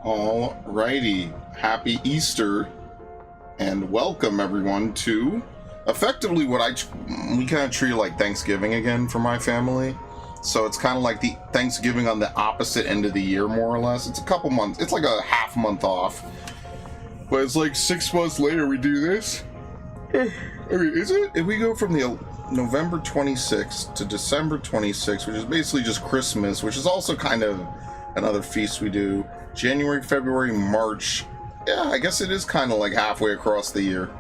Alrighty, happy Easter, and welcome everyone to effectively what we kind of treat like Thanksgiving again for my family. So it's kind of like the Thanksgiving on the opposite end of the year, more or less. It's a couple months. It's like a half month off, but it's like 6 months later we do this. Okay, is it? If we go from the November 26th to December 26th, which is basically just Christmas, which is also kind of another feast we do. January, February, March. Yeah, I guess it is kind of like halfway across the year.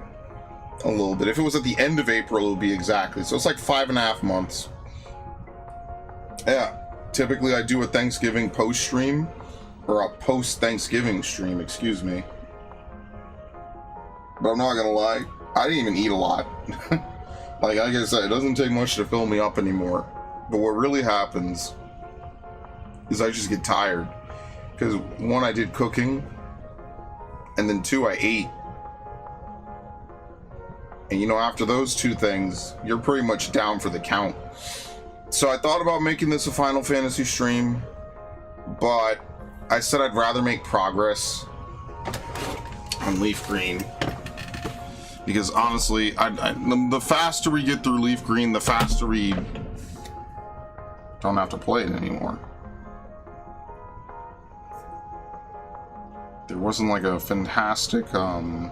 A little bit. If it was at the end of April, it would be exactly. So it's like 5.5 months. Yeah. Typically, I do a Thanksgiving post stream. Or a post-Thanksgiving stream, excuse me. But I'm not gonna lie, I didn't even eat a lot. Like I said, it doesn't take much to fill me up anymore. But what really happens is I just get tired. Because one, I did cooking, and then two, I ate. And you know, after those two things, you're pretty much down for the count. So I thought about making this a Final Fantasy stream, but I said I'd rather make progress on LeafGreen. Because honestly, the faster we get through LeafGreen, the faster we don't have to play it anymore. There wasn't like a fantastic, oh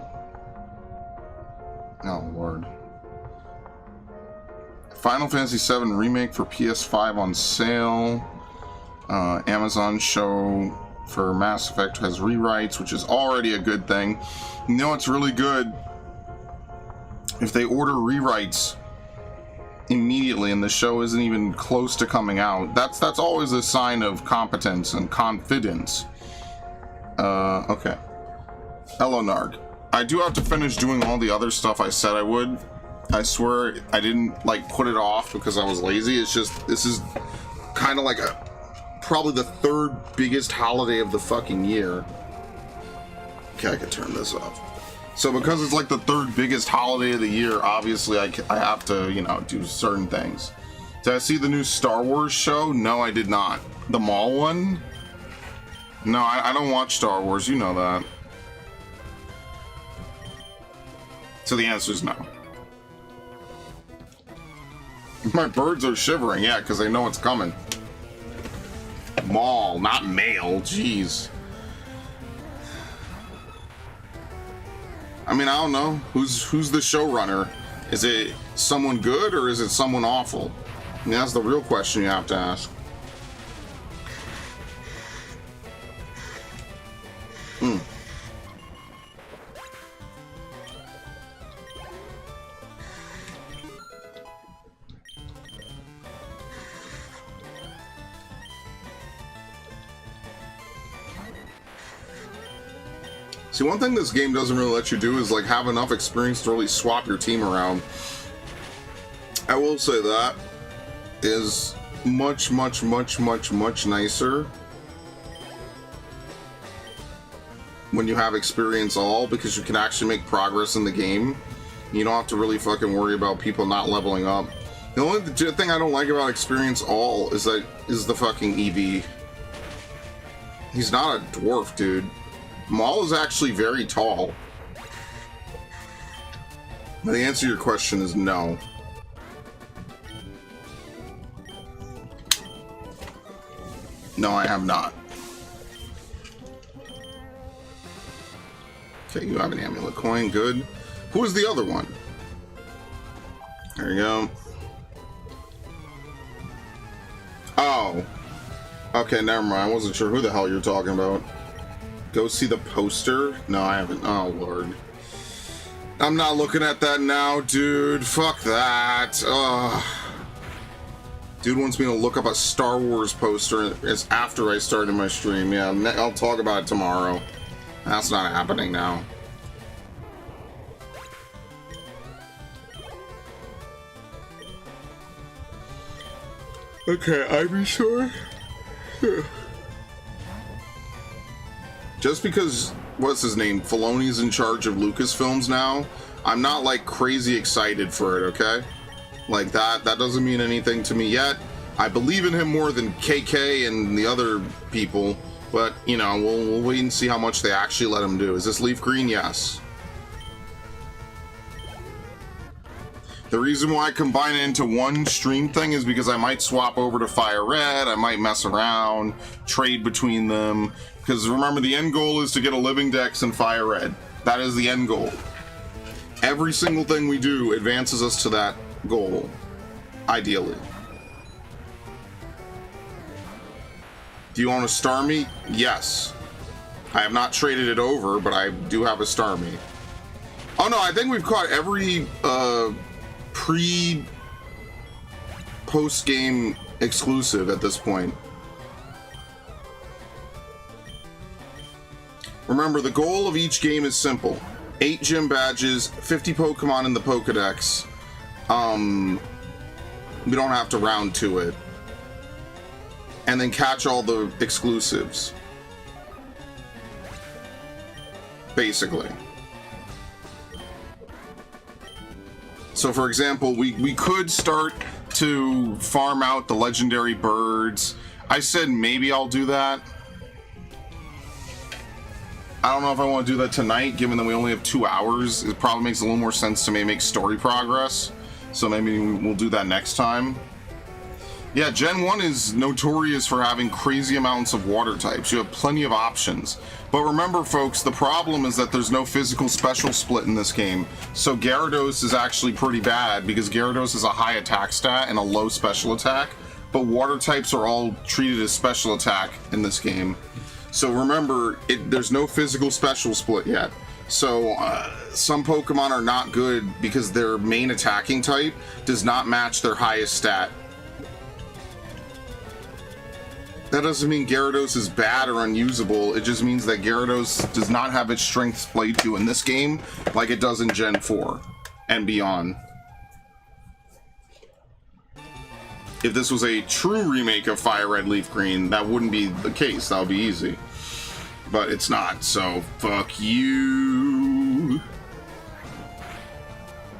lord. Final Fantasy VII Remake for PS5 on sale. Amazon show for Mass Effect has rewrites, which is already a good thing. You know it's really good? If they order rewrites immediately and the show isn't even close to coming out, that's always a sign of competence and confidence. Okay. Hello, Narg. I do have to finish doing all the other stuff I said I would. I swear I didn't like put it off because I was lazy. It's just, this is kind of like probably the third biggest holiday of the fucking year. Okay, I could turn this off. So because it's like the third biggest holiday of the year, obviously I have to, you know, do certain things. Did I see the new Star Wars show? No, I did not. The mall one? No, I don't watch Star Wars, you know that. So the answer is no. My birds are shivering, yeah, because they know it's coming. Mall, not mail, jeez. I mean, I don't know. Who's the showrunner? Is it someone good or is it someone awful? I mean, that's the real question you have to ask. See, one thing this game doesn't really let you do is like have enough experience to really swap your team around. I will say that is much nicer when you have experience all, because you can actually make progress in the game. You don't have to really fucking worry about people not leveling up. The only thing I don't like about experience all is the fucking EV. He's not a dwarf, dude. Maul is actually very tall. But the answer to your question is no. No, I have not. Okay, you have an amulet coin, good. Who is the other one? There you go. Oh. Okay, never mind. I wasn't sure who the hell you're talking about. Go see the poster? No, I haven't. Oh, Lord. I'm not looking at that now, dude. Fuck that. Ugh. Dude wants me to look up a Star Wars poster as after I started my stream. Yeah, I'll talk about it tomorrow. That's not happening now. Okay, I'm sure. Just because, what's his name, Filoni's in charge of Lucasfilms now, I'm not like crazy excited for it, okay? Like that doesn't mean anything to me yet. I believe in him more than KK and the other people, But, you know, we'll wait and see how much they actually let him do. Is this LeafGreen? Yes. The reason why I combine it into one stream thing is because I might swap over to FireRed, I might mess around, trade between them. Because remember, the end goal is to get a living dex in FireRed. That is the end goal. Every single thing we do advances us to that goal, ideally. Do you want a star meet? Yes. I have not traded it over, but I do have a star meet. Oh no, I think we've caught every post-game exclusive at this point. Remember, the goal of each game is simple. 8 gym badges, 50 Pokemon in the Pokedex. We don't have to round to it. And then catch all the exclusives. Basically. So for example, we could start to farm out the legendary birds. I said maybe I'll do that. I don't know if I want to do that tonight, given that we only have 2 hours. It probably makes a little more sense to me make story progress. So maybe we'll do that next time. Yeah, Gen 1 is notorious for having crazy amounts of water types. You have plenty of options. But remember, folks, the problem is that there's no physical special split in this game. So Gyarados is actually pretty bad because Gyarados is a high attack stat and a low special attack. But water types are all treated as special attack in this game. So remember, there's no physical special split yet. So some Pokemon are not good because their main attacking type does not match their highest stat. That doesn't mean Gyarados is bad or unusable. It just means that Gyarados does not have its strength played to in this game like it does in Gen 4 and beyond. If this was a true remake of FireRed LeafGreen, that wouldn't be the case. That would be easy. But it's not, so fuck you.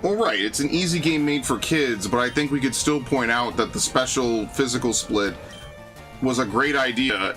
Well, right, it's an easy game made for kids, but I think we could still point out that the special physical split was a great idea,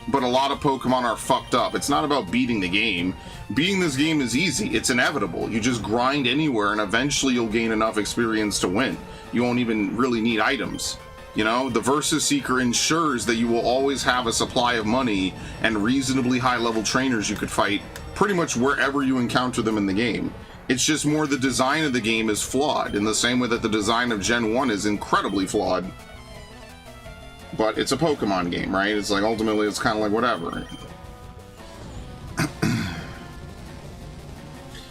but a lot of Pokemon are fucked up. It's not about beating the game. Beating this game is easy. It's inevitable. You just grind anywhere and eventually you'll gain enough experience to win. You won't even really need items. You know, the Versus Seeker ensures that you will always have a supply of money and reasonably high level trainers you could fight pretty much wherever you encounter them in the game. It's just more the design of the game is flawed in the same way that the design of Gen 1 is incredibly flawed. But it's a Pokemon game, right? It's like, ultimately, it's kind of like whatever.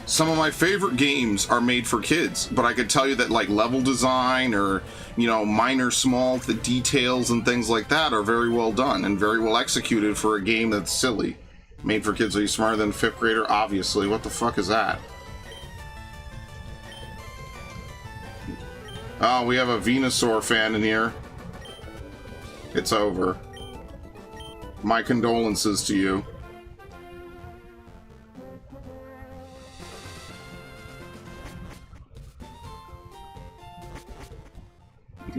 Some of my favorite games are made for kids, but I could tell you that, like, level design or, you know, minor small details and things like that are very well done and very well executed for a game that's silly. Made for kids. Are you smarter than a 5th grader? Obviously. What the fuck is that? Oh, we have a Venusaur fan in here. It's over. My condolences to you.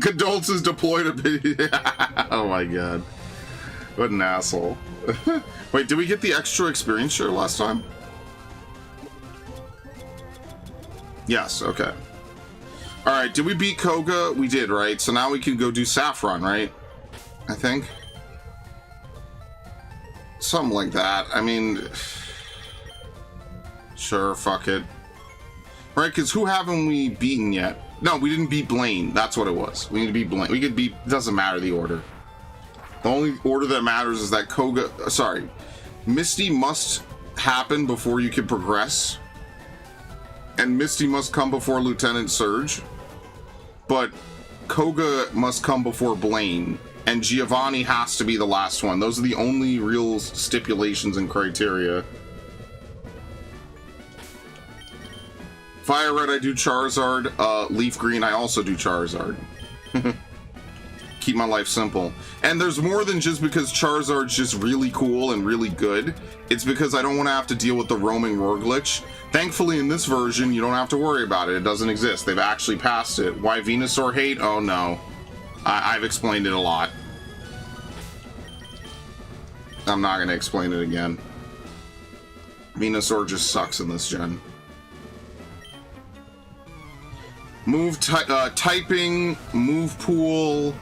Condolences deployed a bit. Oh my god. What an asshole. Wait, did we get the extra experience share last time? Yes, okay. Alright, did we beat Koga? We did, right? So now we can go do Saffron, right? I think. Something like that. I mean, sure, fuck it. Right, because who haven't we beaten yet? No, we didn't beat Blaine. That's what it was. We need to beat Blaine. We could beat... Doesn't matter the order. The only order that matters is that Koga... Sorry. Misty must happen before you can progress. And Misty must come before Lieutenant Surge. But Koga must come before Blaine. And Giovanni has to be the last one. Those are the only real stipulations and criteria. FireRed, I do Charizard. LeafGreen, I also do Charizard. Keep my life simple. And there's more than just because Charizard's just really cool and really good. It's because I don't want to have to deal with the roaming roar glitch. Thankfully, in this version, you don't have to worry about it. It doesn't exist. They've actually passed it. Why Venusaur hate? Oh no. I've explained it a lot. I'm not gonna explain it again. Venusaur just sucks in this gen. Typing, move pool,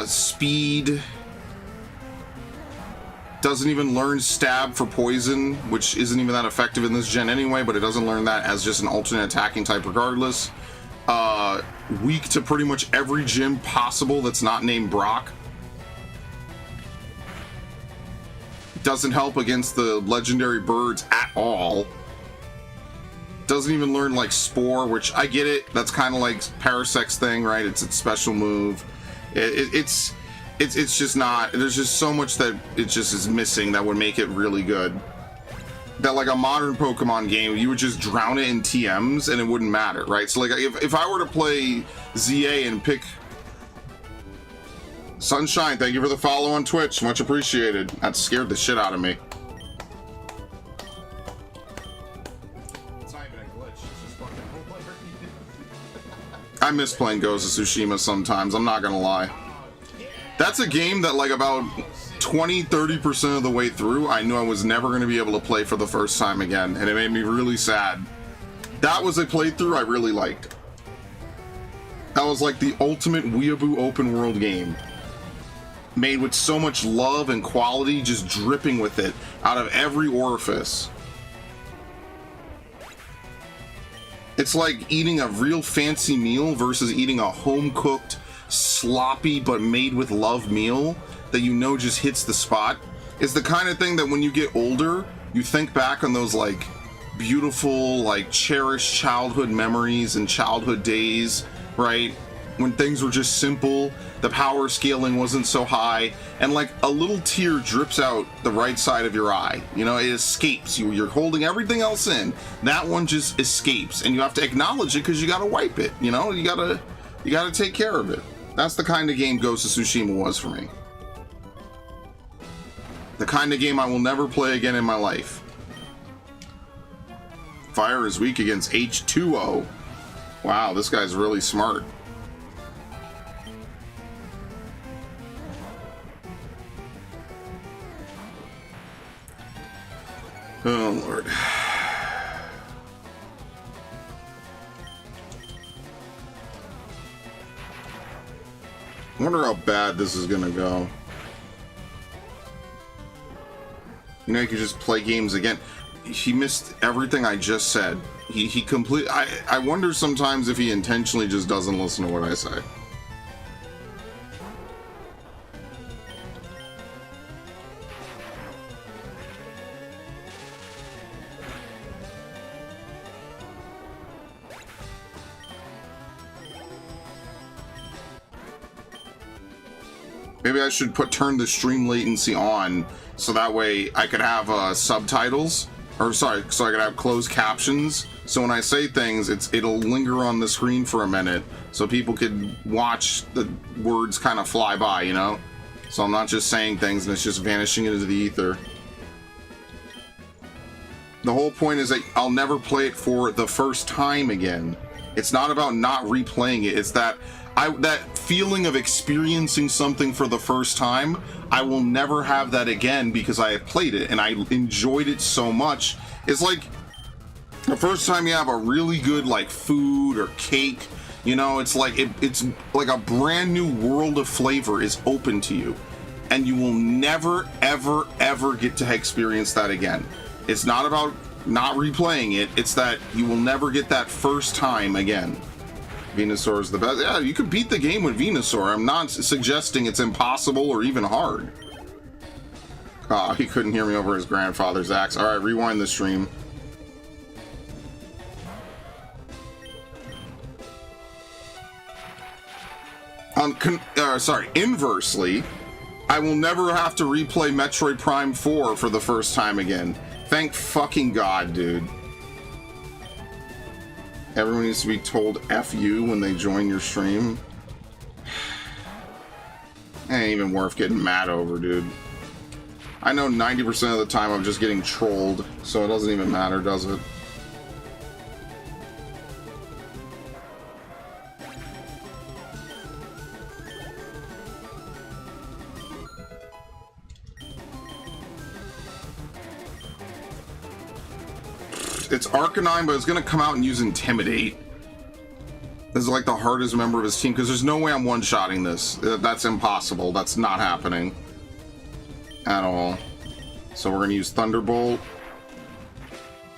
speed. Doesn't even learn stab for poison, which isn't even that effective in this gen anyway, but it doesn't learn that as just an alternate attacking type regardless. Weak to pretty much every gym possible that's not named Brock. Doesn't help against the legendary birds at all. Doesn't even learn like Spore, which I get it. That's kind of like Parasec's thing, right? It's its special move. It's just not. There's just so much that it just is missing that would make it really good. That like a modern Pokemon game, you would just drown it in TMs and it wouldn't matter, right? So like if I were to play ZA and pick Sunshine, thank you for the follow on Twitch, much appreciated. That scared the shit out of me. It's not even a glitch, it's just fucking I miss playing Ghost of Tsushima sometimes, I'm not gonna lie. That's a game that like about 20-30% of the way through, I knew I was never going to be able to play for the first time again, and it made me really sad. That was a playthrough I really liked. That was like the ultimate weeaboo open world game. Made with so much love and quality, just dripping with it out of every orifice. It's like eating a real fancy meal versus eating a home-cooked, sloppy but made with love meal that you know just hits the spot. It's the kind of thing that when you get older, you think back on those like beautiful, like cherished childhood memories and childhood days, right? When things were just simple, the power scaling wasn't so high, and like a little tear drips out the right side of your eye. You know, it escapes you. You're holding everything else in. That one just escapes, and you have to acknowledge it because you gotta wipe it, you know? You gotta take care of it. That's the kind of game Ghost of Tsushima was for me. The kind of game I will never play again in my life. Fire is weak against H2O. Wow, this guy's really smart. Oh, Lord. I wonder how bad this is gonna go. You know, you can just play games again. He missed everything I just said. He complete. I wonder sometimes if he intentionally just doesn't listen to what I say. Maybe I should turn the stream latency on so that way I could have subtitles, or sorry, so I could have closed captions. So when I say things, it'll linger on the screen for a minute so people could watch the words kind of fly by, you know? So I'm not just saying things and it's just vanishing into the ether. The whole point is that I'll never play it for the first time again. It's not about not replaying it. It's that that feeling of experiencing something for the first time, I will never have that again because I have played it and I enjoyed it so much. It's like the first time you have a really good like food or cake, you know, it's like it's like a brand new world of flavor is open to you, and you will never ever ever get to experience that again. It's not about not replaying it, it's that you will never get that first time again. Venusaur is the best. Yeah, you could beat the game with Venusaur. I'm not suggesting it's impossible or even hard. Oh, he couldn't hear me over his grandfather's axe. All right, rewind the stream. Inversely, I will never have to replay Metroid Prime 4 for the first time again. Thank fucking God, dude. Everyone needs to be told F you when they join your stream. Ain't even worth getting mad over, dude. I know 90% of the time I'm just getting trolled, so it doesn't even matter, does it? It's Arcanine, but it's gonna come out and use Intimidate. This is like the hardest member of his team, because there's no way I'm one-shotting this. That's impossible. That's not happening. At all. So we're gonna use Thunderbolt.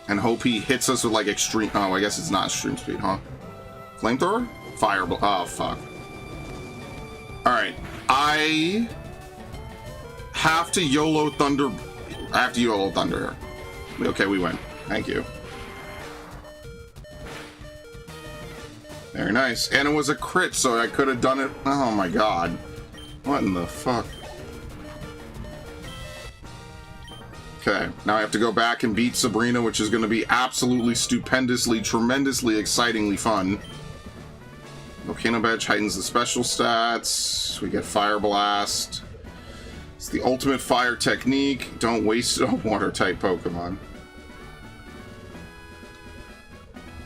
And hope he hits us with like extreme... Oh, I guess it's not extreme speed, huh? Flamethrower? Fireball. Oh, fuck. Alright. I have to YOLO Thunder... I have to YOLO Thunder here. Okay, we win. Thank you. Very nice. And it was a crit, so I could have done it... Oh my god. What in the fuck? Okay, now I have to go back and beat Sabrina, which is going to be absolutely stupendously, tremendously, excitingly fun. Volcano Badge heightens the special stats. We get Fire Blast. It's the ultimate fire technique. Don't waste it on water-type Pokemon.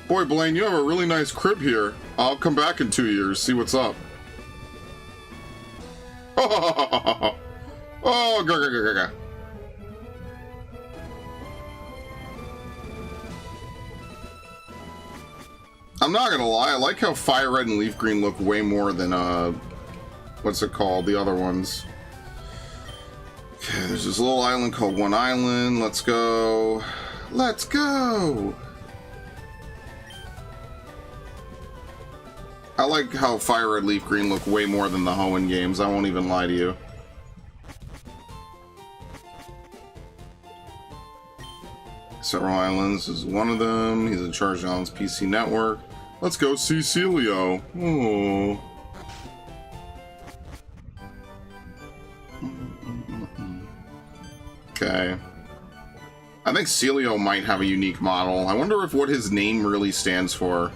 Boy, Blaine, you have a really nice crib here. I'll come back in 2 years, see what's up. Oh, go. I'm not gonna lie, I like how FireRed and LeafGreen look way more than, what's it called? The other ones. Okay, there's this little island called One Island. Let's go. Let's go! I like how FireRed, LeafGreen look way more than the Hoenn games, I won't even lie to you. Several Islands is one of them. He's in charge of Islands PC network. Let's go see Celio. Oh. Okay. I think Celio might have a unique model. I wonder if what his name really stands for.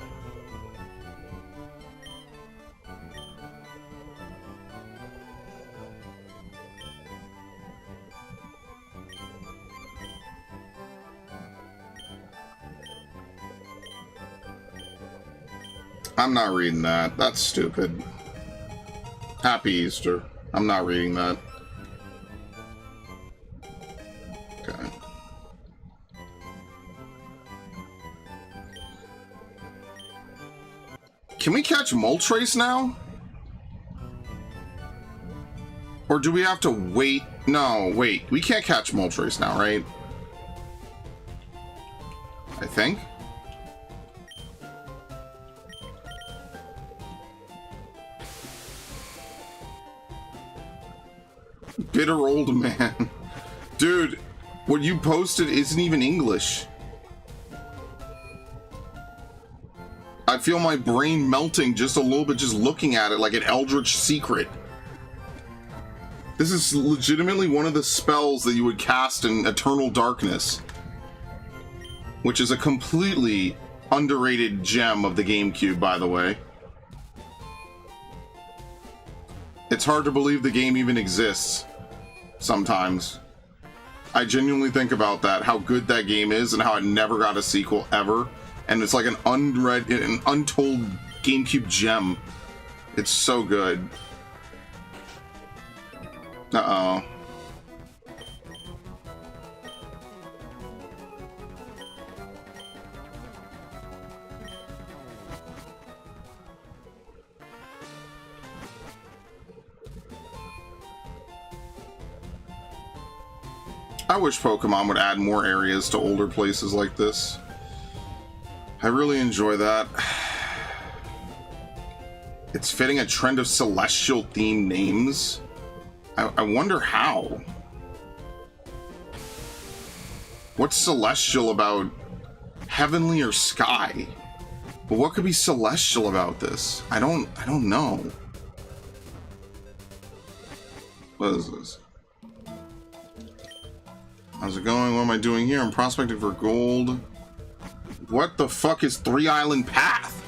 I'm not reading that. That's stupid. Happy Easter. I'm not reading that. Okay. Can we catch Moltres now? Or do we have to wait? No, wait. We can't catch Moltres now, right? I think. Bitter old man. Dude, what you posted isn't even English. I feel my brain melting just a little bit just looking at it like an eldritch secret. This is legitimately one of the spells that you would cast in Eternal Darkness, which is a completely underrated gem of the GameCube, by the way. It's hard to believe the game even exists. Sometimes. I genuinely think about that, how good that game is and how it never got a sequel ever. And it's like an untold GameCube gem. It's so good. Uh-oh. I wish Pokemon would add more areas to older places like this. I really enjoy that. It's fitting a trend of celestial themed names. I wonder how. What's celestial about heavenly or sky? But what could be celestial about this? I don't know. What is this? How's it going? What am I doing here? I'm prospecting for gold. What the fuck is Three Island Path?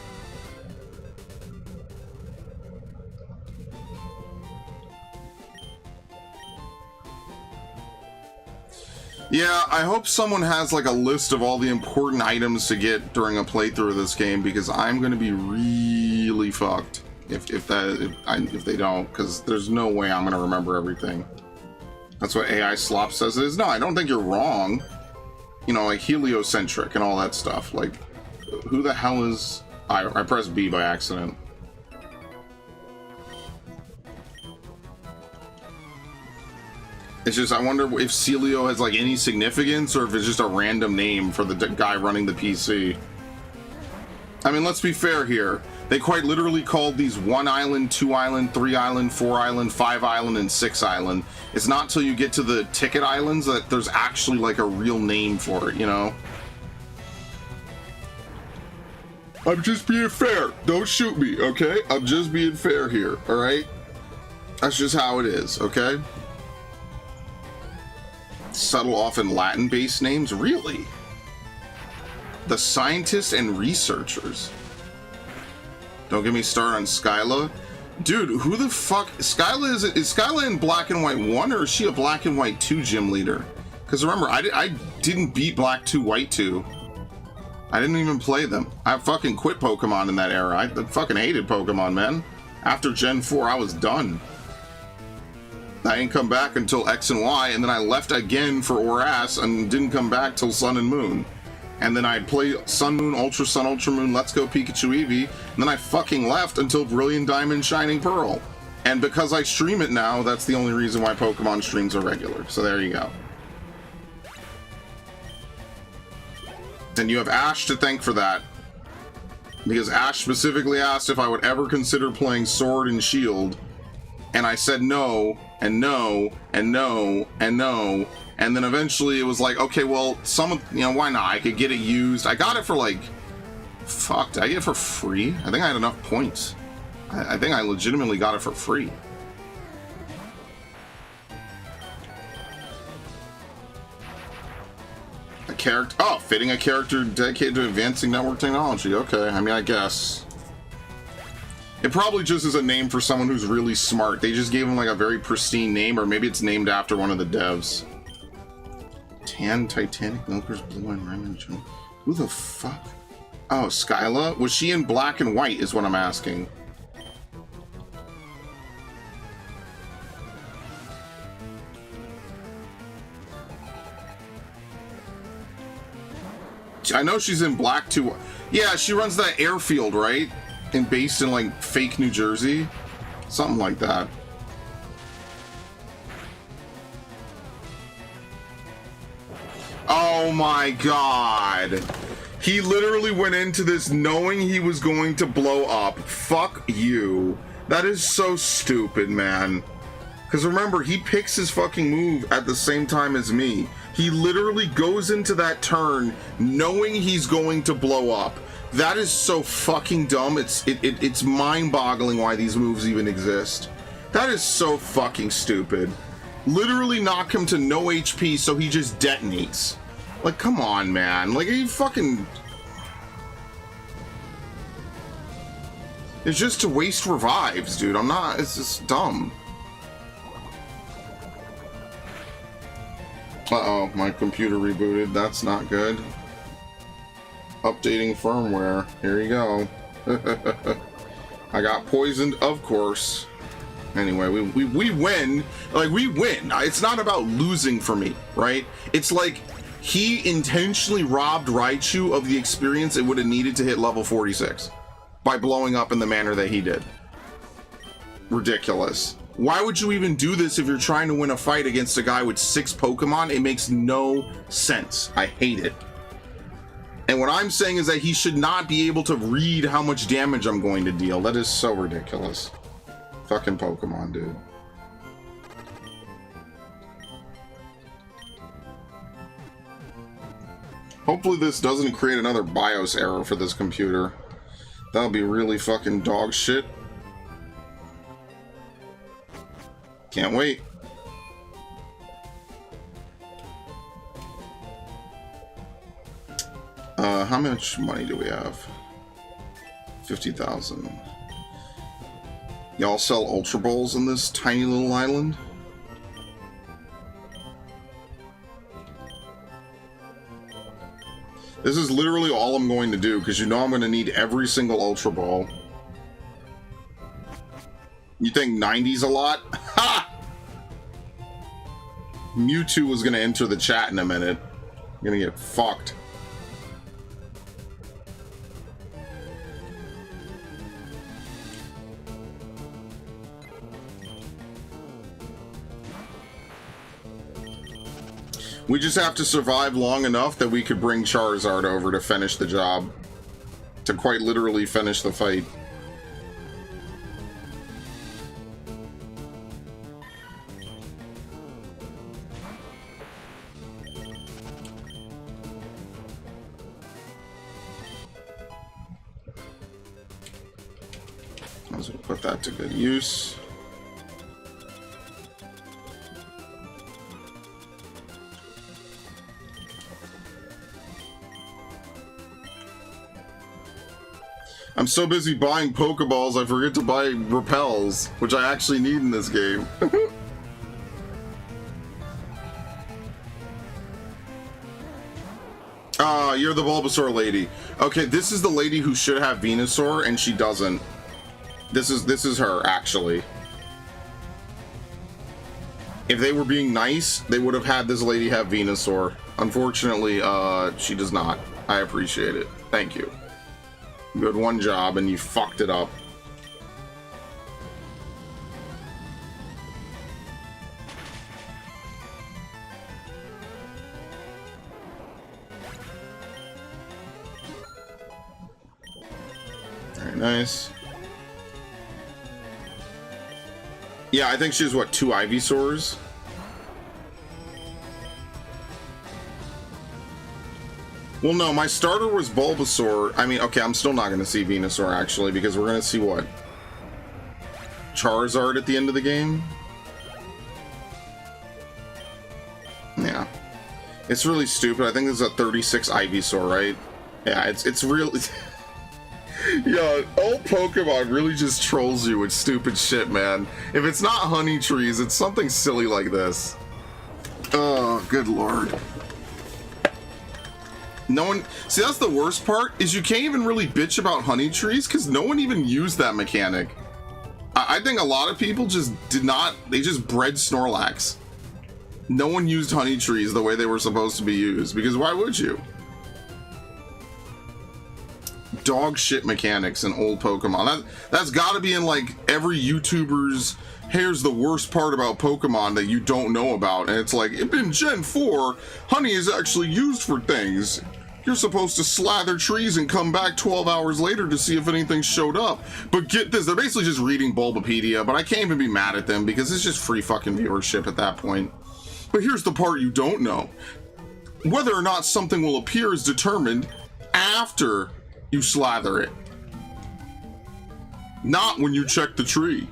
Yeah, I hope someone has like a list of all the important items to get during a playthrough of this game, because I'm gonna be really fucked if they don't, because there's no way I'm gonna remember everything. That's what AI Slop says it is. No, I don't think you're wrong. you know, like heliocentric and all that stuff. Like, who the hell is... I pressed B by accident. It's just, I wonder if Celio has, like, any significance, or if it's just a random name for the guy running the PC. I mean, let's be fair here. They quite literally called these 1 island, 2 island, 3 island, 4 island, 5 island, and 6 island. It's not till you get to the ticket islands that there's actually, like, a real name for it, you know? I'm just being fair. Don't shoot me, okay? I'm just being fair here, alright? That's just how it is, okay? Subtle, often Latin-based names? Really? The scientists and researchers. Don't get me started on Skyla. Dude, who the fuck... Skyla, is Skyla in Black and White 1, or is she a Black and White 2 gym leader? Because remember, I didn't beat Black 2, White 2. I didn't even play them. I fucking quit Pokemon in that era. I fucking hated Pokemon, man. After Gen 4, I was done. I didn't come back until X and Y, and then I left again for Oras and didn't come back till Sun and Moon. And then I'd play Sun, Moon, Ultra Sun, Ultra Moon, Let's Go Pikachu Eevee, and then I fucking left until Brilliant Diamond, Shining Pearl. And because I stream it now, that's the only reason why Pokemon streams are regular. So there you go. And you have Ash to thank for that. Because Ash specifically asked if I would ever consider playing Sword and Shield. And I said no, and no, and no, and no. And then eventually it was like, okay, well, you know, why not? I could get it used. I got it for like, fuck, did I get it for free? I think I had enough points. I think I legitimately got it for free. A character, oh, fitting a character dedicated to advancing network technology. Okay, I mean, I guess. It probably just is a name for someone who's really smart. They just gave him like a very pristine name, or maybe it's named after one of the devs. Tan, Titanic, Milkers, Blue, and Raymond. Who the fuck? Oh, Skyla? Was she in Black and White is what I'm asking. I know she's in Black too. Yeah, she runs that airfield, right? And based in like fake New Jersey. Something like that. Oh my god. He literally went into this knowing he was going to blow up. Fuck you. That is so stupid, man. Because remember, he picks his fucking move at the same time as me. He literally goes into that turn knowing he's going to blow up. That is so fucking dumb. It's mind-boggling why these moves even exist. That is so fucking stupid. Literally knock him to no HP so he just detonates. Like, come on, man. Like, are you fucking... It's just to waste revives, dude. I'm not... It's just dumb. Uh-oh, my computer rebooted. That's not good. Updating firmware. Here you go. I got poisoned, of course. Anyway, we win. Like, we win. It's not about losing for me, right? It's like he intentionally robbed Raichu of the experience it would have needed to hit level 46 by blowing up in the manner that he did. Ridiculous. Why would you even do this if you're trying to win a fight against a guy with 6 Pokemon? It makes no sense. I hate it. And what I'm saying is that he should not be able to read how much damage I'm going to deal. That is so ridiculous. Fucking Pokemon, dude. Hopefully this doesn't create another BIOS error for this computer. That would be really fucking dog shit. Can't wait. How much money do we have? 50,000. Y'all sell Ultra Balls in this tiny little island? This is literally all I'm going to do, because you know I'm going to need every single Ultra Ball. You think 90's a lot? Ha! Mewtwo was going to enter the chat in a minute. You're gonna get fucked. We just have to survive long enough that we could bring Charizard over to finish the job. To quite literally finish the fight. Let's put that to good use. I'm so busy buying Pokeballs, I forget to buy repels, which I actually need in this game. You're the Bulbasaur lady. Okay, this is the lady who should have Venusaur, and she doesn't. This is her, actually. If they were being nice, they would have had this lady have Venusaur. Unfortunately, she does not. I appreciate it. Thank you. You had one job and you fucked it up. Very nice. Yeah, I think she has, what, 2 Ivysaurs? Well, no, my starter was Bulbasaur. I mean, okay, I'm still not going to see Venusaur, actually, because we're going to see, what? Charizard at the end of the game? Yeah. It's really stupid. I think this is a 36 Ivysaur, right? Yeah, it's really... Yeah, old Pokemon really just trolls you with stupid shit, man. If it's not honey trees, it's something silly like this. Oh, good lord. No one... See, that's the worst part, is you can't even really bitch about honey trees, because no one even used that mechanic. I think a lot of people just did not... They just bred Snorlax. No one used honey trees the way they were supposed to be used, because why would you? Dog shit mechanics in old Pokemon. That's gotta be in, like, every YouTuber's... Here's the worst part about Pokemon that you don't know about, and it's like, in Gen 4, honey is actually used for things. You're supposed to slather trees and come back 12 hours later to see if anything showed up. But get this, they're basically just reading Bulbapedia, but I can't even be mad at them because it's just free fucking viewership at that point. But here's the part you don't know. Whether or not something will appear is determined after you slather it. Not when you check the tree.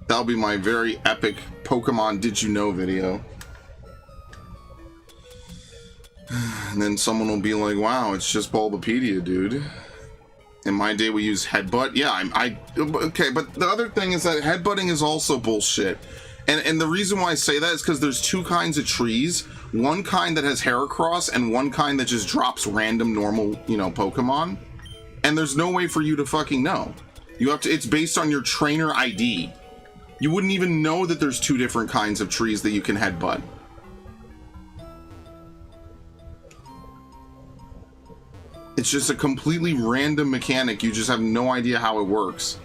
That'll be my very epic Pokemon Did You Know video. And then someone will be like, wow, it's just Bulbapedia, dude. In my day, we use Headbutt. Yeah, okay, but the other thing is that headbutting is also bullshit. And the reason why I say that is because there's 2 kinds of trees. One kind that has Heracross and one kind that just drops random normal, you know, Pokemon. And there's no way for you to fucking know. You have to, it's based on your trainer ID. You wouldn't even know that there's 2 different kinds of trees that you can headbutt. It's just a completely random mechanic. You just have no idea how it works.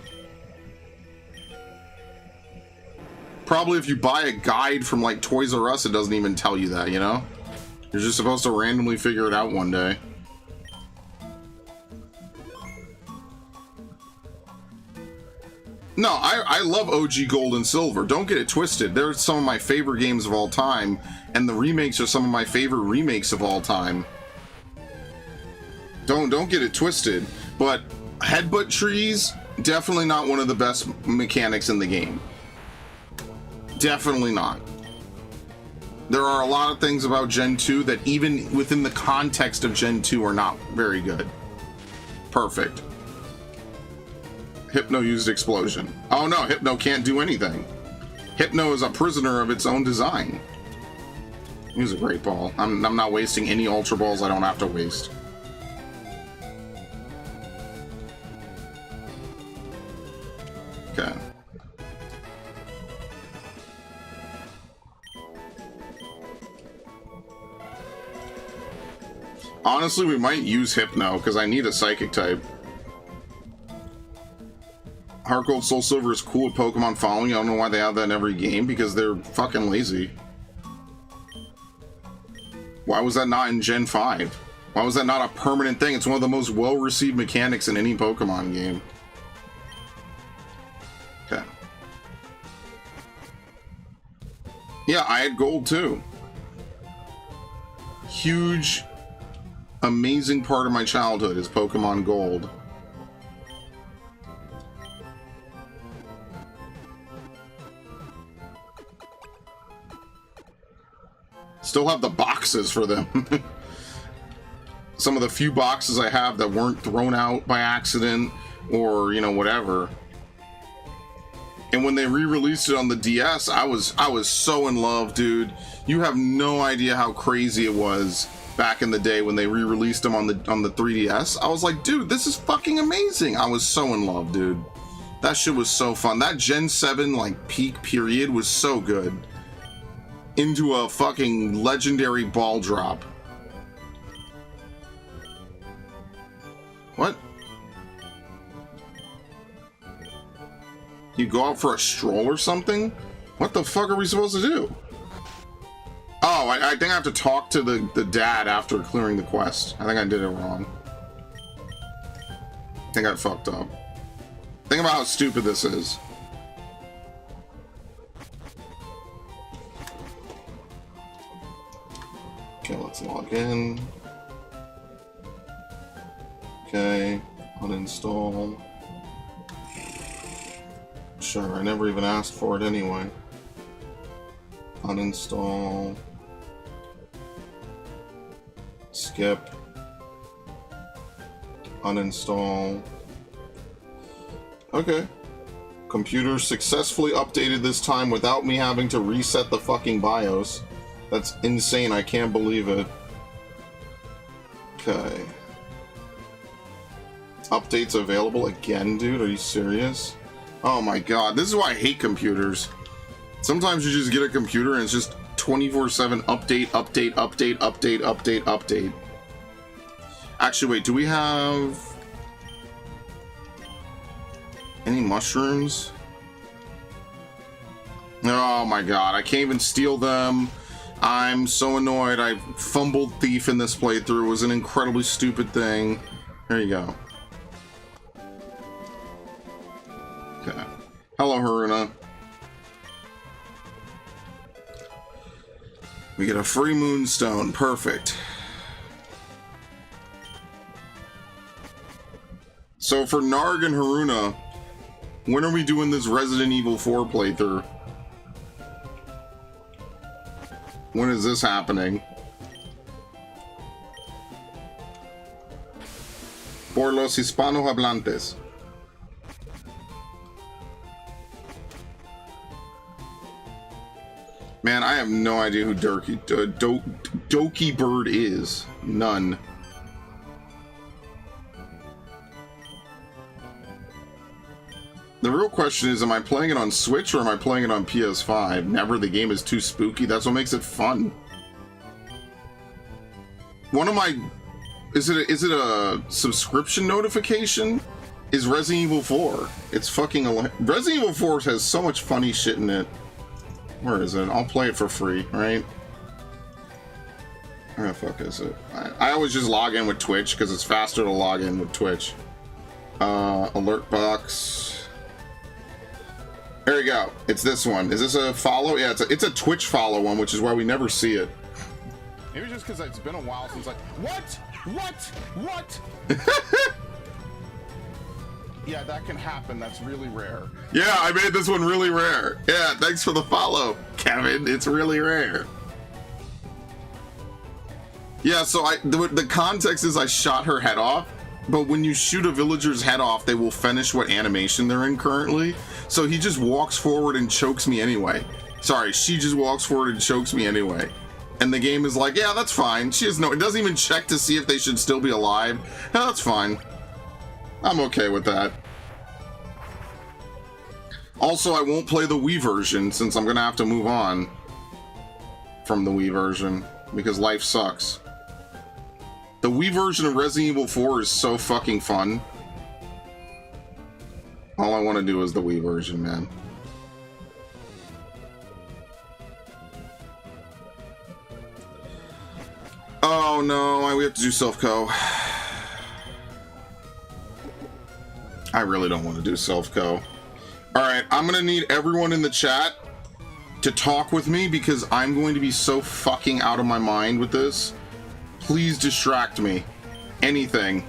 Probably if you buy a guide from like Toys R Us, it doesn't even tell you that, you know? You're just supposed to randomly figure it out one day. No, I love OG Gold and Silver. Don't get it twisted. They're some of my favorite games of all time, and the remakes are some of my favorite remakes of all time. Don't get it twisted. But headbutt trees, definitely not one of the best mechanics in the game. Definitely not. There are a lot of things about Gen 2 that even within the context of Gen 2 are not very good. Perfect. Hypno used Explosion. Oh no, Hypno can't do anything. Hypno is a prisoner of its own design. He was a great ball. I'm not wasting any Ultra Balls I don't have to waste. Okay. Honestly, we might use Hypno, because I need a Psychic type. Heart Gold, Soul Silver is cool with Pokemon following. I don't know why they have that in every game, because they're fucking lazy. Why was that not in Gen 5? Why was that not a permanent thing? It's one of the most well-received mechanics in any Pokemon game. Okay. Yeah, I had gold too. Huge, amazing part of my childhood is Pokemon Gold. Still have the boxes for them. Some of the few boxes I have that weren't thrown out by accident or, you know, whatever. And when they re-released it on the DS, I was so in love, dude. You have no idea how crazy it was back in the day when they re-released them on the 3DS. I was like, dude, this is fucking amazing. I was so in love, dude. That shit was so fun. That Gen 7 like peak period was so good. Into a fucking legendary ball drop. What? You go out for a stroll or something? What the fuck are we supposed to do? Oh, I think I have to talk to the dad after clearing the quest. I think I did it wrong. I think I fucked up. Think about how stupid this is. Okay, let's log in. Okay, uninstall. Sure, I never even asked for it anyway. Uninstall. Skip. Uninstall. Okay. Computer successfully updated this time without me having to reset the fucking BIOS. That's insane, I can't believe it. Okay. Updates available again, dude? Are you serious? Oh my god, this is why I hate computers. Sometimes you just get a computer and it's just 24/7 update, update, update, update, update, update. Actually, wait, do we have any mushrooms? Oh my god, I can't even steal them. I'm so annoyed. I fumbled Thief in this playthrough. It was an incredibly stupid thing. There you go. Okay. Hello, Haruna. We get a free moonstone. Perfect. So for Narg and Haruna, when are we doing this Resident Evil 4 playthrough? When is this happening? Por los hispanohablantes. Man, I have no idea who Doki Bird is. None. The real question is, am I playing it on Switch or am I playing it on PS5? Never. The game is too spooky. That's what makes it fun. One of my... Is it a subscription notification? Is Resident Evil 4. It's fucking... Resident Evil 4 has so much funny shit in it. Where is it? I'll play it for free, right? Where the fuck is it? I always just log in with Twitch because it's faster to log in with Twitch. Alert box... There we go. It's this one. Is this a follow? Yeah, it's a Twitch follow one, which is why we never see it. Maybe just because it's been a while since What? Yeah, that can happen. That's really rare. Yeah, I made this one really rare. Yeah, thanks for the follow, Kevin. It's really rare. Yeah, so the context is I shot her head off. But when you shoot a villager's head off, they will finish what animation they're in currently. So he just walks forward and chokes me anyway. Sorry, she just walks forward and chokes me anyway. And the game is like, yeah, that's fine. She has no... It doesn't even check to see if they should still be alive. Yeah, that's fine. I'm okay with that. Also, I won't play the Wii version since I'm gonna have to move on from the Wii version because life sucks. The Wii version of Resident Evil 4 is so fucking fun. All I want to do is the Wii version, man. Oh no, we have to do self-co. I really don't want to do self-co. Alright, I'm gonna need everyone in the chat to talk with me because I'm going to be so fucking out of my mind with this. Please distract me. Anything.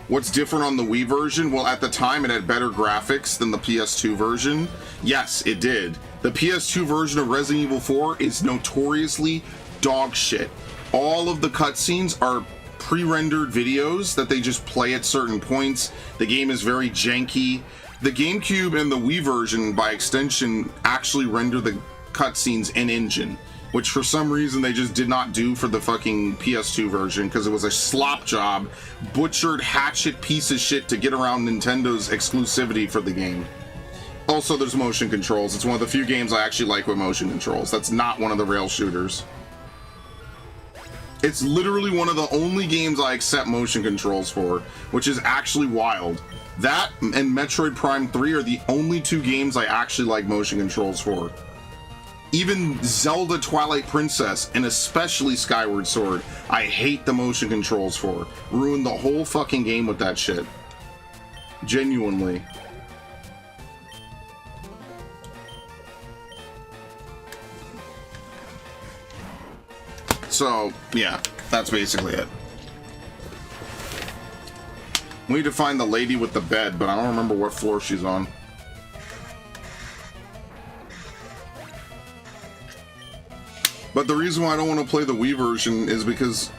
What's different on the Wii version? Well, at the time it had better graphics than the PS2 version. Yes, it did. The PS2 version of Resident Evil 4 is notoriously dog shit. All of the cutscenes are pre-rendered videos that they just play at certain points. The game is very janky. The GameCube and the Wii version, by extension, actually render the cutscenes in-engine, which for some reason they just did not do for the fucking PS2 version because it was a slop job, butchered hatchet piece of shit to get around Nintendo's exclusivity for the game. Also, there's motion controls. It's one of the few games I actually like with motion controls. That's not one of the rail shooters. It's literally one of the only games I accept motion controls for, which is actually wild. That and Metroid Prime 3 are the only two games I actually like motion controls for. Even Zelda Twilight Princess, and especially Skyward Sword, I hate the motion controls for. Ruined the whole fucking game with that shit. Genuinely. So, yeah, that's basically it. We need to find the lady with the bed, but I don't remember what floor she's on. But the reason why I don't want to play the Wii version is because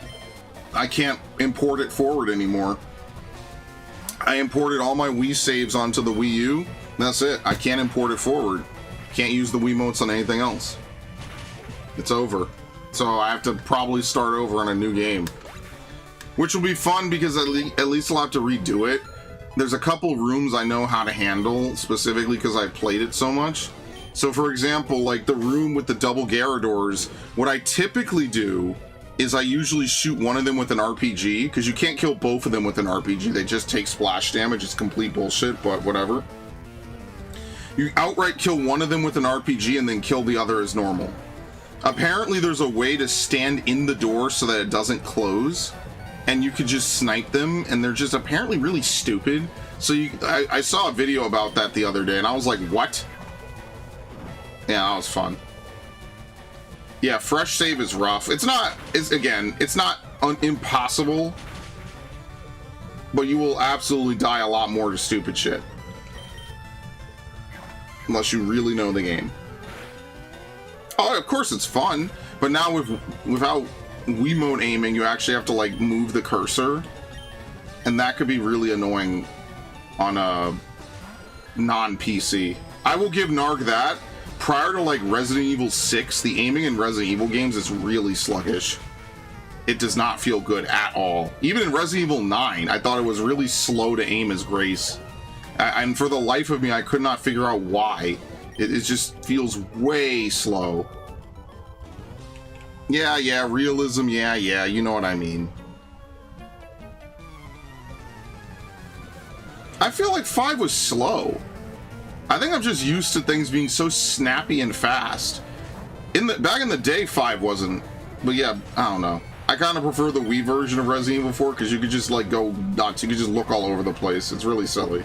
I can't import it forward anymore. I imported all my Wii saves onto the Wii U. That's it. I can't import it forward. Can't use the Wiimotes on anything else. It's over. So I have to probably start over on a new game. Which will be fun because at least I'll have to redo it. There's a couple rooms I know how to handle, specifically because I played it so much. So for example, like the room with the double Garradors, what I typically do is I usually shoot one of them with an RPG, because you can't kill both of them with an RPG. They just take splash damage. It's complete bullshit, but whatever. You outright kill one of them with an RPG and then kill the other as normal. Apparently there's a way to stand in the door so that it doesn't close, and you could just snipe them, and they're just apparently really stupid. So I saw a video about that the other day, and I was like, what? Yeah, that was fun. Yeah, fresh save is rough. It's not impossible, but you will absolutely die a lot more to stupid shit. Unless you really know the game. Oh, of course it's fun, but now without Wiimote aiming, you actually have to like move the cursor, and that could be really annoying on a non-PC. I will give Narg that. Prior to like Resident Evil 6, the aiming in Resident Evil games is really sluggish. It does not feel good at all. Even in Resident Evil 9, I thought it was really slow to aim as Grace. And for the life of me, I could not figure out why. It just feels way slow. Yeah, realism, yeah, you know what I mean. I feel like 5 was slow. I think I'm just used to things being so snappy and fast. Back in the day, 5 wasn't. But yeah, I don't know. I kind of prefer the Wii version of Resident Evil 4 because you could just like go nuts. You could just look all over the place. It's really silly.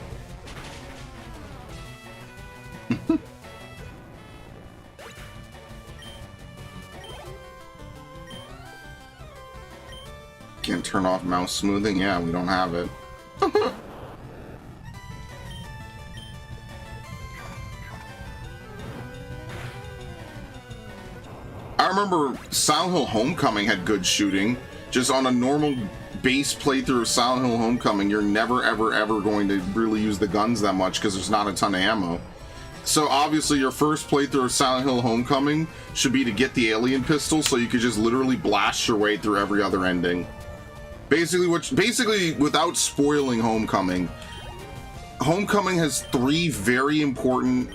Can't turn off mouse smoothing? Yeah, we don't have it. I remember Silent Hill Homecoming had good shooting. Just on a normal base playthrough of Silent Hill Homecoming, you're never ever going to really use the guns that much because there's not a ton of ammo. So obviously your first playthrough of Silent Hill Homecoming should be to get the alien pistol so you could just literally blast your way through every other ending. Basically, without spoiling Homecoming has 3 very important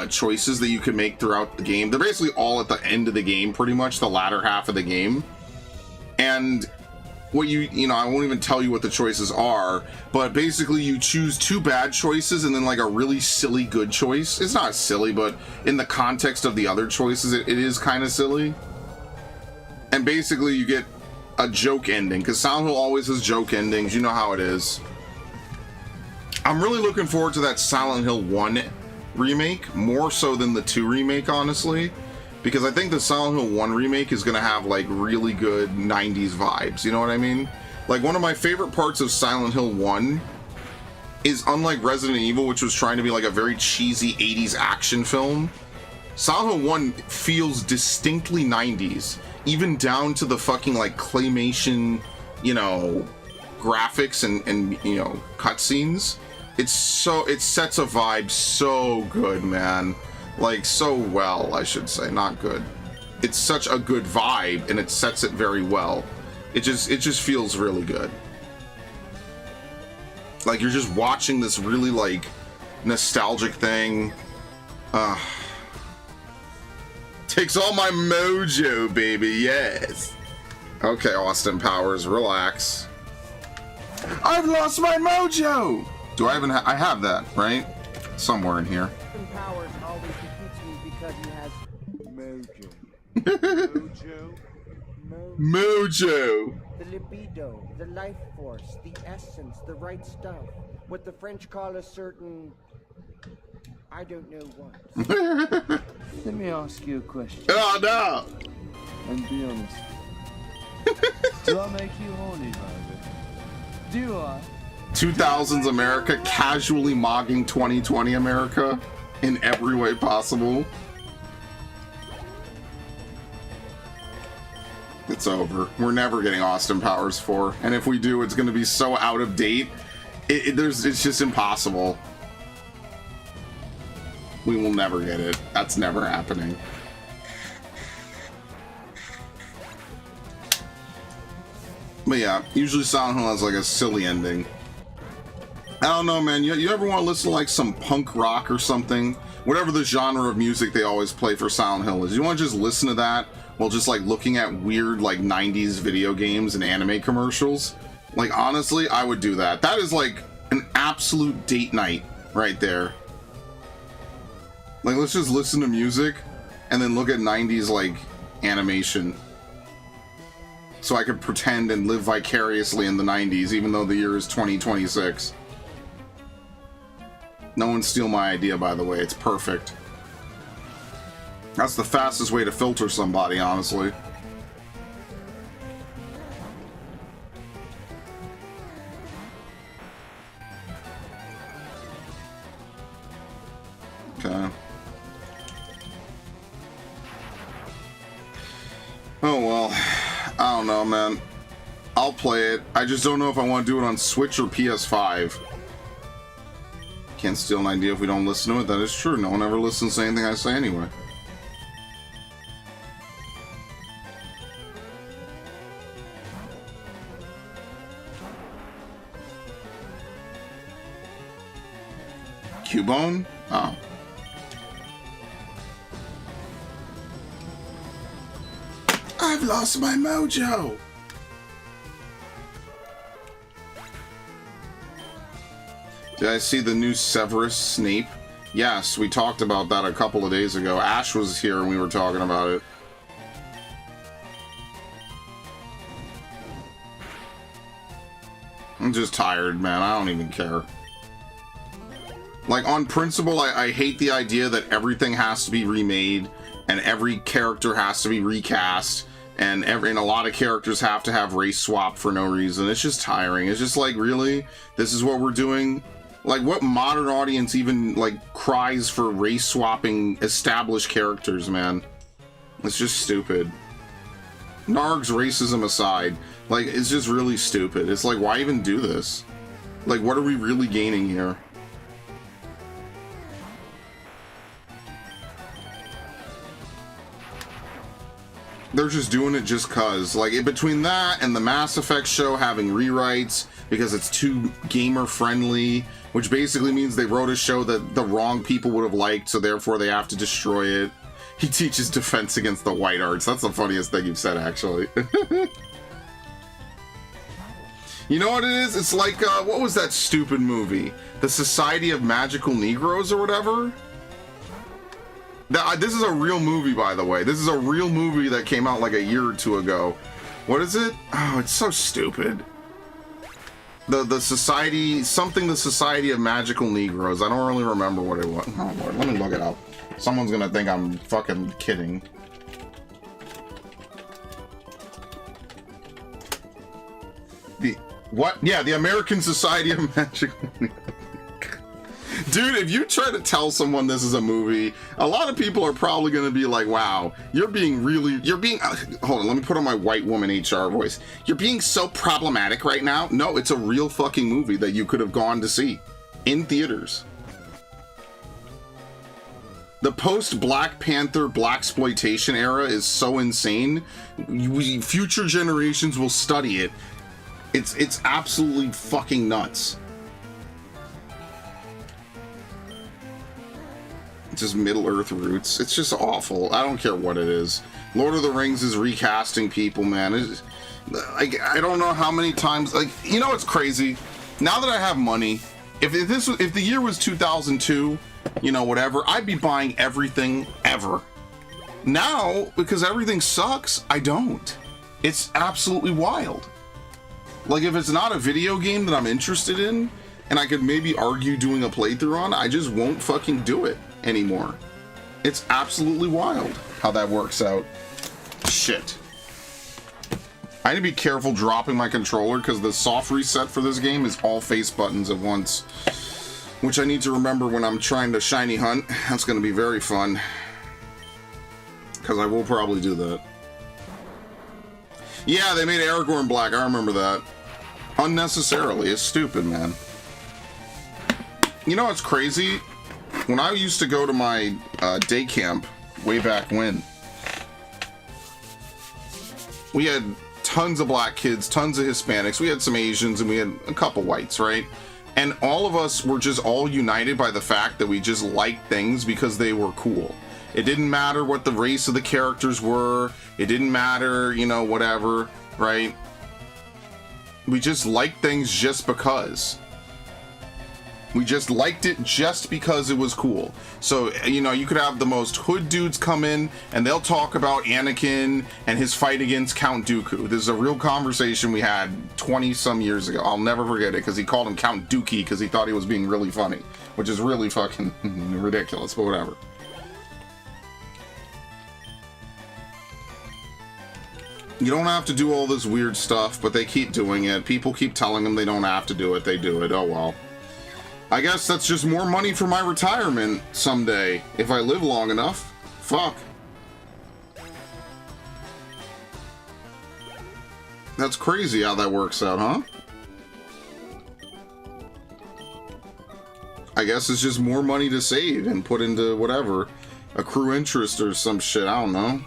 choices that you can make throughout the game. They're basically all at the end of the game, pretty much the latter half of the game. And what you know, I won't even tell you what the choices are, but basically you choose 2 bad choices and then like a really silly good choice. It's not silly, but in the context of the other choices, it is kind of silly. And basically you get a joke ending, because Silent Hill always has joke endings. You know how it is. I'm really looking forward to that Silent Hill 1 remake, more so than the 2 remake, honestly. Because I think the Silent Hill 1 remake is going to have, like, really good 90s vibes, you know what I mean? Like, one of my favorite parts of Silent Hill 1 is, unlike Resident Evil, which was trying to be, like, a very cheesy 80s action film, Silent Hill 1 feels distinctly 90s, even down to the fucking, like, claymation, you know, graphics and you know, cutscenes. It sets a vibe so good, man. Like, so well, I should say, not good. It's such a good vibe, and it sets it very well. It just feels really good. Like, you're just watching this really, like, nostalgic thing. Takes all my mojo, baby, yes. Okay, Austin Powers, relax. I've lost my mojo! Do I even I have that, right? Somewhere in here. Austin Powers always defeats me because he has mojo. Mojo? Mojo! The libido, the life force, the essence, the right stuff. What the French call a certain... I don't know what. Let me ask you a question. Oh, no! And be honest. Do I make you horny, Margaret? Do I? 2000s America casually mogging 2020 America in every way possible. It's over. We're never getting Austin Powers 4, and if we do, it's going to be so out of date. It's just impossible. We will never get it. That's never happening. But yeah, usually Silent Hill has like a silly ending. I don't know, man. You ever want to listen to like some punk rock or something? Whatever the genre of music they always play for Silent Hill is. You want to just listen to that while just like looking at weird like 90s video games and anime commercials? Like, honestly, I would do that. That is like an absolute date night right there. Like, let's just listen to music and then look at 90s like animation. So I could pretend and live vicariously in the 90s, even though the year is 2026. No one steal my idea, by the way. It's perfect. That's the fastest way to filter somebody, honestly. Okay. Oh, well. I don't know, man. I'll play it. I just don't know if I want to do it on Switch or PS5. Can't steal an idea if we don't listen to it. That is true. No one ever listens to anything I say anyway. Cubone? Oh. I've lost my mojo! Did I see the new Severus Snape? Yes, we talked about that a couple of days ago. Ash was here and we were talking about it. I'm just tired, man. I don't even care. Like, on principle, I hate the idea that everything has to be remade and every character has to be recast and a lot of characters have to have race swap for no reason. It's just tiring. It's just like, really? This is what we're doing? Like, what modern audience even, like, cries for race swapping established characters, man? It's just stupid. Narg's racism aside, like, it's just really stupid. It's like, why even do this? Like, what are we really gaining here? They're just doing it just cause. Like, in between that and the Mass Effect show having rewrites because it's too gamer friendly, which basically means they wrote a show that the wrong people would have liked, so therefore they have to destroy it. He teaches defense against the white arts. That's the funniest thing you've said, actually. You know what it is? It's like, what was that stupid movie? The Society of Magical Negroes or whatever? This is a real movie, by the way. This is a real movie that came out like a year or two ago. What is it? Oh, it's so stupid. The Society, something the Society of Magical Negroes. I don't really remember what it was. Oh, Lord, let me look it up. Someone's gonna think I'm fucking kidding. What? Yeah, the American Society of Magical Negroes. Dude, if you try to tell someone this is a movie, a lot of people are probably going to be like, wow, you're being, hold on, let me put on my white woman HR voice. You're being so problematic right now. No, it's a real fucking movie that you could have gone to see in theaters. The post-Black Panther blaxploitation era is so insane. Future generations will study it. It's absolutely fucking nuts. Just Middle Earth roots. It's just awful. I don't care what it is. Lord of the Rings is recasting people, man. I don't know how many times. Like, you know what's crazy? Now that I have money, if the year was 2002, you know, whatever, I'd be buying everything ever. Now, because everything sucks, I don't. It's absolutely wild. Like, if it's not a video game that I'm interested in, and I could maybe argue doing a playthrough on, I just won't fucking do it anymore. It's absolutely wild how that works out. Shit. I need to be careful dropping my controller because the soft reset for this game is all face buttons at once, which I need to remember when I'm trying to shiny hunt. That's going to be very fun because I will probably do that. Yeah, they made Aragorn black. I remember that. Unnecessarily. It's stupid, man. You know what's crazy? When I used to go to my day camp way back when, we had tons of black kids, tons of Hispanics, we had some Asians, and we had a couple whites, right? And all of us were just all united by the fact that we just liked things because they were cool. It didn't matter what the race of the characters were. It didn't matter, you know, whatever, right? We just liked things just because. We just liked it just because it was cool. So, you know, you could have the most hood dudes come in and they'll talk about Anakin and his fight against Count Dooku. This is a real conversation we had 20 some years ago. I'll never forget it because he called him Count Dookie because he thought he was being really funny, which is really fucking ridiculous, but whatever. You don't have to do all this weird stuff, but they keep doing it. People keep telling them they don't have to do it. They do it. Oh, well. I guess that's just more money for my retirement someday, if I live long enough. Fuck. That's crazy how that works out, huh? I guess it's just more money to save and put into whatever. Accrue interest or some shit, I don't know.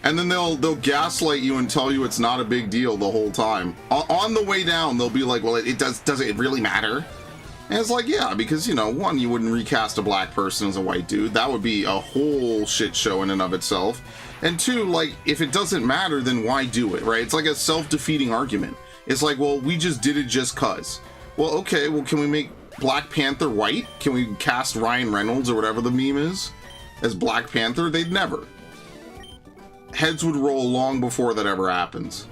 And then they'll gaslight you and tell you it's not a big deal the whole time. On the way down, they'll be like, well, does it really matter? And it's like, yeah, because, you know, one, you wouldn't recast a black person as a white dude. That would be a whole shit show in and of itself. And two, like, if it doesn't matter, then why do it, right? It's like a self-defeating argument. It's like, well, we just did it just cuz. Well, okay, well, can we make Black Panther white? Can we cast Ryan Reynolds or whatever the meme is as Black Panther? They'd never. Heads would roll long before that ever happens.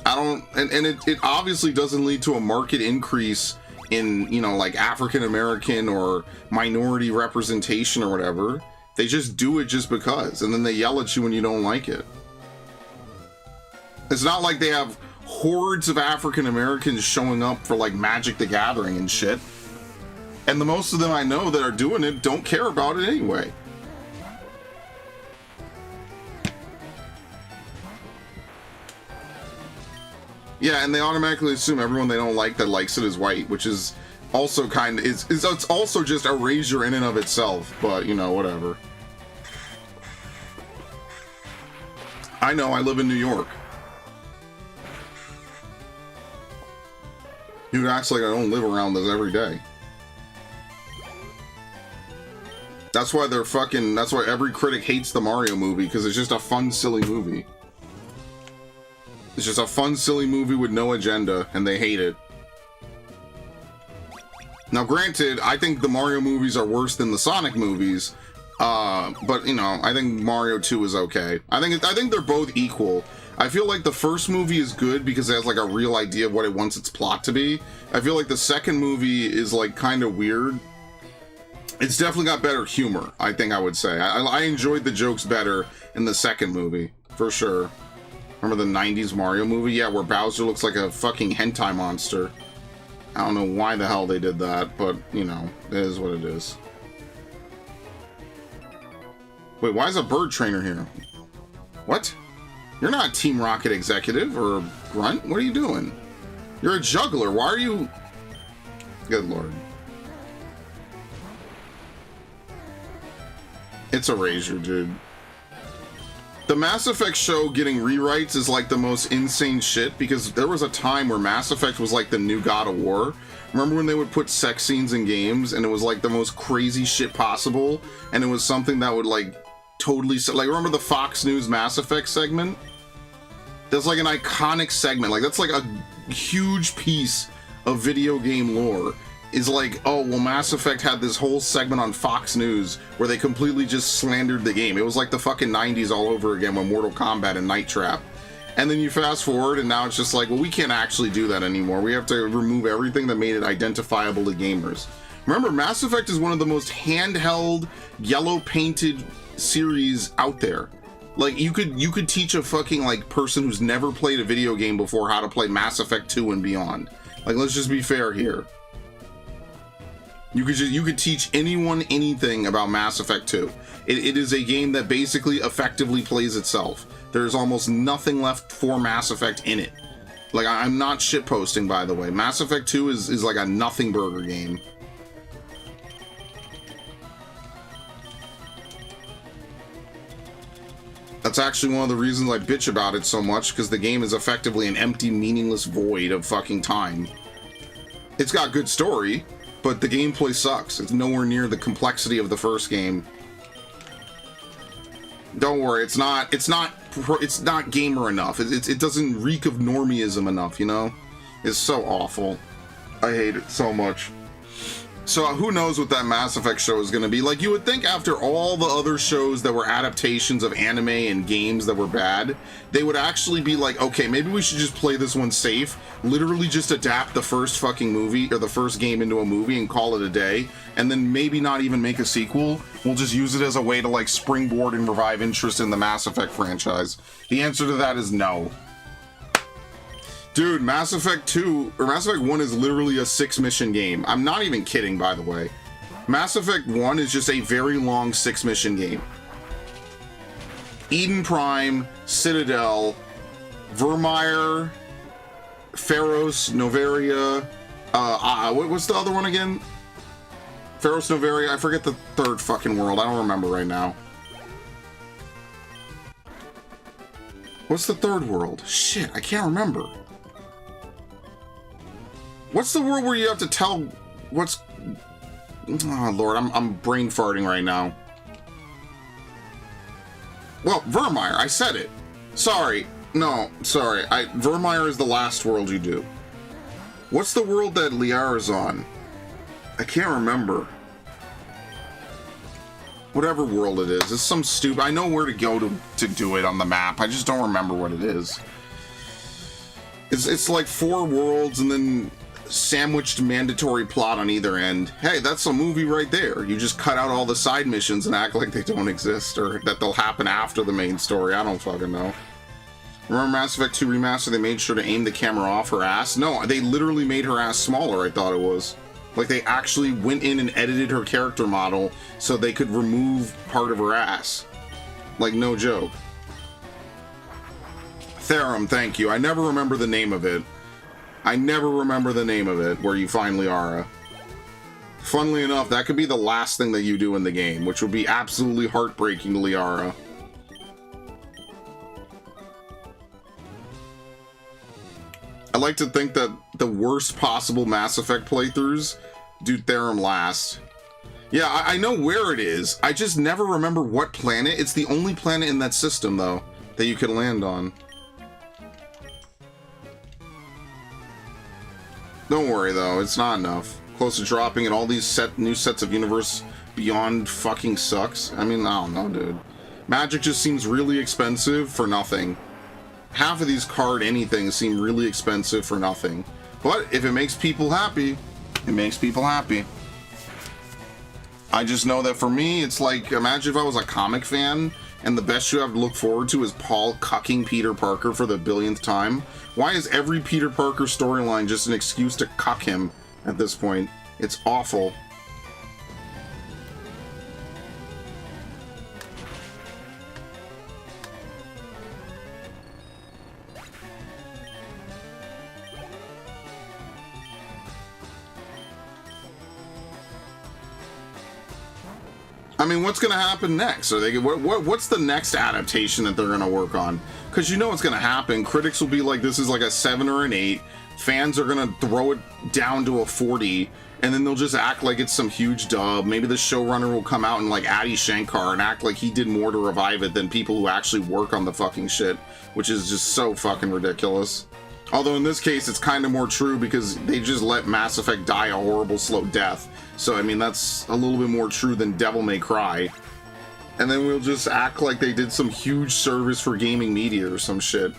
I don't, and it obviously doesn't lead to a market increase in, you know, like African American or minority representation or whatever. They just do it just because, and then they yell at you when you don't like it. It's not like they have hordes of African Americans showing up for like Magic the Gathering and shit. And the most of them I know that are doing it don't care about it anyway. Yeah, and they automatically assume everyone they don't like that likes it is white, which is also kind of, it's also just erasure in and of itself, but, you know, whatever. I know, I live in New York. Dude acts like I don't live around this every day. That's why they're fucking, that's why every critic hates the Mario movie, because it's just a fun, silly movie. It's just a fun, silly movie with no agenda, and they hate it. Now, granted, I think the Mario movies are worse than the Sonic movies, but, you know, I think Mario 2 is okay. I think they're both equal. I feel like the first movie is good because it has, like, a real idea of what it wants its plot to be. I feel like the second movie is, like, kind of weird. It's definitely got better humor, I think I would say. I enjoyed the jokes better in the second movie, for sure. Remember the 90s Mario movie? Yeah, where Bowser looks like a fucking hentai monster. I don't know why the hell they did that, but, you know, it is what it is. Wait, why is a bird trainer here? What? You're not a Team Rocket executive or a grunt? What are you doing? You're a juggler. Why are you... Good lord. It's a razor, dude. The Mass Effect show getting rewrites is like the most insane shit, because there was a time where Mass Effect was like the new God of War. Remember when they would put sex scenes in games and it was like the most crazy shit possible, and it was something that would like totally, like, remember the Fox News Mass Effect segment? That's like an iconic segment. Like, that's like a huge piece of video game lore. Is like, oh, well, Mass Effect had this whole segment on Fox News where they completely just slandered the game. It was like the fucking 90s all over again with Mortal Kombat and Night Trap. And then you fast forward and now it's just like, well, we can't actually do that anymore. We have to remove everything that made it identifiable to gamers. Remember, Mass Effect is one of the most handheld, yellow painted series out there. Like, you could teach a fucking, like, person who's never played a video game before how to play Mass Effect 2 and beyond. Like, let's just be fair here. You could teach anyone anything about Mass Effect 2. It is a game that basically effectively plays itself. There's almost nothing left for Mass Effect in it. Like, I'm not shitposting, by the way. Mass Effect 2 is like a nothing burger game. That's actually one of the reasons I bitch about it so much, because the game is effectively an empty, meaningless void of fucking time. It's got good story, but the gameplay sucks. It's nowhere near the complexity of the first game. Don't worry, it's not gamer enough. It doesn't reek of normieism enough, you know? It's so awful. I hate it so much. So who knows what that Mass Effect show is going to be. Like, you would think after all the other shows that were adaptations of anime and games that were bad, they would actually be like, okay, maybe we should just play this one safe, literally just adapt the first fucking movie or the first game into a movie and call it a day, and then maybe not even make a sequel. We'll just use it as a way to like springboard and revive interest in the Mass Effect franchise. The answer to that is no. Dude, Mass Effect 2, or Mass Effect 1 is literally a 6-mission game. I'm not even kidding, by the way. Mass Effect 1 is just a very long 6-mission game. Eden Prime, Citadel, Vermeer, Pharos, Noveria, what's the other one again? Pharos, Noveria, I forget the third fucking world, I don't remember right now. What's the third world? Shit, I can't remember. What's the world where you have to tell what's... Oh, Lord, I'm brain farting right now. Well, Vermeer, I said it. Sorry. No, sorry. Vermeer is the last world you do. What's the world that Liara's on? I can't remember. Whatever world it is. It's some stupid... I know where to go to do it on the map. I just don't remember what it is. It's like 4 worlds and then... sandwiched mandatory plot on either end. Hey, that's a movie right there. You just cut out all the side missions and act like they don't exist, or that they'll happen after the main story. I don't fucking know. Remember Mass Effect 2 Remaster, they made sure to aim the camera off her ass? No, they literally made her ass smaller, I thought it was. Like, they actually went in and edited her character model so they could remove part of her ass. Like, no joke. Therum, thank you. I never remember the name of it. I never remember the name of it, where you find Liara. Funnily enough, that could be the last thing that you do in the game, which would be absolutely heartbreaking to Liara. I like to think that the worst possible Mass Effect playthroughs do Therum last. Yeah, I know where it is. I just never remember what planet. It's the only planet in that system, though, that you can land on. Don't worry, though. It's not enough. Close to dropping, and all these new sets of universe beyond fucking sucks. I mean, I don't know, dude. Magic just seems really expensive for nothing. Half of these card anythings seem really expensive for nothing. But if it makes people happy, it makes people happy. I just know that for me, it's like, imagine if I was a comic fan and the best you have to look forward to is Paul cucking Peter Parker for the billionth time. Why is every Peter Parker storyline just an excuse to cuck him at this point? It's awful. I mean, what's going to happen next? Are they what's the next adaptation that they're going to work on? Because you know what's going to happen. Critics will be like, this is like a 7 or an 8. Fans are going to throw it down to a 40, and then they'll just act like it's some huge dub. Maybe the showrunner will come out and like Adi Shankar and act like he did more to revive it than people who actually work on the fucking shit, which is just so fucking ridiculous. Although in this case, it's kind of more true because they just let Mass Effect die a horrible, slow death. So, I mean, that's a little bit more true than Devil May Cry. And then we'll just act like they did some huge service for gaming media or some shit.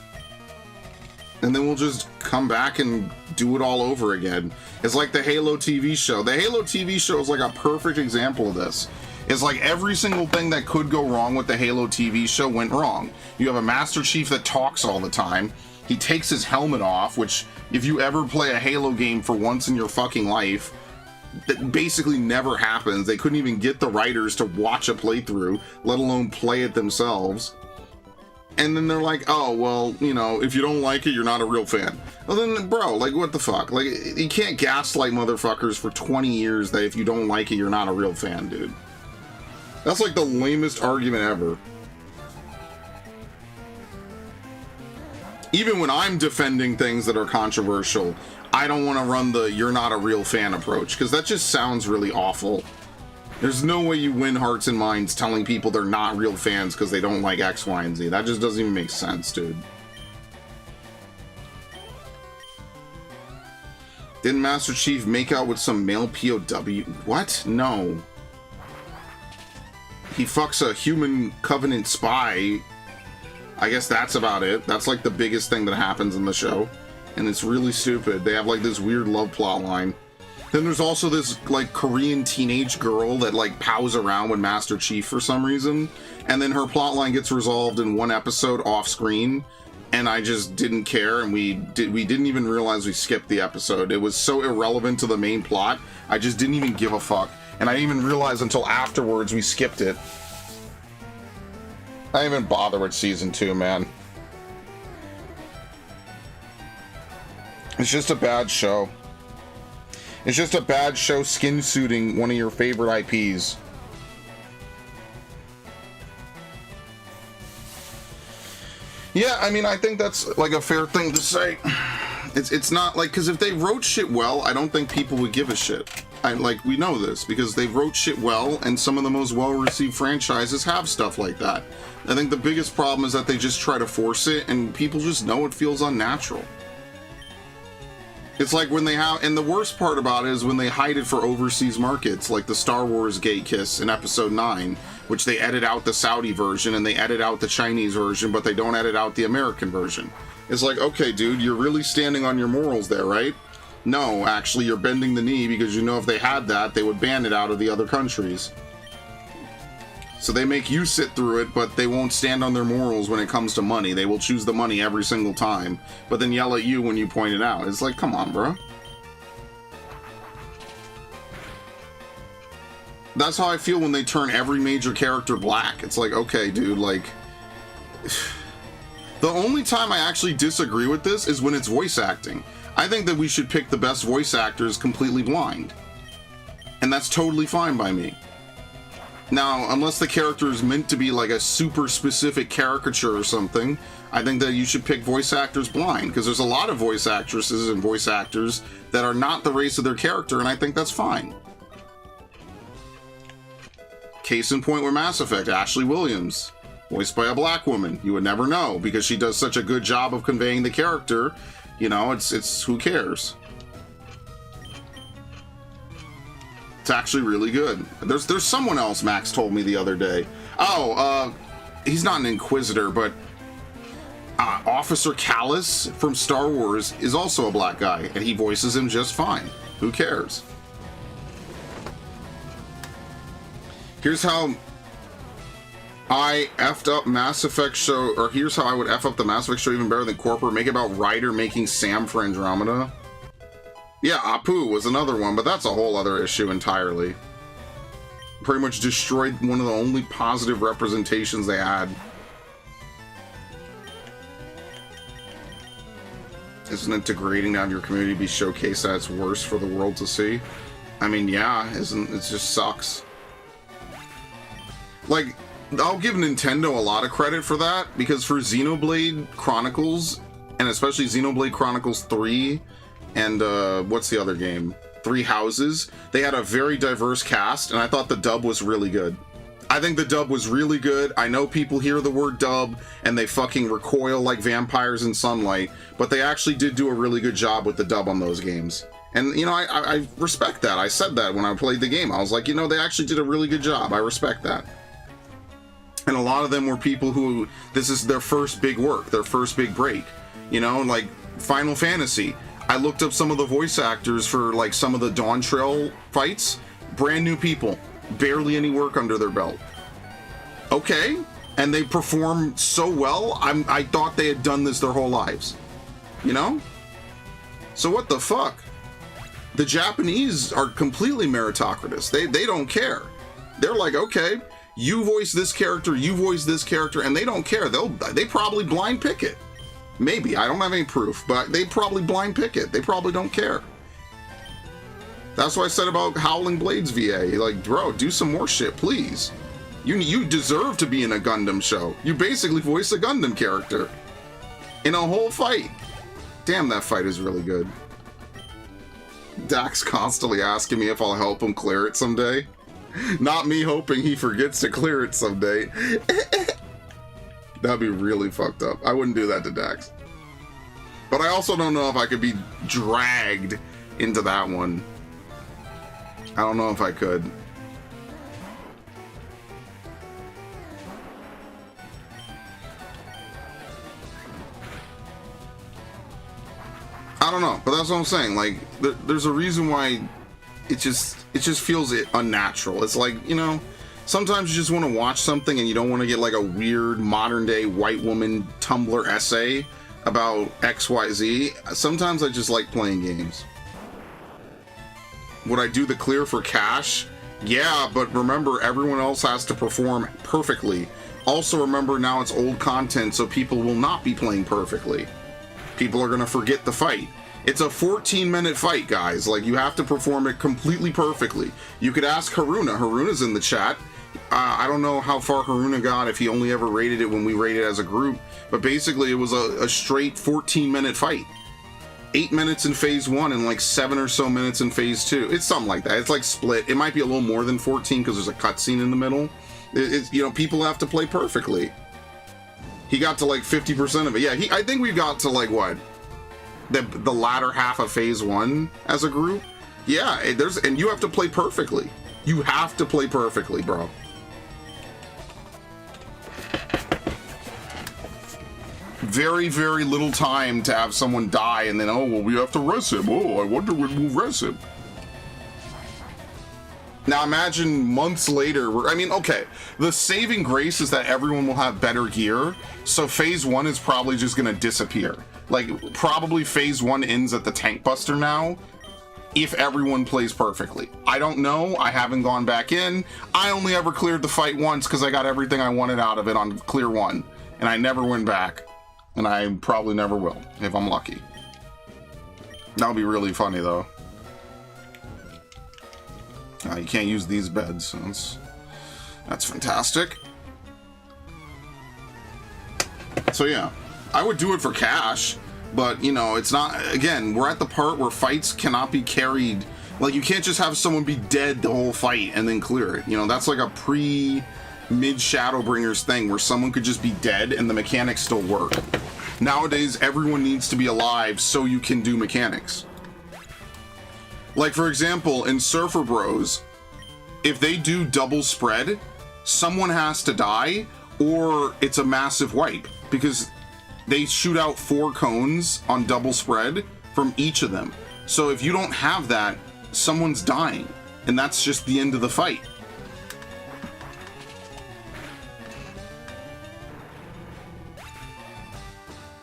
And then we'll just come back and do it all over again. It's like the Halo TV show. The Halo TV show is like a perfect example of this. It's like every single thing that could go wrong with the Halo TV show went wrong. You have a Master Chief that talks all the time. He takes his helmet off, which if you ever play a Halo game for once in your fucking life, that basically never happens. They couldn't even get the writers to watch a playthrough, let alone play it themselves. And then they're like, oh, well, you know, if you don't like it, you're not a real fan. Well then, bro, like, what the fuck? Like, you can't gaslight motherfuckers for 20 years that if you don't like it, you're not a real fan, dude. That's like the lamest argument ever. Even when I'm defending things that are controversial, I don't want to run the you're not a real fan approach, because that just sounds really awful. There's no way you win hearts and minds telling people they're not real fans because they don't like X, Y, and Z. That just doesn't even make sense, dude. Didn't Master Chief make out with some male POW? What? No. He fucks a human Covenant spy. I guess that's about it. That's like the biggest thing that happens in the show. And it's really stupid. They have like this weird love plot line. Then there's also this like Korean teenage girl that like pows around with Master Chief for some reason. And then her plot line gets resolved in one episode off screen. And I just didn't care, and we didn't even realize we skipped the episode. It was so irrelevant to the main plot, I just didn't even give a fuck. And I didn't even realize until afterwards we skipped it. I didn't even bother with season 2, man. It's just a bad show. It's just a bad show skin suiting one of your favorite IPs. Yeah, I mean, I think that's like a fair thing to say. It's not like, because if they wrote shit well, I don't think people would give a shit. Like, we know this because they wrote shit well, and some of the most well-received franchises have stuff like that. I think the biggest problem is that they just try to force it, and people just know it feels unnatural. It's like when they have, and the worst part about it is when they hide it for overseas markets, like the Star Wars gay kiss in Episode 9, which they edit out the Saudi version and they edit out the Chinese version, but they don't edit out the American version. It's like, okay, dude, you're really standing on your morals there, right? No, actually, you're bending the knee because you know if they had that, they would ban it out of the other countries. So they make you sit through it, but they won't stand on their morals when it comes to money. They will choose the money every single time, but then yell at you when you point it out. It's like, come on, bro. That's how I feel when they turn every major character black. It's like, okay, dude, like... The only time I actually disagree with this is when it's voice acting. I think that we should pick the best voice actors completely blind. And that's totally fine by me. Now, unless the character is meant to be like a super specific caricature or something, I think that you should pick voice actors blind, because there's a lot of voice actresses and voice actors that are not the race of their character, and I think that's fine. Case in point with Mass Effect, Ashley Williams, voiced by a black woman. You would never know because she does such a good job of conveying the character. You know, it's who cares? It's actually really good. There's someone else Max told me the other day. Oh, he's not an Inquisitor, but Officer Callus from Star Wars is also a black guy, and he voices him just fine. Who cares? Here's how I effed up Mass Effect show, or here's how I would F up the Mass Effect show even better than Corporate. Make it about Ryder making Sam for Andromeda. Yeah, Apu was another one, but that's a whole other issue entirely. Pretty much destroyed one of the only positive representations they had. Isn't it degrading to have your community be showcased at its worst for the world to see? I mean, yeah, it just sucks. Like, I'll give Nintendo a lot of credit for that, because for Xenoblade Chronicles, and especially Xenoblade Chronicles 3, and what's the other game? Three Houses, they had a very diverse cast, and I thought the dub was really good. I think the dub was really good. I know people hear the word dub, and they fucking recoil like vampires in sunlight, but they actually did do a really good job with the dub on those games. And, you know, I respect that. I said that when I played the game. I was like, you know, they actually did a really good job. I respect that. And a lot of them were people who, this is their first big work, their first big break. You know, like Final Fantasy. I looked up some of the voice actors for like some of the Dawn Trail fights. Brand new people. Barely any work under their belt. Okay. And they perform so well, I thought they had done this their whole lives. You know? So what the fuck? The Japanese are completely meritocratic. They don't care. They're like, okay, you voice this character, you voice this character, and they don't care. They probably blind pick it. Maybe, I don't have any proof, but they probably blind pick it. They probably don't care. That's what I said about Howling Blades VA. Like, bro, do some more shit, please. You deserve to be in a Gundam show. You basically voice a Gundam character in a whole fight. Damn, that fight is really good. Dax constantly asking me if I'll help him clear it someday. Not me hoping he forgets to clear it someday. That'd be really fucked up. I wouldn't do that to Dax. But I also don't know if I could be dragged into that one. I don't know if I could. I don't know, but that's what I'm saying. Like, there's a reason why it just feels unnatural. It's like, you know, sometimes you just want to watch something and you don't want to get like a weird modern day white woman Tumblr essay about XYZ. Sometimes I just like playing games. Would I do the clear for cash? Yeah, but remember, everyone else has to perform perfectly. Also remember, now it's old content, so people will not be playing perfectly. People are going to forget the fight. It's a 14-minute fight, guys. Like, you have to perform it completely perfectly. You could ask Haruna. Haruna's in the chat. I don't know how far Haruna got, if he only ever rated it when we rated as a group, but basically it was a straight 14-minute fight. 8 minutes in phase 1 and like 7 or so minutes in phase 2. It's something like that. It's like split. It might be a little more than 14 because there's a cutscene in the middle. You know, people have to play perfectly. He got to like 50% of it. Yeah, I think we got to like what? The latter half of phase 1 as a group. Yeah, and you have to play perfectly. You have to play perfectly, bro. Very, very little time to have someone die and then, oh, well, we have to res him. Oh, I wonder when we'll res him. Now imagine months later, I mean, okay, the saving grace is that everyone will have better gear, so phase 1 is probably just gonna disappear. Like, probably phase 1 ends at the Tank Buster now, if everyone plays perfectly. I don't know, I haven't gone back in. I only ever cleared the fight once because I got everything I wanted out of it on clear 1, and I never went back. And I probably never will, if I'm lucky. That'll be really funny, though. You can't use these beds, so that's fantastic. So yeah, I would do it for cash, but, you know, it's not, again, we're at the part where fights cannot be carried. Like, you can't just have someone be dead the whole fight and then clear it. You know, that's like a mid Shadowbringers thing where someone could just be dead and the mechanics still work. Nowadays, everyone needs to be alive so you can do mechanics. Like, for example, in Surfer Bros, if they do double spread, someone has to die or it's a massive wipe because they shoot out 4 cones on double spread from each of them. So if you don't have that, someone's dying, and that's just the end of the fight.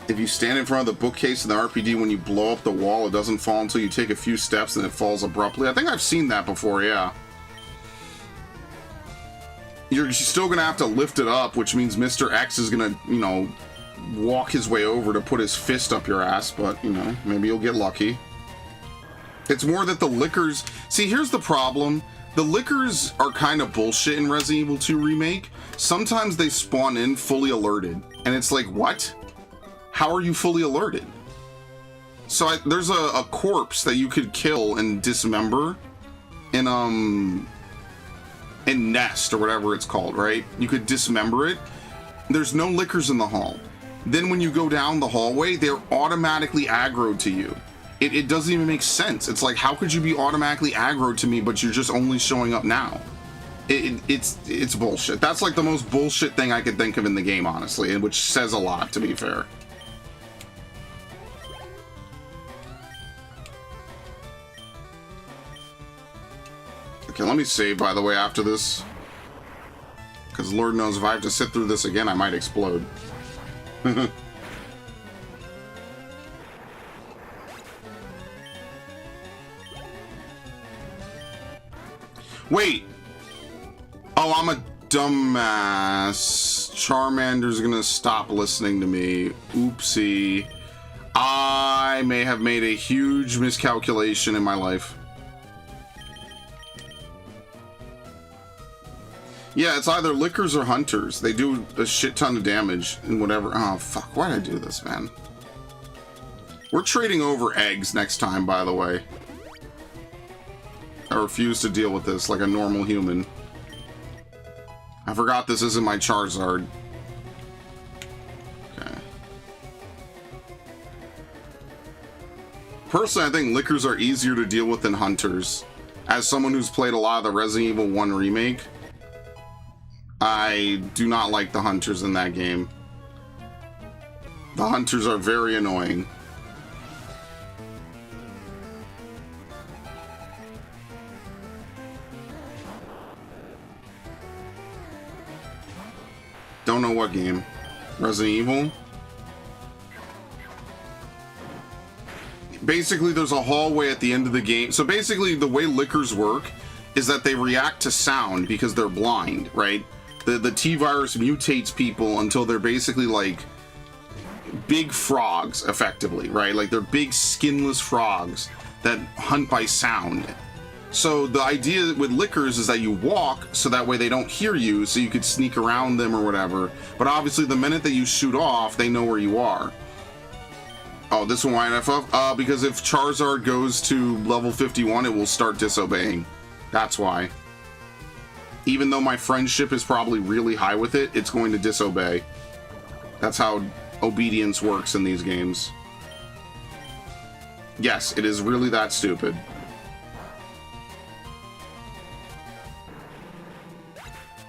If you stand in front of the bookcase in the RPG, when you blow up the wall, it doesn't fall until you take a few steps and it falls abruptly. I think I've seen that before, yeah. You're still gonna have to lift it up, which means Mr. X is gonna, you know, walk his way over to put his fist up your ass, but, you know, maybe you'll get lucky. It's more that the lickers... See, here's the problem. The lickers are kind of bullshit in Resident Evil 2 Remake. Sometimes they spawn in fully alerted, and it's like, what? How are you fully alerted? So there's a corpse that you could kill and dismember in Nest or whatever it's called, right? You could dismember it. There's no lickers in the hall. Then when you go down the hallway, they're automatically aggroed to you. It doesn't even make sense. It's like, how could you be automatically aggroed to me, but you're just only showing up now? It's bullshit. That's like the most bullshit thing I could think of in the game, honestly, and which says a lot, to be fair. Okay, let me save, by the way, after this. Because Lord knows if I have to sit through this again, I might explode. Wait! Oh, I'm a dumbass. Charmander's gonna stop listening to me. Oopsie. I may have made a huge miscalculation in my life. Yeah, it's either lickers or hunters. They do a shit ton of damage and whatever. Oh, fuck. Why'd I do this, man? We're trading over eggs next time, by the way. I refuse to deal with this like a normal human. I forgot this isn't my Charizard. Okay. Personally, I think lickers are easier to deal with than hunters. As someone who's played a lot of the Resident Evil 1 remake, I do not like the hunters in that game. The hunters are very annoying. Don't know what game. Resident Evil? Basically, there's a hallway at the end of the game. So basically, the way lickers work is that they react to sound because they're blind, right? The T-virus mutates people until they're basically like big frogs, effectively, right? Like they're big skinless frogs that hunt by sound. So the idea with lickers is that you walk so that way they don't hear you, so you could sneak around them or whatever. But obviously the minute that you shoot off, they know where you are. Oh, this one, why NFF? Because if Charizard goes to level 51, it will start disobeying. That's why. Even though my friendship is probably really high with it, it's going to disobey. That's how obedience works in these games. Yes, it is really that stupid.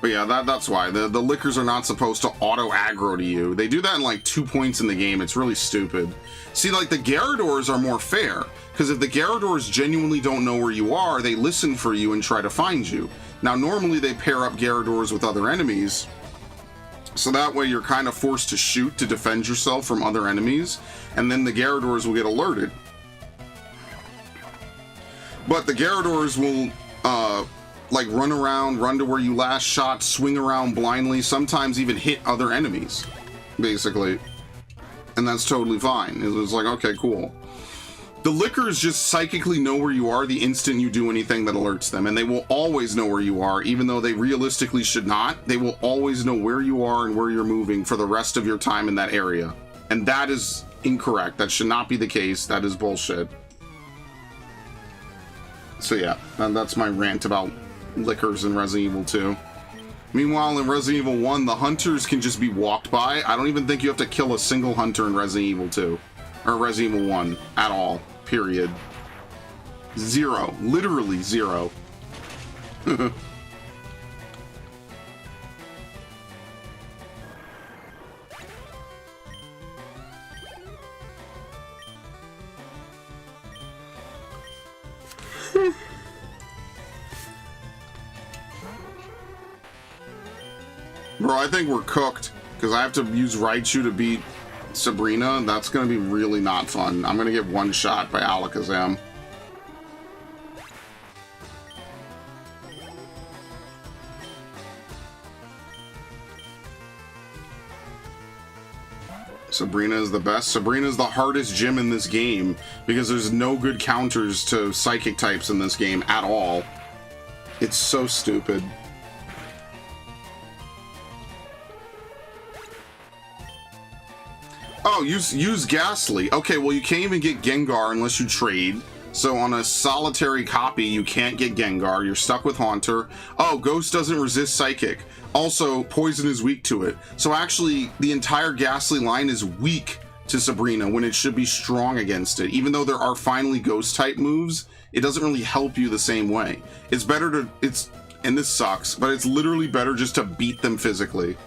But yeah, that's why. The lickers are not supposed to auto-aggro to you. They do that in like 2 points in the game. It's really stupid. See, like the Gyarados are more fair. Because if the Gyarados genuinely don't know where you are, they listen for you and try to find you. Now, normally they pair up Gyarados with other enemies. So that way you're kind of forced to shoot to defend yourself from other enemies. And then the Gyarados will get alerted. But the Gyarados will... like run around, run to where you last shot, swing around blindly, sometimes even hit other enemies, basically. And that's totally fine. It was like, okay, cool. The lickers just psychically know where you are the instant you do anything that alerts them, and they will always know where you are, even though they realistically should not. They will always know where you are and where you're moving for the rest of your time in that area. And that is incorrect. That should not be the case. That is bullshit. So yeah, that's my rant about lickers in Resident Evil 2. Meanwhile, in Resident Evil 1, the hunters can just be walked by. I don't even think you have to kill a single hunter in Resident Evil 2. Or Resident Evil 1 at all. Period. Zero. Literally zero. Bro, I think we're cooked, because I have to use Raichu to beat Sabrina. That's going to be really not fun. I'm going to get one shot by Alakazam. Sabrina is the best. Sabrina is the hardest gym in this game, because there's no good counters to psychic types in this game at all. It's so stupid. Oh, use Ghastly. Okay, well, you can't even get Gengar unless you trade. So on a solitary copy, you can't get Gengar. You're stuck with Haunter. Oh, Ghost doesn't resist Psychic. Also, Poison is weak to it. So actually, the entire Ghastly line is weak to Sabrina when it should be strong against it. Even though there are finally Ghost-type moves, it doesn't really help you the same way. It's better to... and this sucks, but it's literally better just to beat them physically.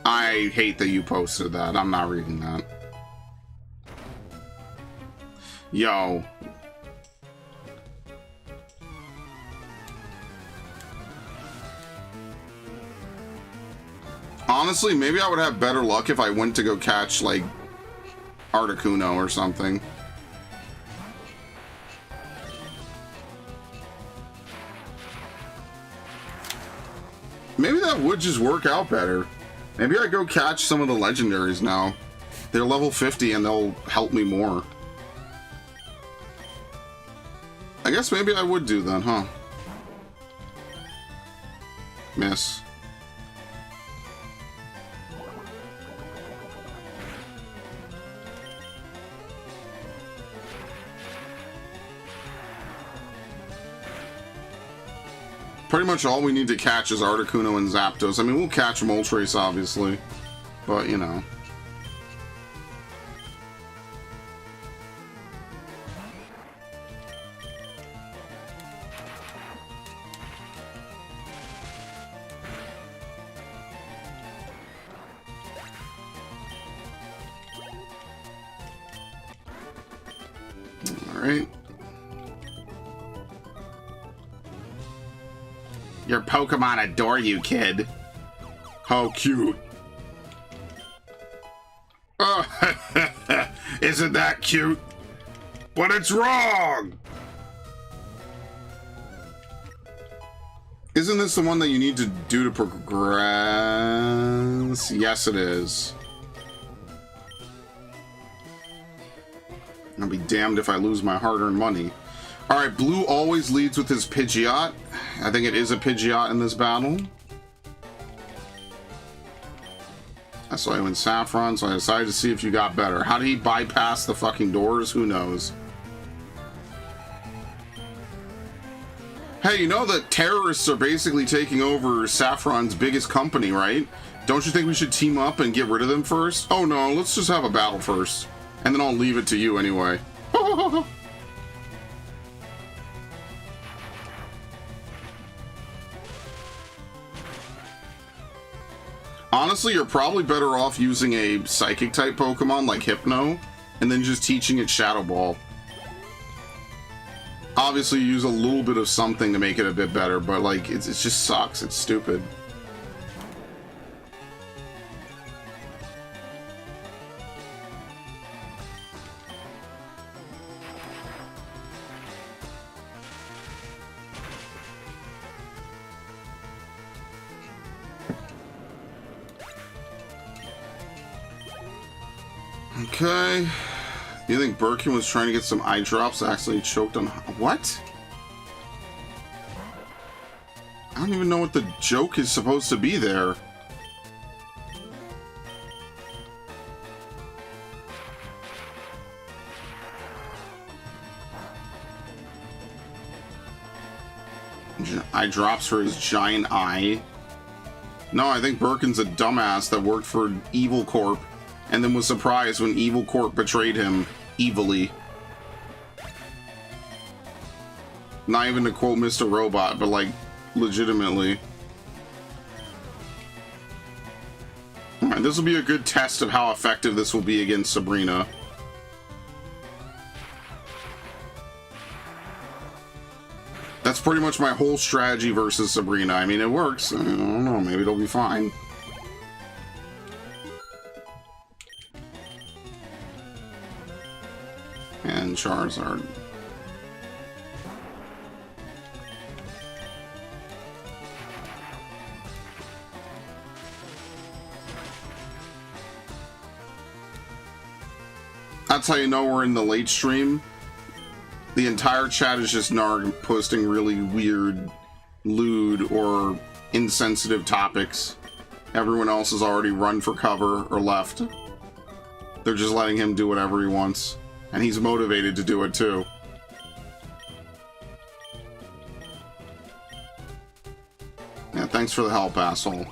I hate that you posted that. I'm not reading that. Yo. Honestly, maybe I would have better luck if I went to go catch, like, Articuno or something. Maybe that would just work out better. Maybe I go catch some of the legendaries now. They're level 50 and they'll help me more. I guess maybe I would do that, huh? Miss. Pretty much all we need to catch is Articuno and Zapdos. I mean, we'll catch Moltres, obviously. But, you know. Alright. Your Pokemon adore you, kid. How cute. Oh, isn't that cute? But it's wrong! Isn't this the one that you need to do to progress? Yes, it is. I'll be damned if I lose my hard-earned money. Alright, Blue always leads with his Pidgeot. I think it is a Pidgeot in this battle. I saw you in Saffron, so I decided to see if you got better. How did he bypass the fucking doors? Who knows? Hey, you know that terrorists are basically taking over Saffron's biggest company, right? Don't you think we should team up and get rid of them first? Oh no, let's just have a battle first. And then I'll leave it to you anyway. Honestly, you're probably better off using a Psychic-type Pokemon like Hypno, and then just teaching it Shadow Ball. Obviously, you use a little bit of something to make it a bit better, but, like, it just sucks. It's stupid. Okay. You think Birkin was trying to get some eye drops, actually choked on... What? I don't even know what the joke is supposed to be there. Eye drops for his giant eye. No, I think Birkin's a dumbass that worked for Evil Corp and then was surprised when Evil Corp betrayed him evilly. Not even to quote Mr. Robot, but like legitimately. Alright, this will be a good test of how effective this will be against Sabrina. That's pretty much my whole strategy versus Sabrina. I mean, it works. I don't know, maybe it'll be fine. And Charizard. That's how you know we're in the late stream. The entire chat is just Narg posting really weird, lewd, or insensitive topics. Everyone else has already run for cover or left. They're just letting him do whatever he wants. And he's motivated to do it too. Yeah, thanks for the help, asshole.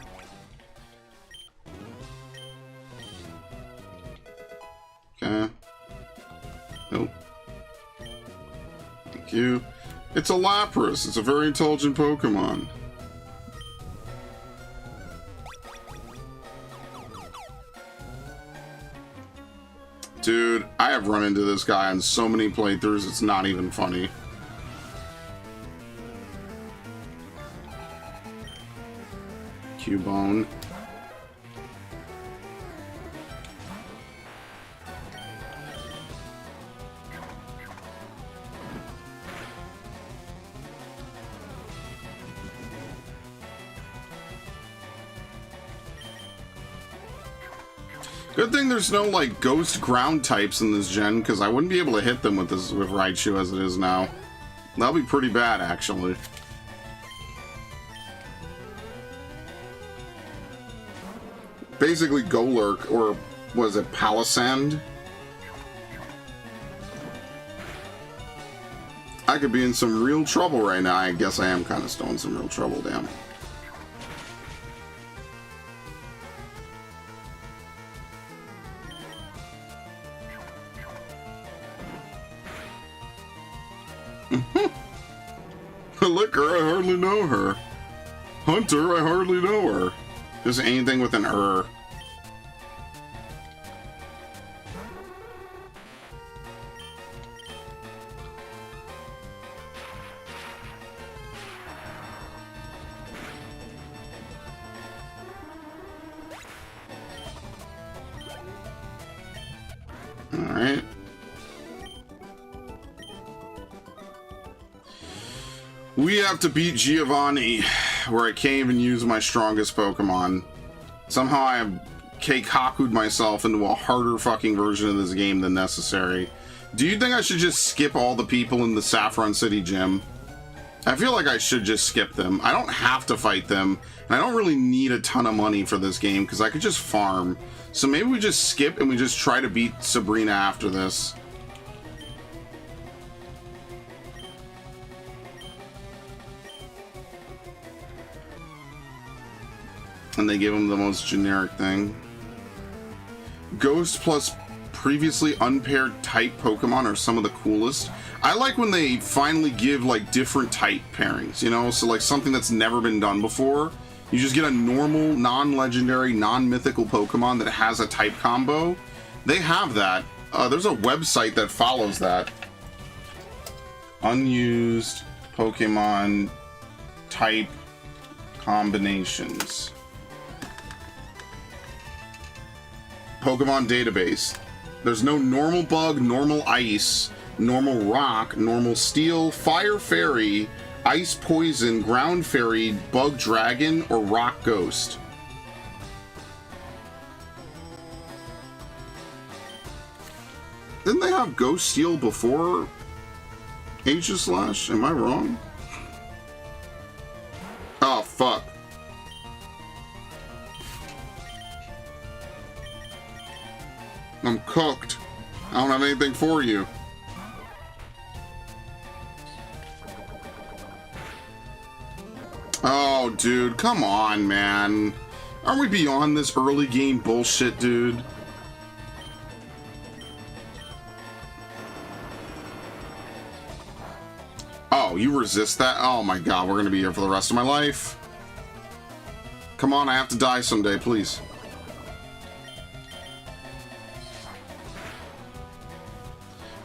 Okay. Nope. Thank you. It's a Lapras. It's a very intelligent Pokemon. Dude, I have run into this guy on so many playthroughs, it's not even funny. Cubone. Good thing there's no, like, ghost ground types in this gen, because I wouldn't be able to hit them with this with Raichu as it is now. That'll be pretty bad, actually. Basically Golurk, or was it Palisand? I could be in some real trouble right now. I guess I am kind of still in some real trouble, damn. Liquor, I hardly know her. Hunter, I hardly know her. Just anything with an er. Alright. We have to beat Giovanni, where I can't even use my strongest Pokemon. Somehow I have Keikaku'd myself into a harder fucking version of this game than necessary. Do you think I should just skip all the people in the Saffron City gym? I feel like I should just skip them. I don't have to fight them, and I don't really need a ton of money for this game, because I could just farm. So maybe we just skip and we just try to beat Sabrina after this. And they give him the most generic thing. Ghost plus previously unpaired type Pokemon are some of the coolest. I like when they finally give like different type pairings, you know? So like something that's never been done before. You just get a normal, non-legendary, non-mythical Pokemon that has a type combo. They have that. There's a website that follows that. Unused Pokemon type combinations. Pokemon database. There's no normal bug, normal ice, normal rock, normal steel, fire fairy, ice poison, ground fairy, bug dragon, or rock ghost. Didn't they have ghost steel before Aegislash? Am I wrong? Oh, fuck. I'm cooked. I don't have anything for you. Oh, dude, come on, man. Aren't we beyond this early game bullshit, dude? Oh, you resist that? Oh my god, we're gonna be here for the rest of my life. Come on, I have to die someday, please.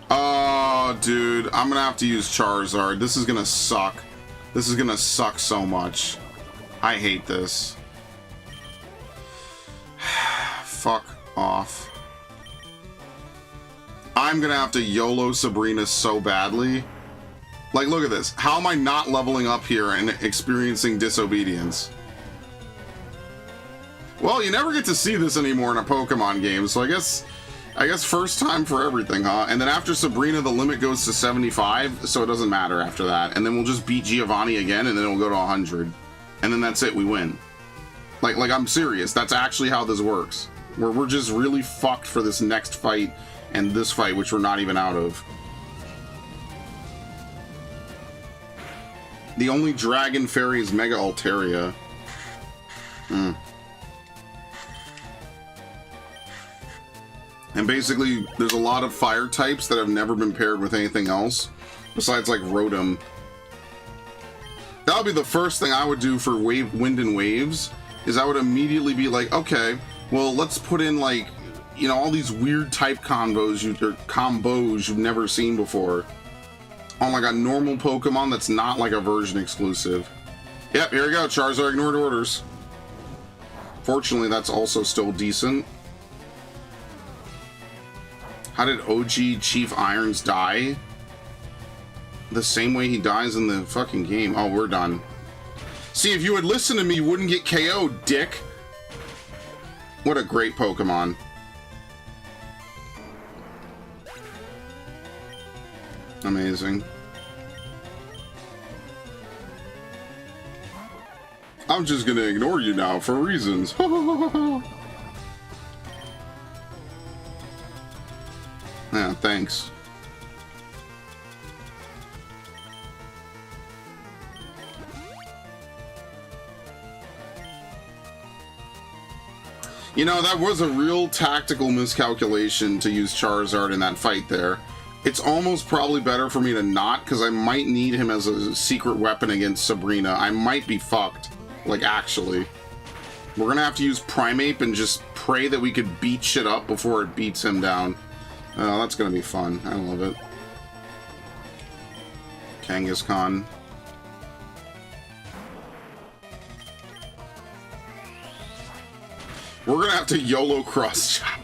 Oh, dude, I'm gonna have to use Charizard. This is gonna suck. This is gonna suck so much. I hate this. Fuck off. I'm gonna have to YOLO Sabrina so badly. Like, look at this. How am I not leveling up here and experiencing disobedience? Well, you never get to see this anymore in a Pokemon game, so I guess first time for everything, huh? And then after Sabrina, the limit goes to 75, so it doesn't matter after that. And then we'll just beat Giovanni again, and then it'll go to 100. And then that's it, we win. Like I'm serious. That's actually how this works. We're just really fucked for this next fight and this fight, which we're not even out of. The only Dragon Fairy is Mega Altaria. And basically, there's a lot of fire types that have never been paired with anything else, besides like Rotom. That would be the first thing I would do for Wind and Waves, is I would immediately be like, okay, well, let's put in like, you know, all these weird type combos you've never seen before on like a normal Pokemon that's not like a version exclusive. Yep, here we go. Charizard ignored orders. Fortunately, that's also still decent. How did OG Chief Irons die? The same way he dies in the fucking game. Oh, we're done. See, if you had listened to me, you wouldn't get KO'd, dick. What a great Pokemon. Amazing. I'm just gonna ignore you now for reasons. Yeah, thanks. You know, that was a real tactical miscalculation to use Charizard in that fight there. It's almost probably better for me to not, because I might need him as a secret weapon against Sabrina. I might be fucked. Like, actually. We're gonna have to use Primeape and just pray that we could beat shit up before it beats him down. Oh, that's gonna be fun. I love it. Kangaskhan. We're gonna have to YOLO cross chop.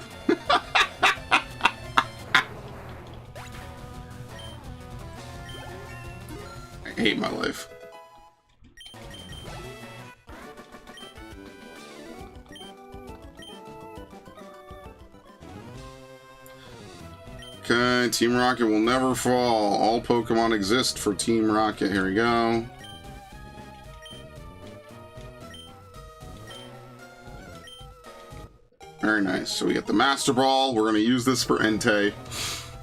I hate my life. Okay, Team Rocket will never fall. All Pokemon exist for Team Rocket. Here we go. Very nice. So we get the Master Ball. We're going to use this for Entei.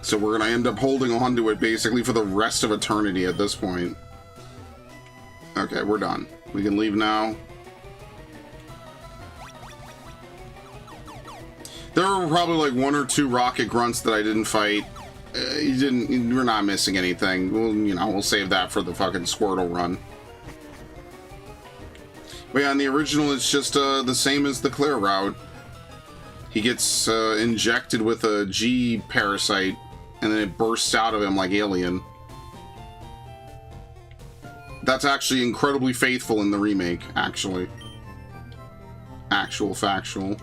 So we're going to end up holding on to it basically for the rest of eternity at this point. Okay, we're done. We can leave now. There were probably like 1 or 2 Rocket Grunts that I didn't fight. We're not missing anything. Well, you know, we'll save that for the fucking Squirtle run. But yeah, in the original, it's just the same as the Clear route. He gets injected with a G parasite, and then it bursts out of him like Alien. That's actually incredibly faithful in the remake, actually. Actual factual.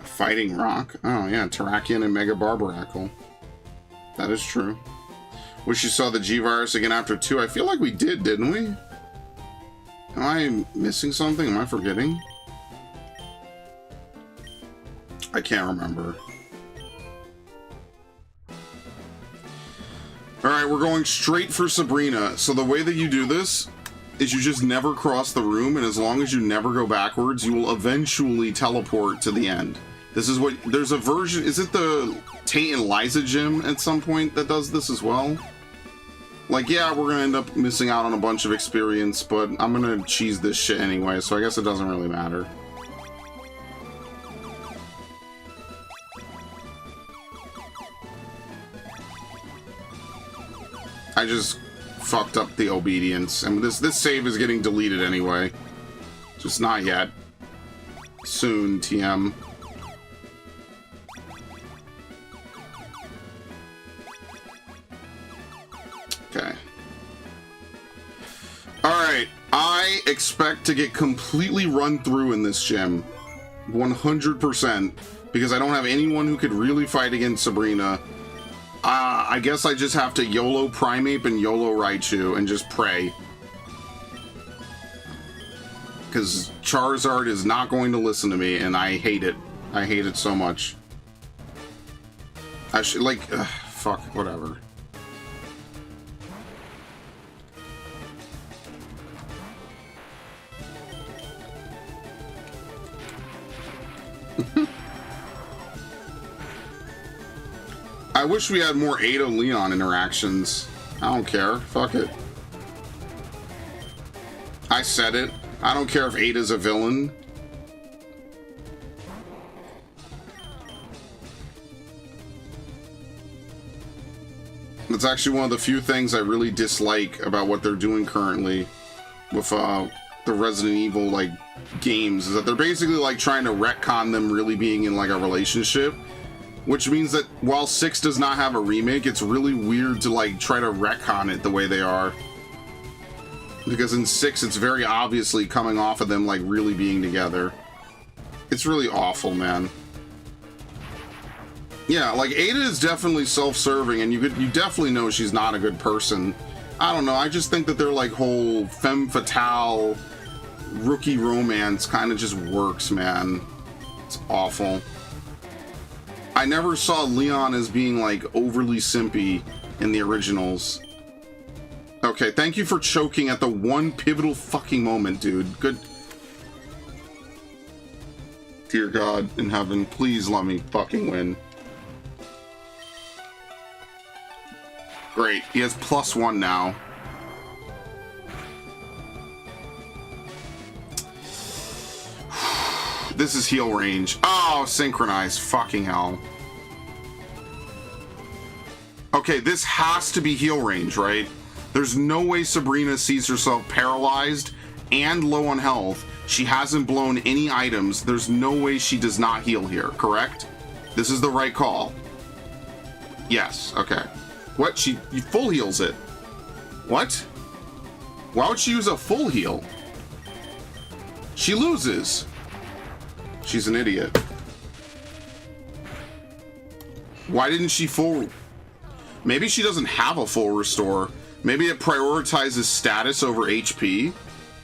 Fighting Rock? Oh yeah, Terrakion and Mega Barbaracle. That is true. Wish you saw the G-Virus again after 2. I feel like we did, didn't we? Am I missing something? Am I forgetting? I can't remember. Alright, we're going straight for Sabrina. So the way that you do this is you just never cross the room, and as long as you never go backwards, you will eventually teleport to the end. This is what, there's a version, is it the Tate and Liza gym at some point that does this as well? Like, yeah, we're gonna end up missing out on a bunch of experience, but I'm gonna cheese this shit anyway, so I guess it doesn't really matter. I just fucked up the obedience, and this save is getting deleted anyway. Just not yet. Soon, TM. Okay. Alright, I expect to get completely run through in this gym. 100%. Because I don't have anyone who could really fight against Sabrina. I guess I just have to YOLO Primeape and YOLO Raichu and just pray. Because Charizard is not going to listen to me, and I hate it. I hate it so much. I should, like, fuck, whatever. I wish we had more Ada-Leon interactions. I don't care. Fuck it. I said it. I don't care if Ada's a villain. That's actually one of the few things I really dislike about what they're doing currently with the Resident Evil like games, is that they're basically like trying to retcon them really being in like a relationship. Which means that while 6 does not have a remake, it's really weird to like try to retcon it the way they are. Because in 6, it's very obviously coming off of them like really being together. It's really awful, man. Yeah, like Ada is definitely self-serving, and you definitely know she's not a good person. I don't know, I just think that their like whole femme fatale rookie romance kind of just works, man. It's awful. I never saw Leon as being like overly simpy in the originals. Okay, thank you for choking at the one pivotal fucking moment, dude. Good. Dear God in heaven, please let me fucking win. Great, he has +1 now. This is heal range. Oh, synchronized. Fucking hell. Okay, this has to be heal range, right? There's no way Sabrina sees herself paralyzed and low on health. She hasn't blown any items. There's no way she does not heal here, correct? This is the right call. Yes, okay. What? She full heals it. What? Why would she use a full heal? She loses. She's an idiot. Why didn't she full... Maybe she doesn't have a full restore. Maybe it prioritizes status over HP.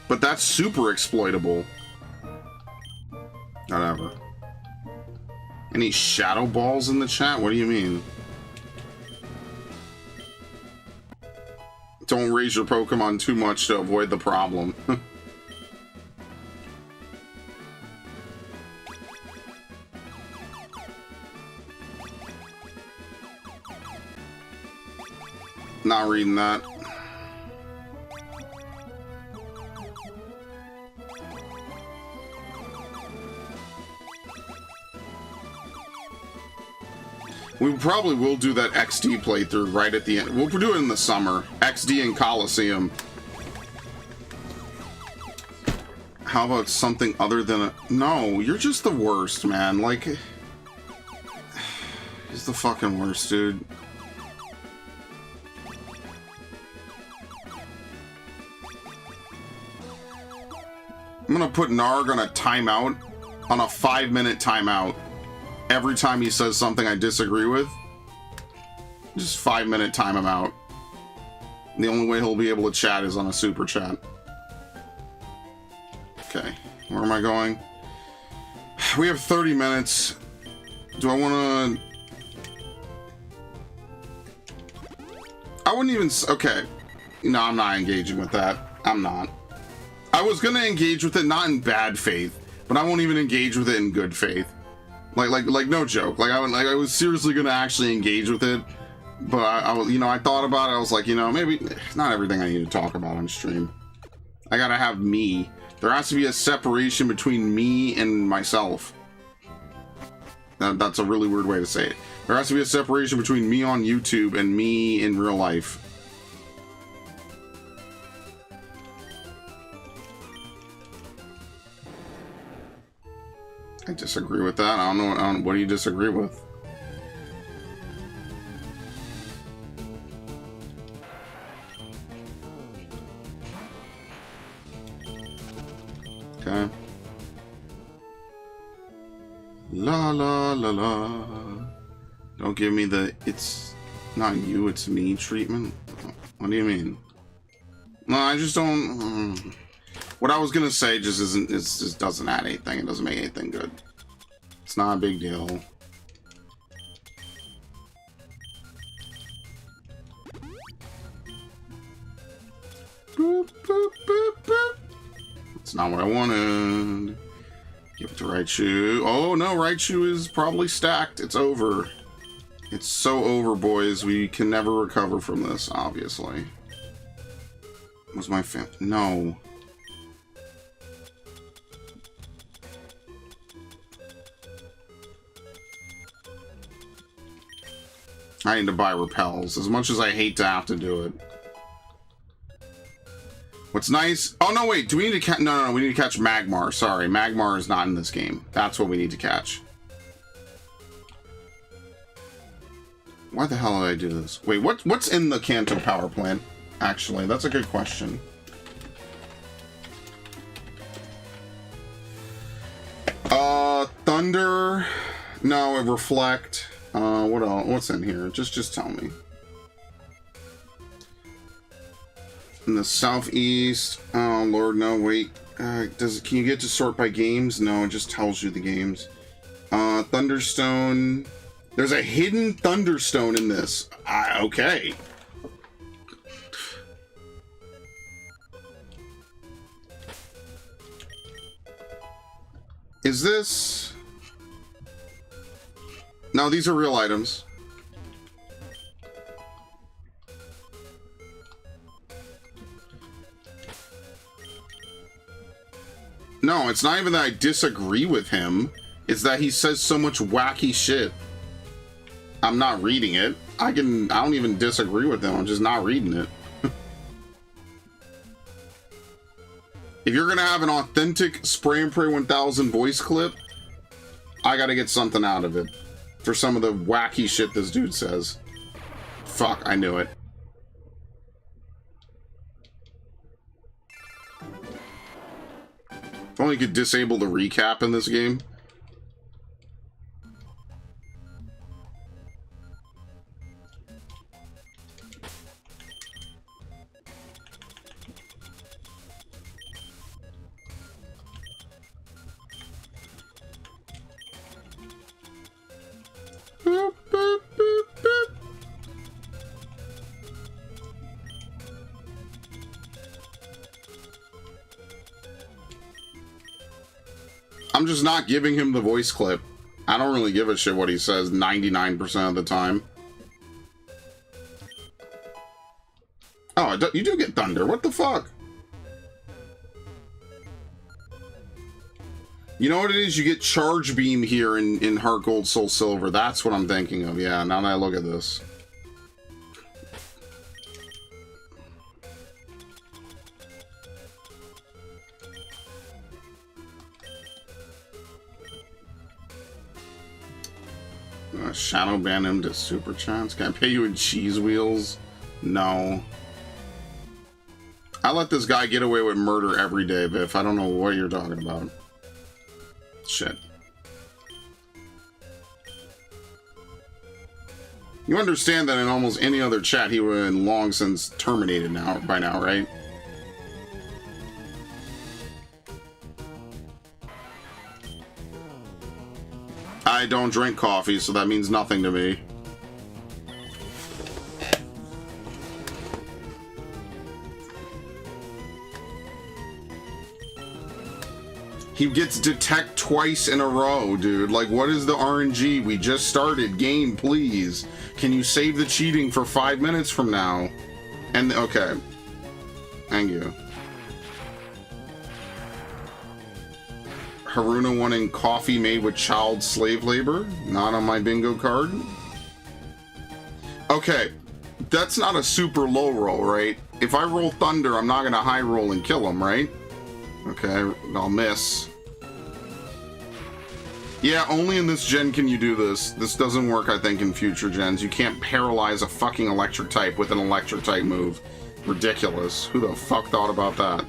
But that's super exploitable. Whatever. Any shadow balls in the chat? What do you mean? Don't raise your Pokemon too much to avoid the problem. Not reading that. We probably will do that XD playthrough right at the end. We'll do it in the summer. XD and Coliseum. How about something other than a... No, you're just the worst, man. Like... He's the fucking worst, dude. I'm gonna put Narg on a timeout, on a 5-minute timeout, every time he says something I disagree with. Just 5-minute time him out. The only way he'll be able to chat is on a super chat. Okay, where am I going? We have 30 minutes. Do I want to... I wouldn't even... Okay. No, I'm not engaging with that. I'm not. I was gonna engage with it not in bad faith, but I won't even engage with it in good faith. Like no joke. I was seriously gonna actually engage with it, but I thought about it. I was like, maybe not everything I need to talk about on stream. I gotta have me. There has to be a separation between me and myself. That's a really weird way to say it. There has to be a separation between me on YouTube and me in real life. I disagree with that. I don't know. What do you disagree with? Okay. La la la la. Don't give me the "it's not you, it's me" treatment. What do you mean? No, I just don't. What I was gonna say just isn't. It just doesn't add anything. It doesn't make anything good. It's not a big deal. Boop, boop, boop, boop. That's not what I wanted. Give it to Raichu. Oh no, Raichu is probably stacked. It's over. It's so over, boys. We can never recover from this, obviously. Was my no. I need to buy repels, as much as I hate to have to do it. What's nice... Oh, no, wait. Do we need to catch... No, we need to catch Magmar. Sorry, Magmar is not in this game. That's what we need to catch. Why the hell did I do this? Wait, what's in the Kanto power plant? Actually, that's a good question. Thunder... No, Reflect... what else? What's in here? Just tell me. In the southeast. Oh Lord, no. Wait. Can you get to sort by games? No, it just tells you the games. Thunderstone. There's a hidden Thunderstone in this. Okay. Is this? No, these are real items. No, it's not even that I disagree with him. It's that he says so much wacky shit. I'm not reading it. I don't even disagree with him. I'm just not reading it. If you're gonna have an authentic Spray and Pray 1000 voice clip, I gotta get something out of it. For some of the wacky shit this dude says. Fuck, I knew it. If only you could disable the recap in this game. Boop, boop, boop, boop. I'm just not giving him the voice clip. I don't really give a shit what he says 99% of the time. Oh, you do get Thunder. What the fuck? You know what it is? You get Charge Beam here in Heart Gold, Soul Silver. That's what I'm thinking of. Yeah, now that I look at this. Shadow ban him to Super Chats? Can I pay you in cheese wheels? No. I let this guy get away with murder every day, Biff. I don't know what you're talking about. Shit. You understand that in almost any other chat he would have been long since terminated by now, right? I don't drink coffee, so that means nothing to me. He gets detect twice in a row, dude. Like, what is the RNG? We just started. Game, please. Can you save the cheating for 5 minutes from now? And, okay. Thank you. Haruna wanting coffee made with child slave labor. Not on my bingo card. Okay. That's not a super low roll, right? If I roll thunder, I'm not going to high roll and kill him, right? Okay, I'll miss. Yeah, only in this gen can you do this. This doesn't work, I think, in future gens. You can't paralyze a fucking electric type with an electric type move. Ridiculous. Who the fuck thought about that?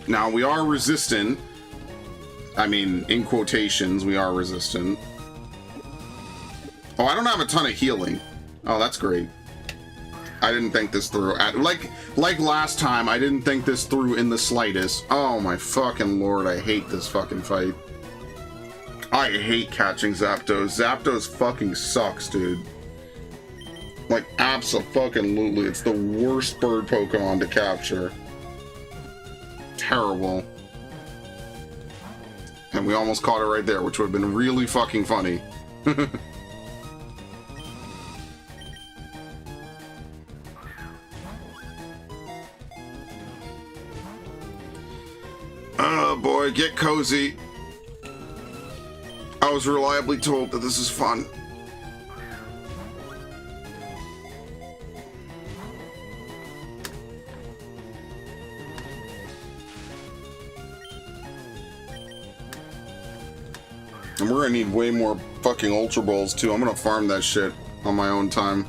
Now, we are resistant. I mean, in quotations, we are resistant. Oh, I don't have a ton of healing. Oh, that's great. I didn't think this through. Like last time, I didn't think this through in the slightest. Oh my fucking lord, I hate this fucking fight. I hate catching Zapdos. Zapdos fucking sucks, dude. Like, abso-fucking-lutely. It's the worst bird Pokemon to capture. Terrible. And we almost caught it right there, which would have been really fucking funny. Oh boy, get cozy. I was reliably told that this is fun. And we're gonna need way more fucking Ultra Balls too. I'm gonna farm that shit on my own time.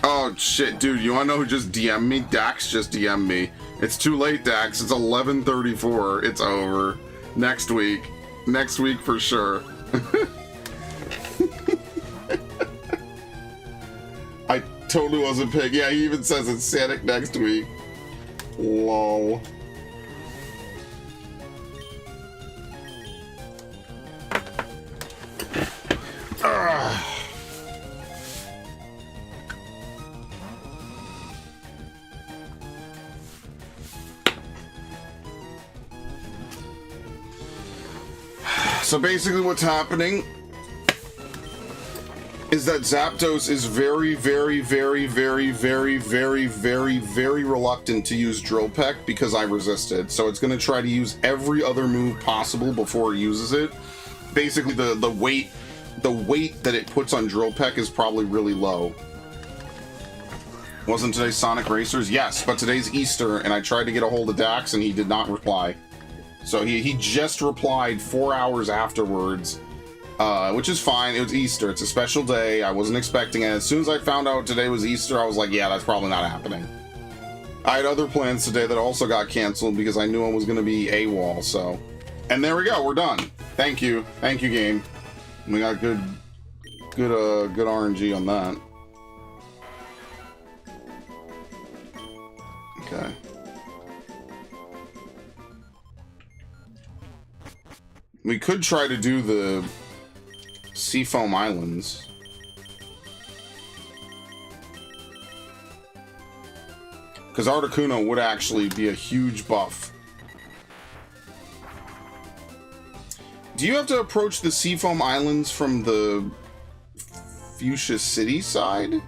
Oh shit, dude, you wanna know who just DM'd me? Dax just DM'd me. It's too late, Dax. It's 11:34. It's over. Next week. Next week for sure. I totally wasn't paying. Yeah, he even says it's Sanic next week. Lol. Ugh. So basically what's happening is that Zapdos is very, very, very, very, very, very, very, very reluctant to use Drill Peck because I resisted. So it's going to try to use every other move possible before it uses it. Basically the weight that it puts on Drill Peck is probably really low. Wasn't today Sonic Racers? Yes, but today's Easter and I tried to get a hold of Dax and he did not reply. So he just replied 4 hours afterwards, which is fine. It was Easter. It's a special day. I wasn't expecting it. As soon as I found out today was Easter, I was like, yeah, that's probably not happening. I had other plans today that also got canceled because I knew I was going to be AWOL, so. And there we go. We're done. Thank you. Thank you, game. We got good RNG on that. Okay. We could try to do the Seafoam Islands. Because Articuno would actually be a huge buff. Do you have to approach the Seafoam Islands from the Fuchsia City side?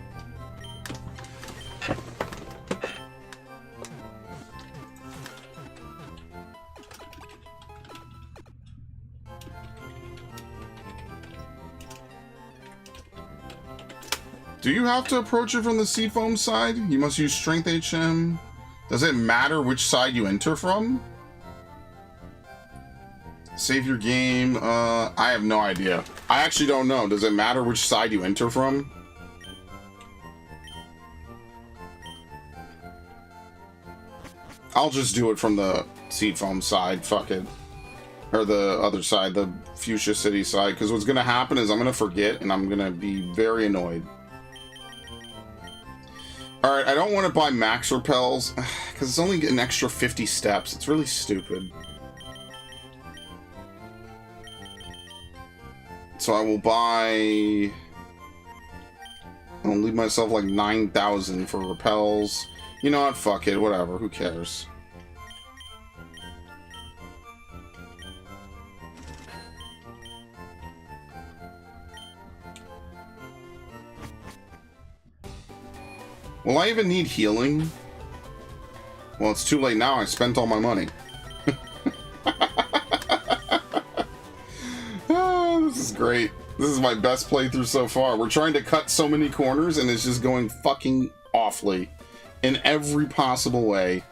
Do you have to approach it from the Seafoam side? You must use Strength HM. Does it matter which side you enter from? Save your game. I have no idea. I actually don't know. Does it matter which side you enter from? I'll just do it from the Seafoam side. Fuck it. Or the other side, the Fuchsia City side. Because what's going to happen is I'm going to forget and I'm going to be very annoyed. Alright, I don't want to buy max repels, because it's only an extra 50 steps. It's really stupid. So I will buy... I'll leave myself like 9,000 for repels. You know what? Fuck it. Whatever. Who cares? Will I even need healing? Well, it's too late now. I spent all my money. Oh, this is great. This is my best playthrough so far. We're trying to cut so many corners, and it's just going fucking awfully. In every possible way.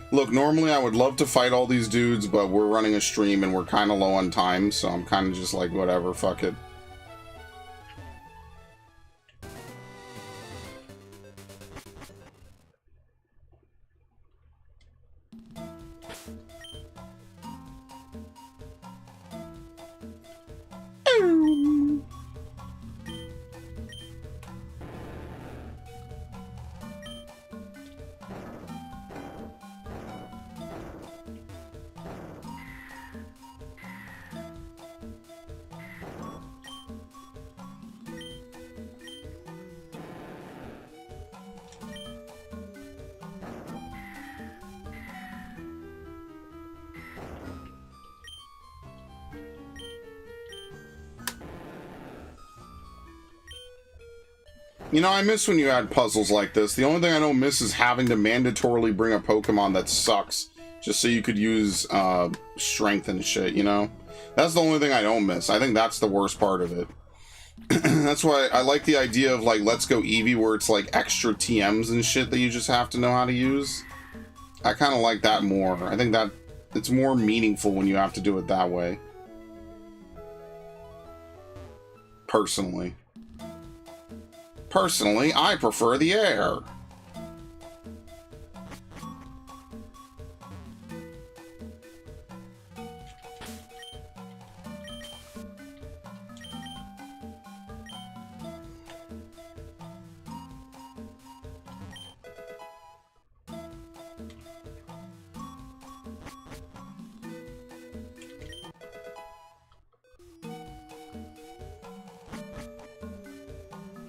Look, normally I would love to fight all these dudes, but we're running a stream and we're kind of low on time, so I'm kind of just like, whatever, fuck it. You know, I miss when you had puzzles like this. The only thing I don't miss is having to mandatorily bring a Pokemon that sucks, just so you could use strength and shit, you know? That's the only thing I don't miss. I think that's the worst part of it. That's why I like the idea of, like, Let's Go Eevee, where it's, like, extra TMs and shit that you just have to know how to use. I kind of like that more. I think that it's more meaningful when you have to do it that way. Personally. Personally, I prefer the air.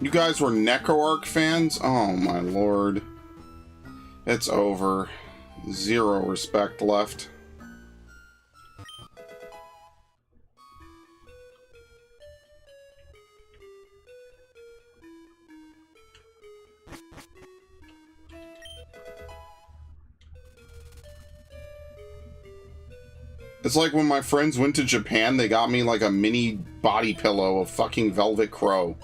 You guys were NecroArc fans? Oh my lord. It's over. Zero respect left. It's like when my friends went to Japan, they got me like a mini body pillow of fucking Velvet Crow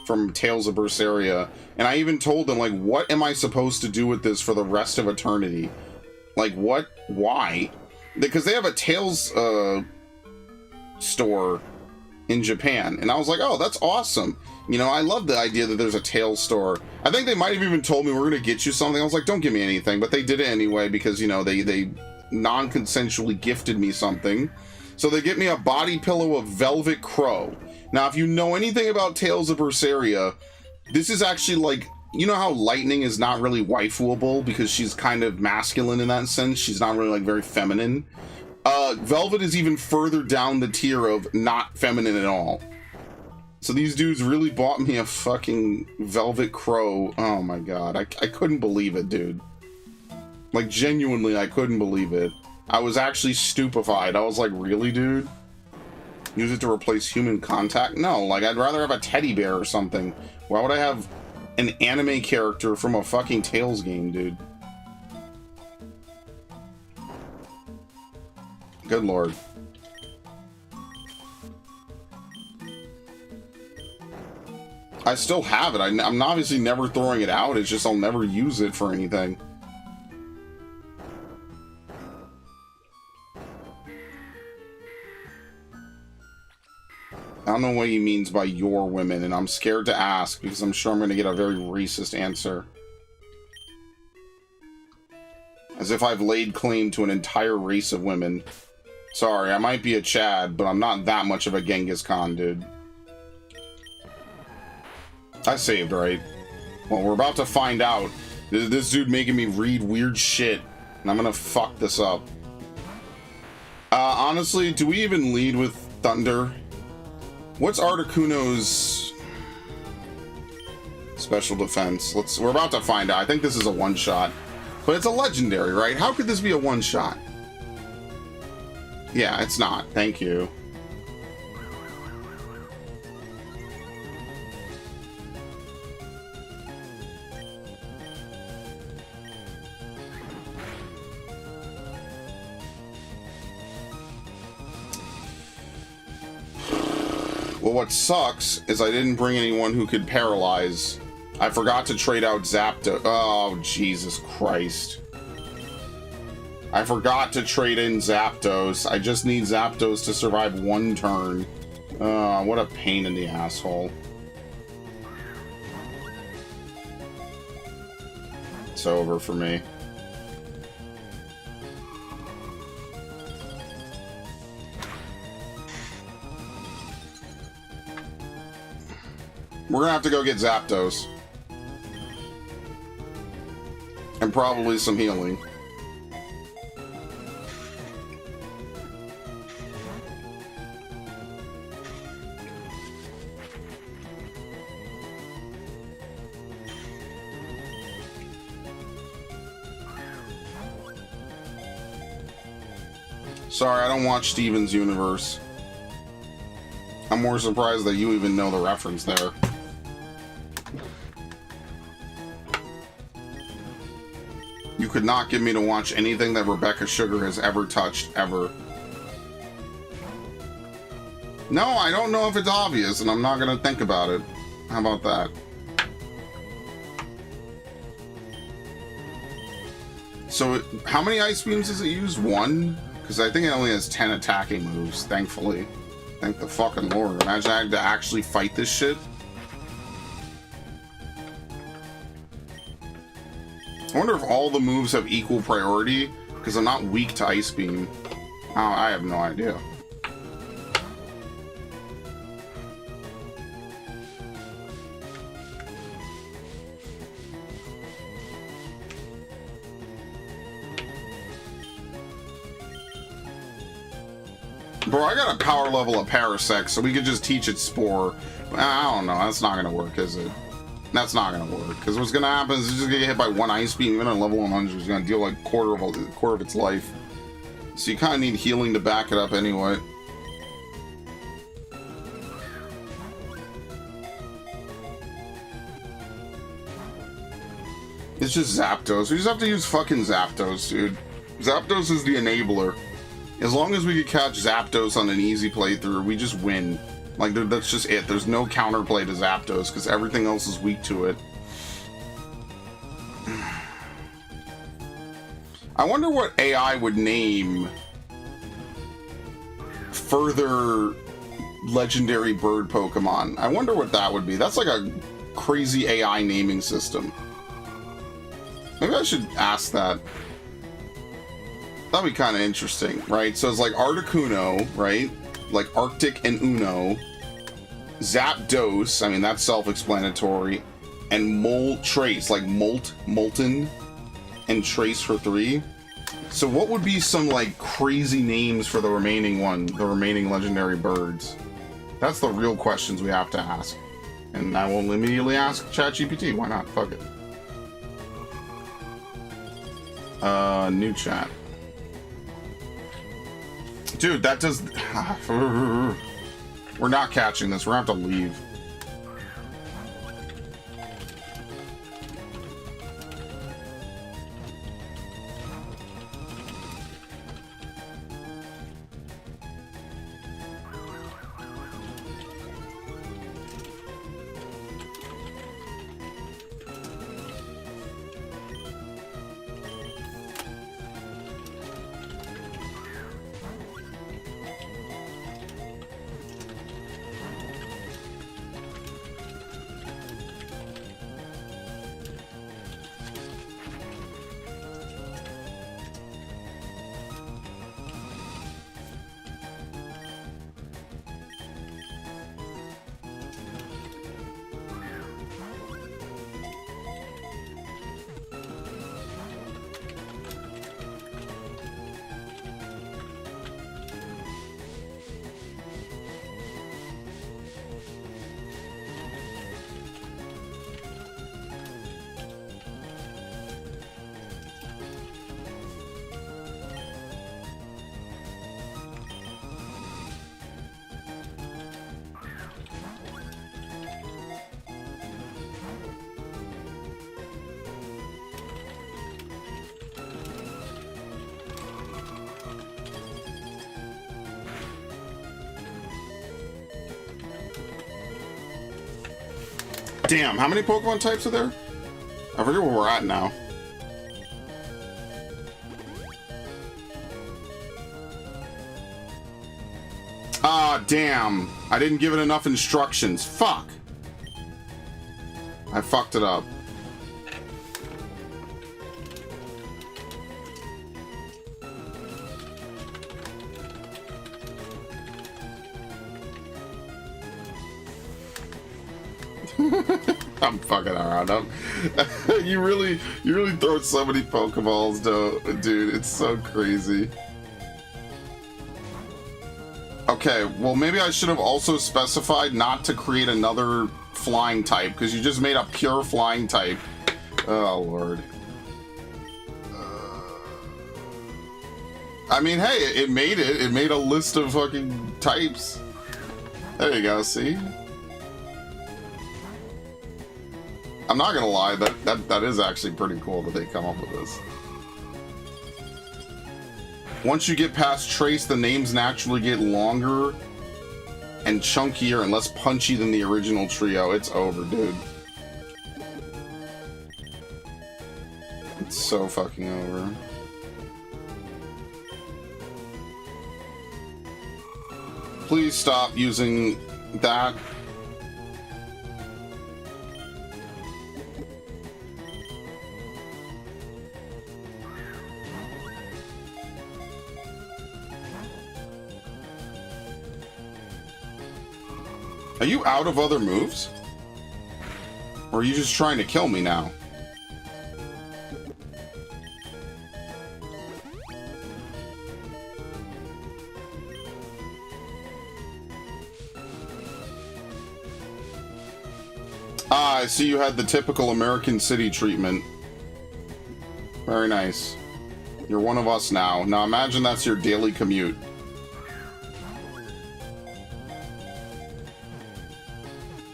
from Tales of Berseria, and I even told them, like, what am I supposed to do with this for the rest of eternity? Like, what? Why? Because they have a Tales store in Japan, and I was like, oh, that's awesome. You know, I love the idea that there's a Tales store. I think they might have even told me, we're gonna get you something. I was like, don't give me anything, but they did it anyway, because, you know, they non-consensually gifted me something. So they get me a body pillow of Velvet Crow. Now, if you know anything about Tales of Berseria, this is actually like, you know how Lightning is not really waifuable because she's kind of masculine in that sense? She's not really, like, very feminine. Velvet is even further down the tier of not feminine at all. So these dudes really bought me a fucking Velvet Crow. Oh my god, I couldn't believe it, dude. Like, genuinely, I couldn't believe it. I was actually stupefied. I was like, really, dude? Use it to replace human contact? No, like, I'd rather have a teddy bear or something. Why would I have an anime character from a fucking Tales game, dude? Good lord. I still have it. I'm obviously never throwing it out. It's just I'll never use it for anything. I don't know what he means by your women, and I'm scared to ask because I'm sure I'm going to get a very racist answer. As if I've laid claim to an entire race of women. Sorry, I might be a Chad, but I'm not that much of a Genghis Khan, dude. I saved, right? Well, we're about to find out. This dude making me read weird shit, and I'm gonna fuck this up. Honestly, do we even lead with Thunder? What's Articuno's special defense? We're about to find out. I think this is a one-shot. But it's a legendary, right? How could this be a one-shot? Yeah, it's not. Thank you. Well, what sucks is I didn't bring anyone who could paralyze. I forgot to trade out Zapdos. Oh, Jesus Christ. I forgot to trade in Zapdos. I just need Zapdos to survive one turn. What a pain in the asshole. It's over for me. We're gonna have to go get Zapdos. And probably some healing. Sorry, I don't watch Steven's Universe. I'm more surprised that you even know the reference there. You could not get me to watch anything that Rebecca Sugar has ever touched, ever. No, I don't know if it's obvious, and I'm not gonna think about it. How about that? So, how many Ice Beams does it use? 1? Because I think it only has 10 attacking moves, thankfully. Thank the fucking Lord. Imagine I had to actually fight this shit. I wonder if all the moves have equal priority, because I'm not weak to Ice Beam. Oh, I have no idea. Bro, I got a power level of Parasect, so we could just teach it Spore. I don't know, that's not gonna work, is it? That's not gonna work, because what's gonna happen is it's just gonna get hit by one Ice Beam, even at level 100, it's gonna deal like quarter of its life. So you kind of need healing to back it up anyway. It's just Zapdos. We just have to use fucking Zapdos, dude. Zapdos is the enabler. As long as we can catch Zapdos on an easy playthrough, we just win. Like, that's just it. There's no counterplay to Zapdos, because everything else is weak to it. I wonder what AI would name further legendary bird Pokemon. I wonder what that would be. That's like a crazy AI naming system. Maybe I should ask that. That'd be kind of interesting, right? So it's like Articuno, right? Like Arctic and Uno. Zapdos, I mean, that's self-explanatory. And Moltres, like Molten, and Trace for 3. So what would be some, like, crazy names for the remaining legendary birds? That's the real questions we have to ask. And I will immediately ask ChatGPT. Why not? Fuck it. New chat. Dude, that does... We're not catching this. We're gonna have to leave. Damn, how many Pokemon types are there? I forget where we're at now. Ah, damn. I didn't give it enough instructions. Fuck. I fucked it up. I'm fucking around. You really throw so many Pokeballs, though, dude. It's so crazy. Okay, well, maybe I should have also specified not to create another flying type, because you just made a pure flying type. Oh, Lord. I mean, hey, it made it. It made a list of fucking types. There you go, see? I'm not gonna lie, that is actually pretty cool that they come up with this. Once you get past Trace, the names naturally get longer and chunkier and less punchy than the original trio. It's over, dude. It's so fucking over. Please stop using that. Are you out of other moves? Or are you just trying to kill me now? Ah, I see you had the typical American City treatment. Very nice. You're one of us now. Now imagine that's your daily commute.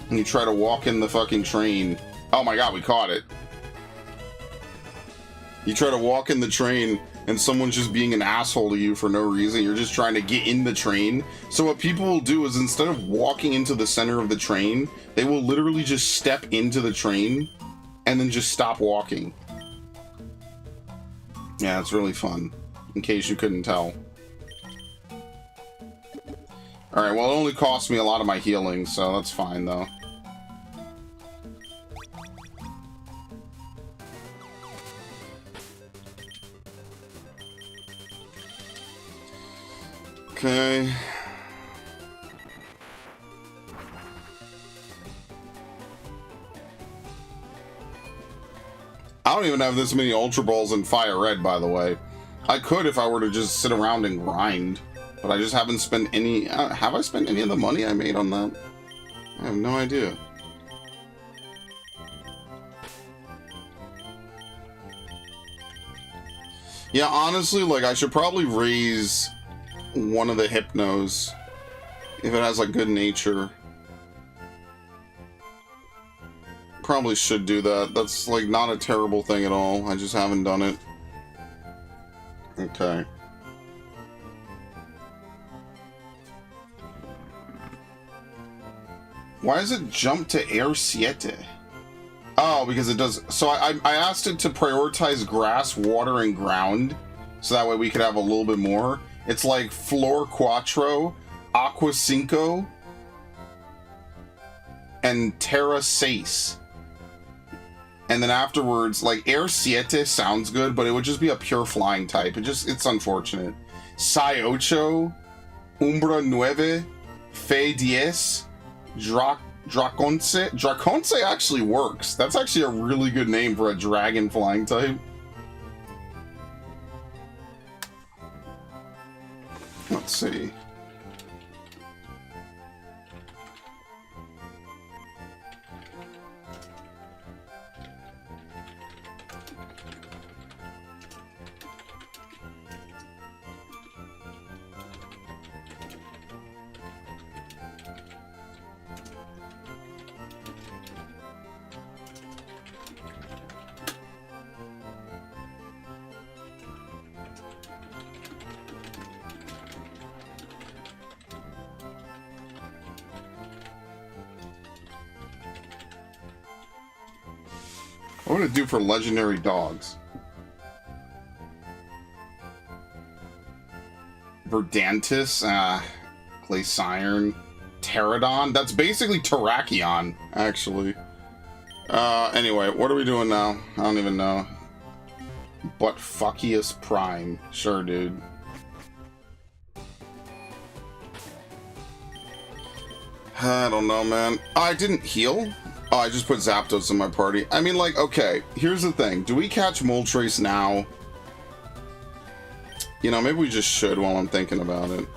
And you try to walk in the fucking train. Oh my god, we caught it. You try to walk in the train and someone's just being an asshole to you for no reason. You're just trying to get in the train. So what people will do is instead of walking into the center of the train, they will literally just step into the train and then just stop walking. Yeah, it's really fun, in case you couldn't tell. Alright, well, it only cost me a lot of my healing, so that's fine, though. Okay. I don't even have this many Ultra Balls in FireRed, by the way. I could if I were to just sit around and grind, but I just haven't spent any... have I spent any of the money I made on that? I have no idea. Yeah, honestly, like, I should probably raise one of the Hypnos if it has, like, good nature. Probably should do that. That's, like, not a terrible thing at all. I just haven't done it. Okay. Why does it jump to Air 7? Oh, because it does... So I asked it to prioritize grass, water, and ground, so that way we could have a little bit more. It's like Flor 4, Aqua 5, and Terra 6. And then afterwards, like, Air 7 sounds good, but it would just be a pure flying type. It's unfortunate. Psi 8, Umbra 9, Fe 10, Draconce. Draconce actually works. That's actually a really good name for a dragon flying type. Let's see. What would it do for legendary dogs? Verdantis, Glaciron, Pterodon. That's basically Terrakion, actually. Anyway, what are we doing now? I don't even know. But Fuckiest Prime. Sure, dude. I don't know, man. I didn't heal. Oh, I just put Zapdos in my party. I mean, like, okay, here's the thing. Do we catch Moltres now? You know, maybe we just should while I'm thinking about it.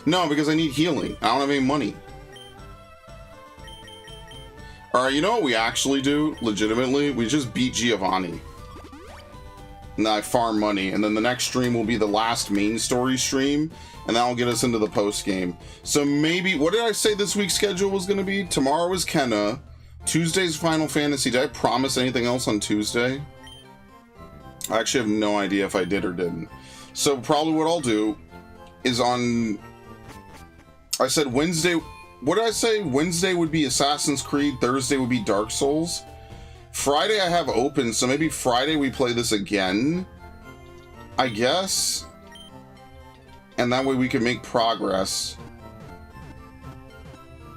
No, because I need healing. I don't have any money. Alright, you know what we actually do, legitimately? We just beat Giovanni. And then I farm money, and then the next stream will be the last main story stream, and that'll get us into the post-game. So maybe, what did I say this week's schedule was going to be? Tomorrow is Kenna. Tuesday's Final Fantasy. Did I promise anything else on Tuesday? I actually have no idea if I did or didn't. So probably what I'll do is on... I said Wednesday... What did I say? Wednesday would be Assassin's Creed. Thursday would be Dark Souls. Friday I have open, so maybe Friday we play this again, I guess. And that way we can make progress.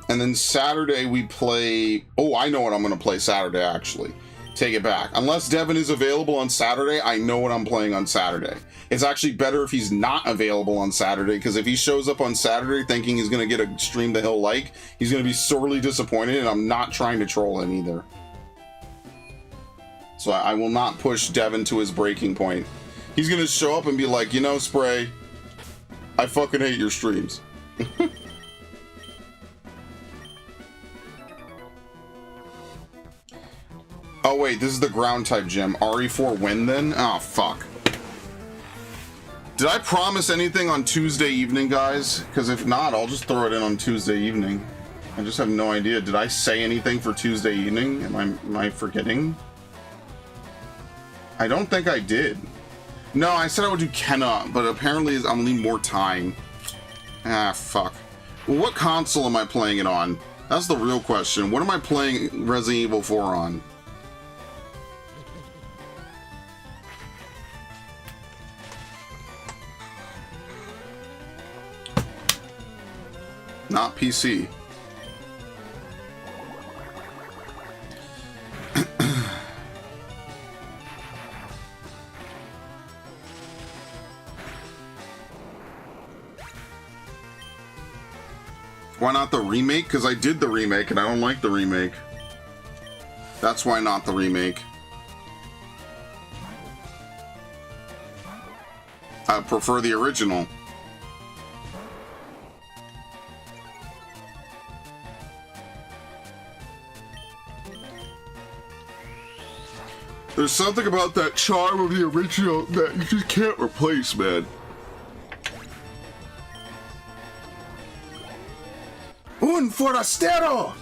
And then Saturday we play... Oh, I know what I'm going to play Saturday, actually. Take it back. Unless Devin is available on Saturday, I know what I'm playing on Saturday. It's actually better if he's not available on Saturday, because if he shows up on Saturday thinking he's going to get a stream that he'll like, he's going to be sorely disappointed, and I'm not trying to troll him either. So I will not push Devin to his breaking point. He's going to show up and be like, you know, Spray, I fucking hate your streams. Oh wait, this is the ground type gym. RE4 win then? Oh fuck. Did I promise anything on Tuesday evening, guys? Because if not, I'll just throw it in on Tuesday evening. I just have no idea. Did I say anything for Tuesday evening? Am I forgetting? I don't think I did. No, I said I would do Kenna, but apparently I'm gonna need more time. Ah, fuck. Well, what console am I playing it on? That's the real question. What am I playing Resident Evil 4 on? Not PC. Why not the remake? Because I did the remake and I don't like the remake. That's why not the remake. I prefer the original. There's something about that charm of the original that you just can't replace, man. Un forastero!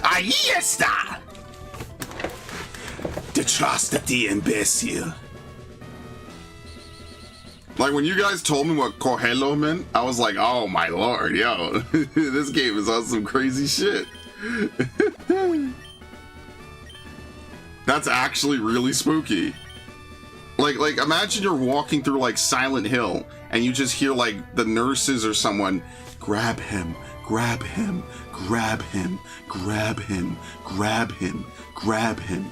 Ahí está! Detrás de ti, imbécil. Like, when you guys told me what Cogelo meant, I was like, oh my lord, yo. This game is on some crazy shit. That's actually really spooky. Like, imagine you're walking through, like, Silent Hill, and you just hear, like, the nurses or someone, grab him, grab him, grab him, grab him, grab him, grab him.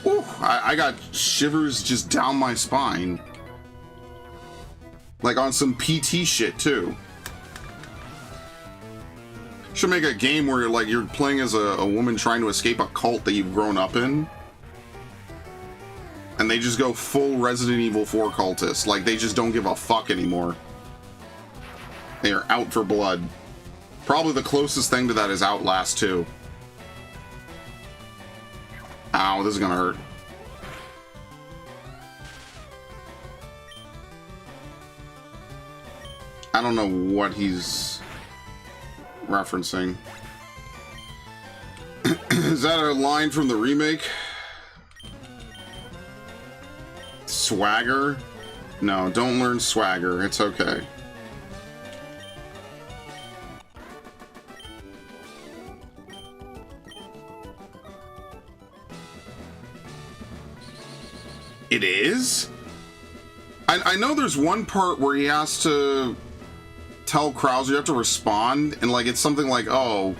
Ooh, I got shivers just down my spine. Like, on some PT shit, too. Should make a game where you're playing as a woman trying to escape a cult that you've grown up in. And they just go full Resident Evil 4 cultist. Like, they just don't give a fuck anymore. They are out for blood. Probably the closest thing to that is Outlast 2. Ow, this is gonna hurt. I don't know what he's referencing. Is that a line from the remake? Swagger? No, don't learn swagger. It's okay. It is? I know there's one part where he has to tell Krauser you have to respond, and like it's something like, oh,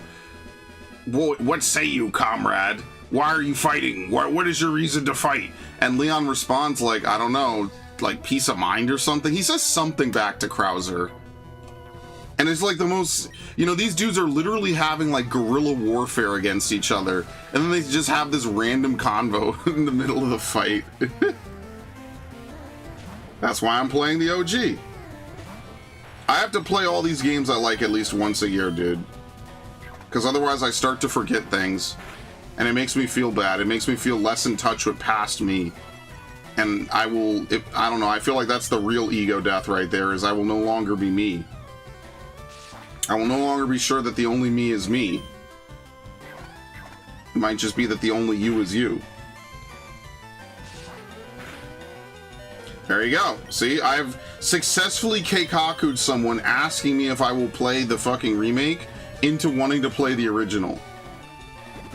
what say you, comrade? Why are you fighting? What is your reason to fight? And Leon responds like, I don't know, like peace of mind or something. He says something back to Krauser. And it's like the most, you know, these dudes are literally having like guerrilla warfare against each other. And then they just have this random convo in the middle of the fight. That's why I'm playing the OG. I have to play all these games I like at least once a year, dude. Because otherwise I start to forget things. And it makes me feel bad. It makes me feel less in touch with past me. And I will, I don't know, I feel like that's the real ego death right there, is I will no longer be me. I will no longer be sure that the only me is me. It might just be that the only you is you. There you go. See, I've successfully keikaku'd someone asking me if I will play the fucking remake into wanting to play the original.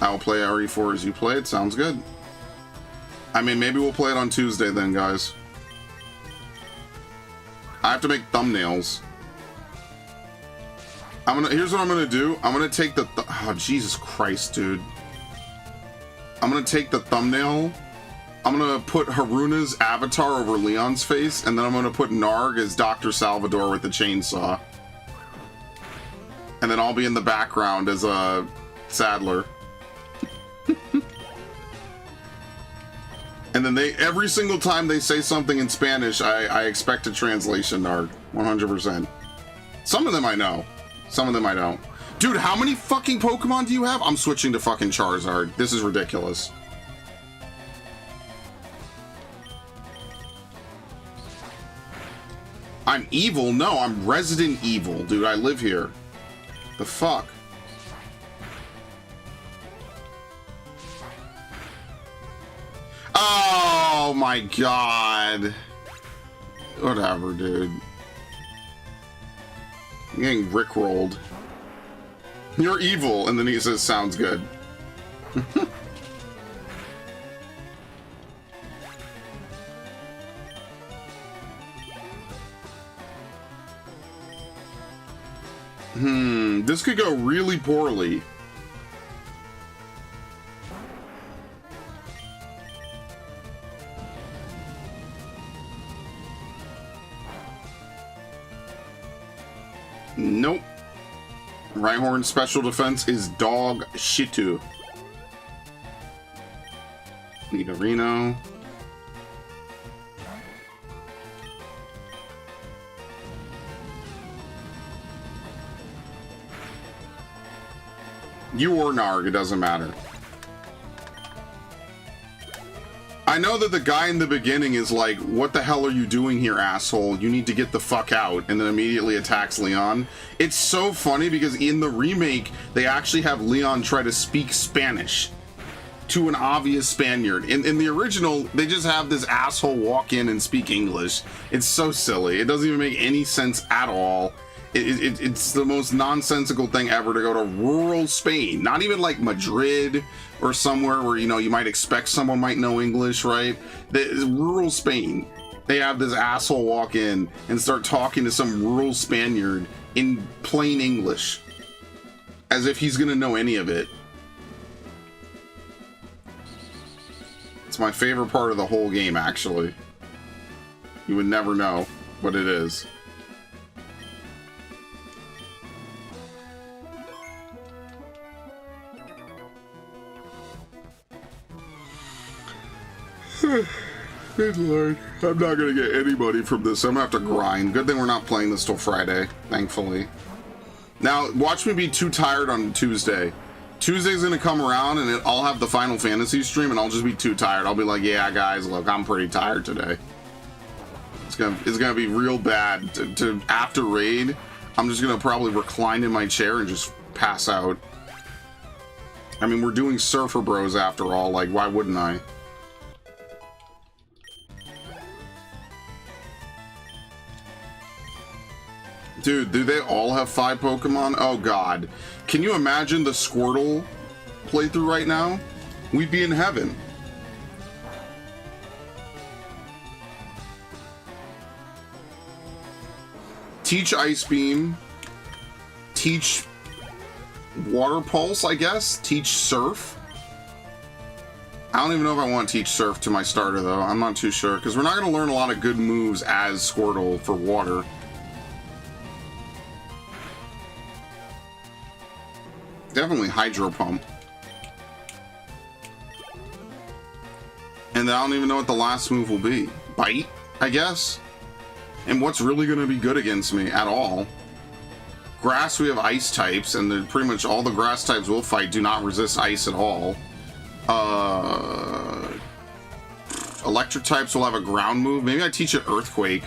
I will play RE4 as you play it. Sounds good. I mean, maybe we'll play it on Tuesday then, guys. I have to make thumbnails. Here's what I'm gonna do. I'm gonna take oh, Jesus Christ, dude. I'm gonna take the thumbnail. I'm gonna put Haruna's avatar over Leon's face, and then I'm gonna put Narg as Dr. Salvador with the chainsaw. And then I'll be in the background as a Sadler. And then every single time they say something in Spanish, I expect a translation, Narg. 100%. Some of them I know. Some of them I don't. Dude, how many fucking Pokemon do you have? I'm switching to fucking Charizard. This is ridiculous. I'm evil? No, I'm Resident Evil, dude. I live here. The fuck? Oh my god. Whatever, dude. I'm getting rickrolled. You're evil, and then he says, sounds good. This could go really poorly. Nope. Rhyhorn's special defense is dog shitu. Nidorino. You or Narg, it doesn't matter. I know that the guy in the beginning is like, what the hell are you doing here, asshole? You need to get the fuck out, and then immediately attacks Leon. It's so funny because in the remake, they actually have Leon try to speak Spanish to an obvious Spaniard. In the original, they just have this asshole walk in and speak English. It's so silly. It doesn't even make any sense at all. It's the most nonsensical thing ever to go to rural Spain. Not even like Madrid or somewhere where, you know, you might expect someone might know English, right? Rural Spain. They have this asshole walk in and start talking to some rural Spaniard in plain English. As if he's gonna know any of it. It's my favorite part of the whole game, actually. You would never know what it is. Good lord. I'm not gonna get any money from this. I'm gonna have to grind. Good thing we're not playing this till Friday, thankfully. Now, watch me be too tired on Tuesday. Tuesday's gonna come around and I'll have the Final Fantasy stream and I'll just be too tired. I'll be like, yeah, guys, look, I'm pretty tired today. It's gonna be real bad. After raid, I'm just gonna probably recline in my chair and just pass out. I mean, we're doing Surfer Bros after all. Like, why wouldn't I? Dude, do they all have 5 Pokemon? Oh god. Can you imagine the Squirtle playthrough right now? We'd be in heaven. Teach Ice Beam. Teach Water Pulse, I guess. Teach Surf. I don't even know if I want to teach Surf to my starter, though. I'm not too sure, because we're not going to learn a lot of good moves as Squirtle for water. Definitely Hydro Pump. And then I don't even know what the last move will be. Bite, I guess? And what's really going to be good against me at all? Grass, we have ice types, and then pretty much all the grass types we'll fight do not resist ice at all. Electric types will have a ground move. Maybe I teach it Earthquake.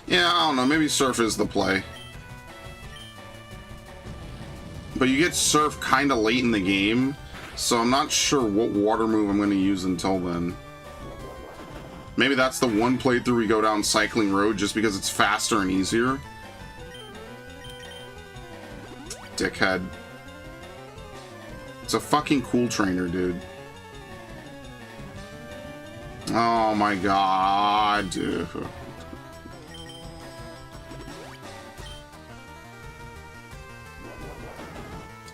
Yeah, I don't know. Maybe Surf is the play. But you get Surf kind of late in the game, so I'm not sure what water move I'm going to use until then. Maybe that's the one playthrough we go down Cycling Road just because it's faster and easier. Dickhead. It's a fucking cool trainer, dude. Oh my god, dude.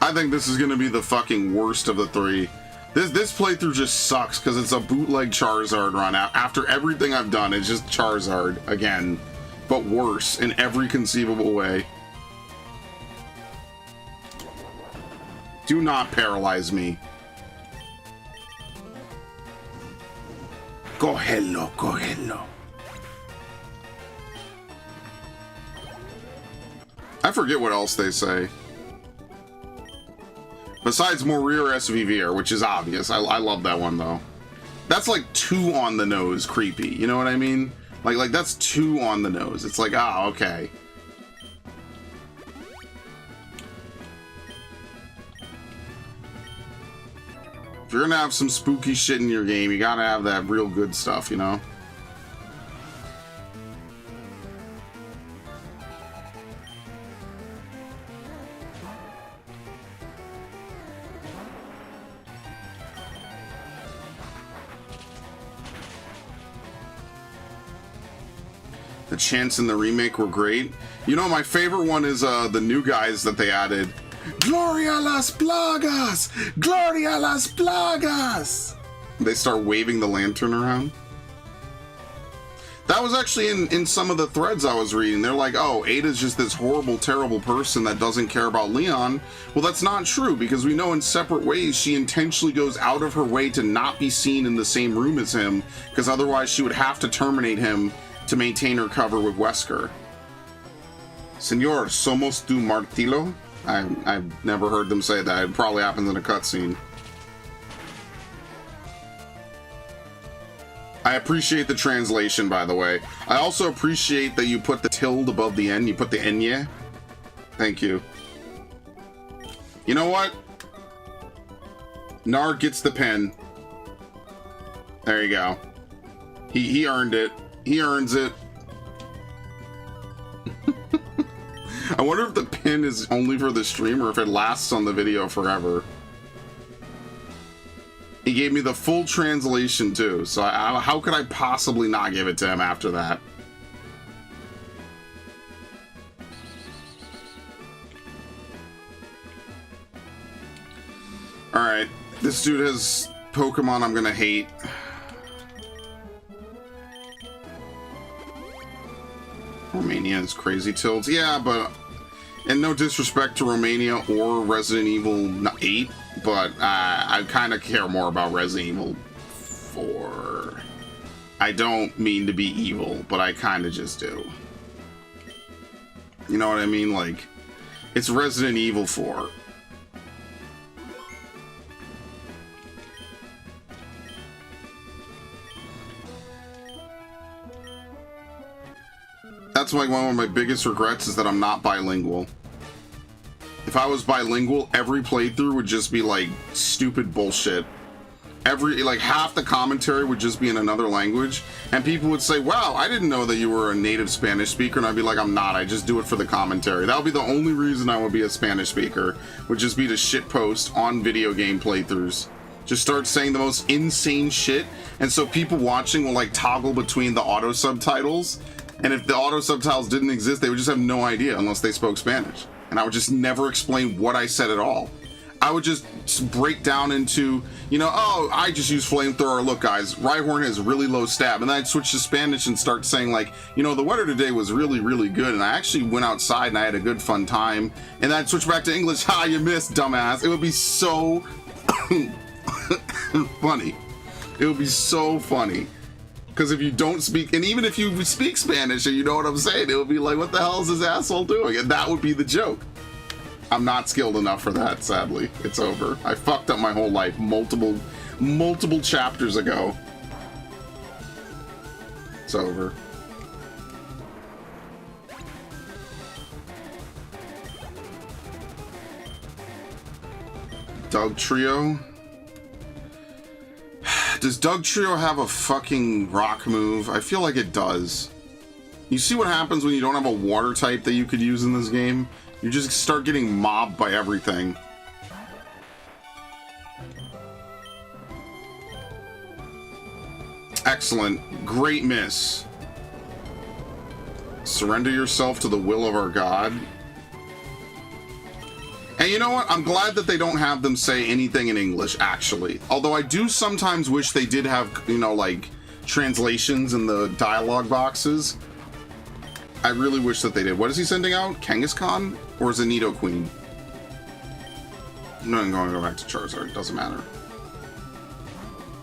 I think this is going to be the fucking worst of the three. This playthrough just sucks because it's a bootleg Charizard run. After everything I've done, it's just Charizard again, but worse in every conceivable way. Do not paralyze me. Go hello, go hello. I forget what else they say. Besides Morir SVVR, which is obvious. I love that one, though. That's like too on the nose creepy. You know what I mean? Like that's too on the nose. It's like, ah, okay. If you're gonna have some spooky shit in your game, you gotta have that real good stuff, you know? The chants in the remake were great. You know, my favorite one is the new guys that they added. Gloria las plagas! Gloria las plagas! They start waving the lantern around. That was actually in some of the threads I was reading. They're like, oh, Ada's just this horrible, terrible person that doesn't care about Leon. Well, that's not true, because we know in separate ways she intentionally goes out of her way to not be seen in the same room as him, because otherwise she would have to terminate him to maintain her cover with Wesker. Señor, somos tu martillo? I've never heard them say that. It probably happens in a cutscene. I appreciate the translation, by the way. I also appreciate that you put the tilde above the N. You put the Enye. Thank you. You know what? Narg gets the pen. There you go. He earned it. He earns it. I wonder if the pin is only for the stream or if it lasts on the video forever. He gave me the full translation too, so how could I possibly not give it to him after that? Alright, this dude has Pokemon I'm gonna hate. Romania is crazy tilts. Yeah, but... And no disrespect to Romania or Resident Evil 8, but I kind of care more about Resident Evil 4. I don't mean to be evil, but I kind of just do. You know what I mean? Like, it's Resident Evil 4. That's like one of my biggest regrets is that I'm not bilingual. If I was bilingual, every playthrough would just be like stupid bullshit. Like half the commentary would just be in another language, and people would say, wow, I didn't know that you were a native Spanish speaker, and I'd be like, I'm not, I just do it for the commentary. That would be the only reason I would be a Spanish speaker, would just be to shitpost on video game playthroughs. just starts saying the most insane shit, and so people watching will like toggle between the auto subtitles, and if the auto subtitles didn't exist, they would just have no idea unless they spoke Spanish, and I would just never explain what I said at all. I would just break down into, you know, oh, I just use flamethrower. Look, guys, Rhyhorn has really low stab. And then I'd switch to Spanish and start saying, like, you know, the weather today was really, really good. And I actually went outside and I had a good fun time. And then I'd switch back to English. Ha, you missed, dumbass. It would be so funny. It would be so funny. Because if you don't speak, and even if you speak Spanish and you know what I'm saying, it would be like, what the hell is this asshole doing? And that would be the joke. I'm not skilled enough for that, sadly. It's over. I fucked up my whole life multiple chapters ago. It's over. Doug Trio? Does Doug Trio have a fucking rock move? I feel like it does. You see what happens when you don't have a water type that you could use in this game? You just start getting mobbed by everything. Excellent. Great miss. Surrender yourself to the will of our God. And you know what? I'm glad that they don't have them say anything in English, actually. Although I do sometimes wish they did have, you know, like, translations in the dialogue boxes. I really wish that they did. What is he sending out? Kangaskhan? Or is it Nidoqueen? No, I'm going to go back to Charizard. Doesn't matter.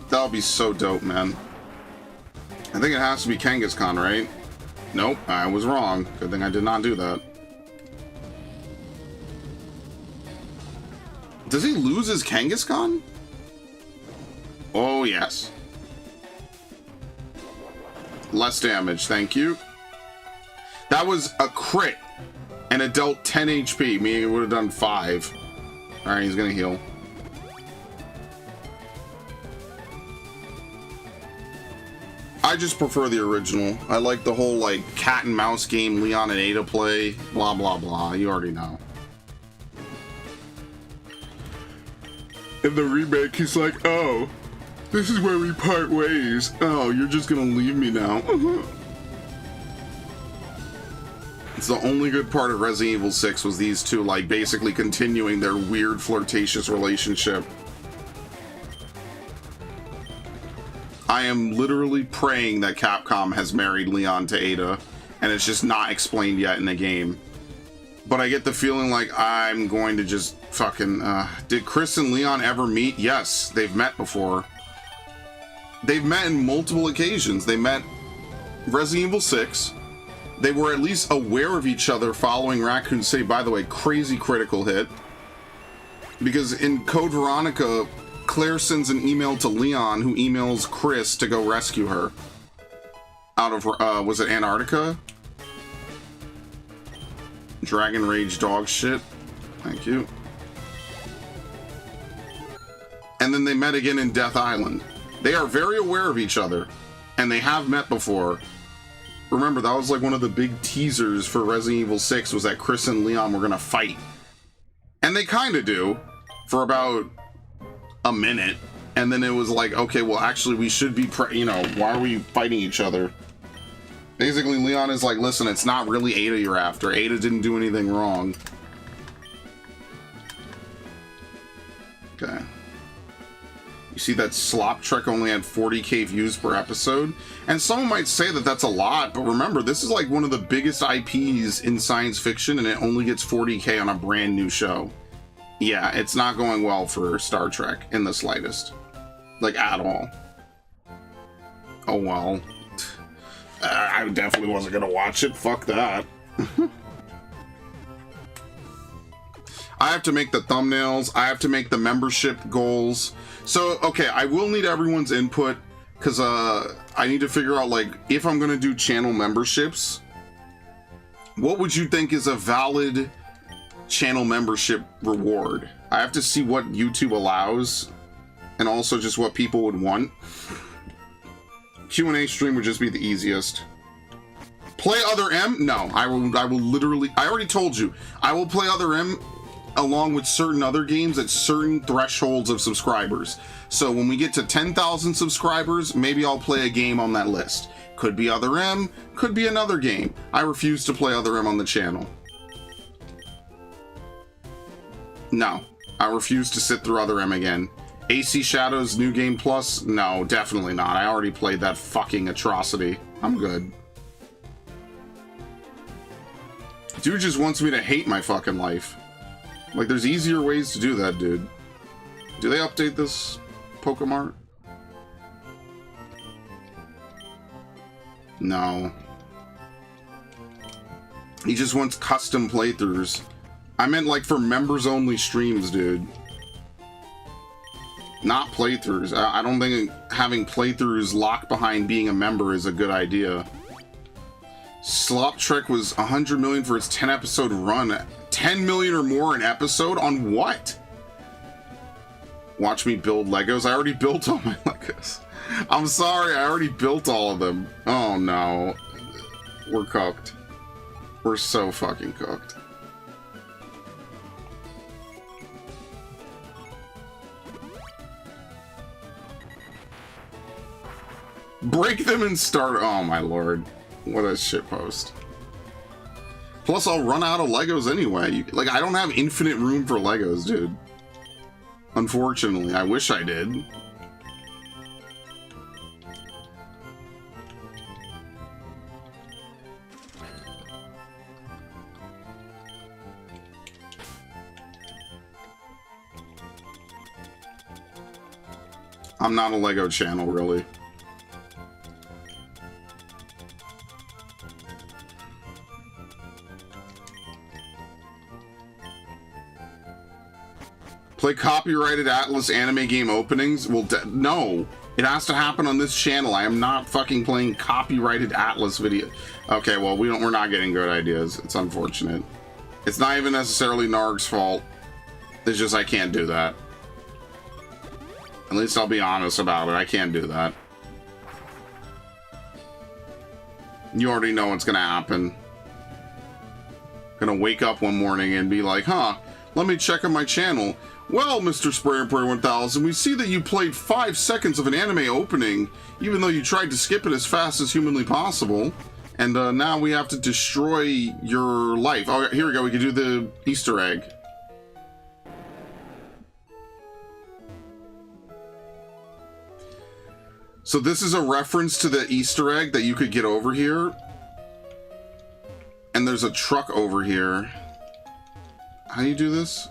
That would be so dope, man. I think it has to be Kangaskhan, right? Nope, I was wrong. Good thing I did not do that. Does he lose his Kangaskhan? Oh, yes. Less damage, thank you. That was a crit, and it dealt 10 HP, meaning it would have done 5. Alright, he's gonna heal. I just prefer the original. I like the whole, like, cat and mouse game Leon and Ada play, blah, blah, blah. You already know. In the remake, he's like, oh, this is where we part ways. Oh, you're just gonna leave me now. It's the only good part of Resident Evil 6 was these two, like, basically continuing their weird flirtatious relationship. I am literally praying that Capcom has married Leon to Ada, and it's just not explained yet in the game. But I get the feeling like I'm going to just fucking, did Chris and Leon ever meet? Yes, they've met before. They've met in multiple occasions. They met Resident Evil 6. They were at least aware of each other following Raccoon City. By the way, crazy critical hit. Because in Code Veronica, Claire sends an email to Leon, who emails Chris to go rescue her. Out of, was it Antarctica? Dragon Rage dog shit. Thank you. And then they met again in Death Island. They are very aware of each other. And they have met before. Remember, that was like one of the big teasers for Resident Evil 6 was that Chris and Leon were gonna fight. And they kinda do. For about a minute. And then it was like, okay, well actually we should be, you know, why are we fighting each other? Basically, Leon is like, listen, it's not really Ada you're after. Ada didn't do anything wrong. Okay. You see that Slop Trek only had 40k views per episode? And someone might say that that's a lot, but remember, this is like one of the biggest IPs in science fiction, and it only gets 40k on a brand new show. Yeah, it's not going well for Star Trek in the slightest. Like, at all. Oh well. I definitely wasn't gonna watch it. Fuck that. I have to make the thumbnails. I have to make the membership goals. So, okay, I will need everyone's input because I need to figure out, like, if I'm gonna do channel memberships, what would you think is a valid channel membership reward? I have to see what YouTube allows and also just what people would want. Q&A stream would just be the easiest. Play other M? No, I will literally, I already told you, I will play other M along with certain other games at certain thresholds of subscribers. So when we get to 10,000 subscribers, maybe I'll play a game on that list. Could be Other M, could be another game. I refuse to play Other M on the channel. No, I refuse to sit through Other M again. AC Shadows New Game Plus? No, definitely not. I already played that fucking atrocity. I'm good. Dude just wants me to hate my fucking life. Like, there's easier ways to do that, dude. Do they update this Pokemart? No. He just wants custom playthroughs. I meant, like, for members-only streams, dude. Not playthroughs. I don't think having playthroughs locked behind being a member is a good idea. Slop Trek was 100 million for its 10-episode run. 10 million or more an episode? On what? Watch me build Legos. I already built all my Legos. I'm sorry, I already built all of them. Oh no. We're cooked. We're so fucking cooked. Break them and start. Oh my lord. What a shitpost. Plus, I'll run out of Legos anyway. Like, I don't have infinite room for Legos, dude. Unfortunately, I wish I did. I'm not a Lego channel, really. Play copyrighted Atlas anime game openings? Well, no. It has to happen on this channel. I am not fucking playing copyrighted Atlas video. Okay, well, we're not getting good ideas. It's unfortunate. It's not even necessarily Narg's fault. It's just I can't do that. At least I'll be honest about it. I can't do that. You already know what's gonna happen. Gonna wake up one morning and be like, huh, let me check on my channel. Well, Mr. Spray and Pray 1000, we see that you played 5 seconds of an anime opening, even though you tried to skip it as fast as humanly possible. And now we have to destroy your life. Oh, here we go. We can do the Easter egg. So this is a reference to the Easter egg that you could get over here. And there's a truck over here. How do you do this?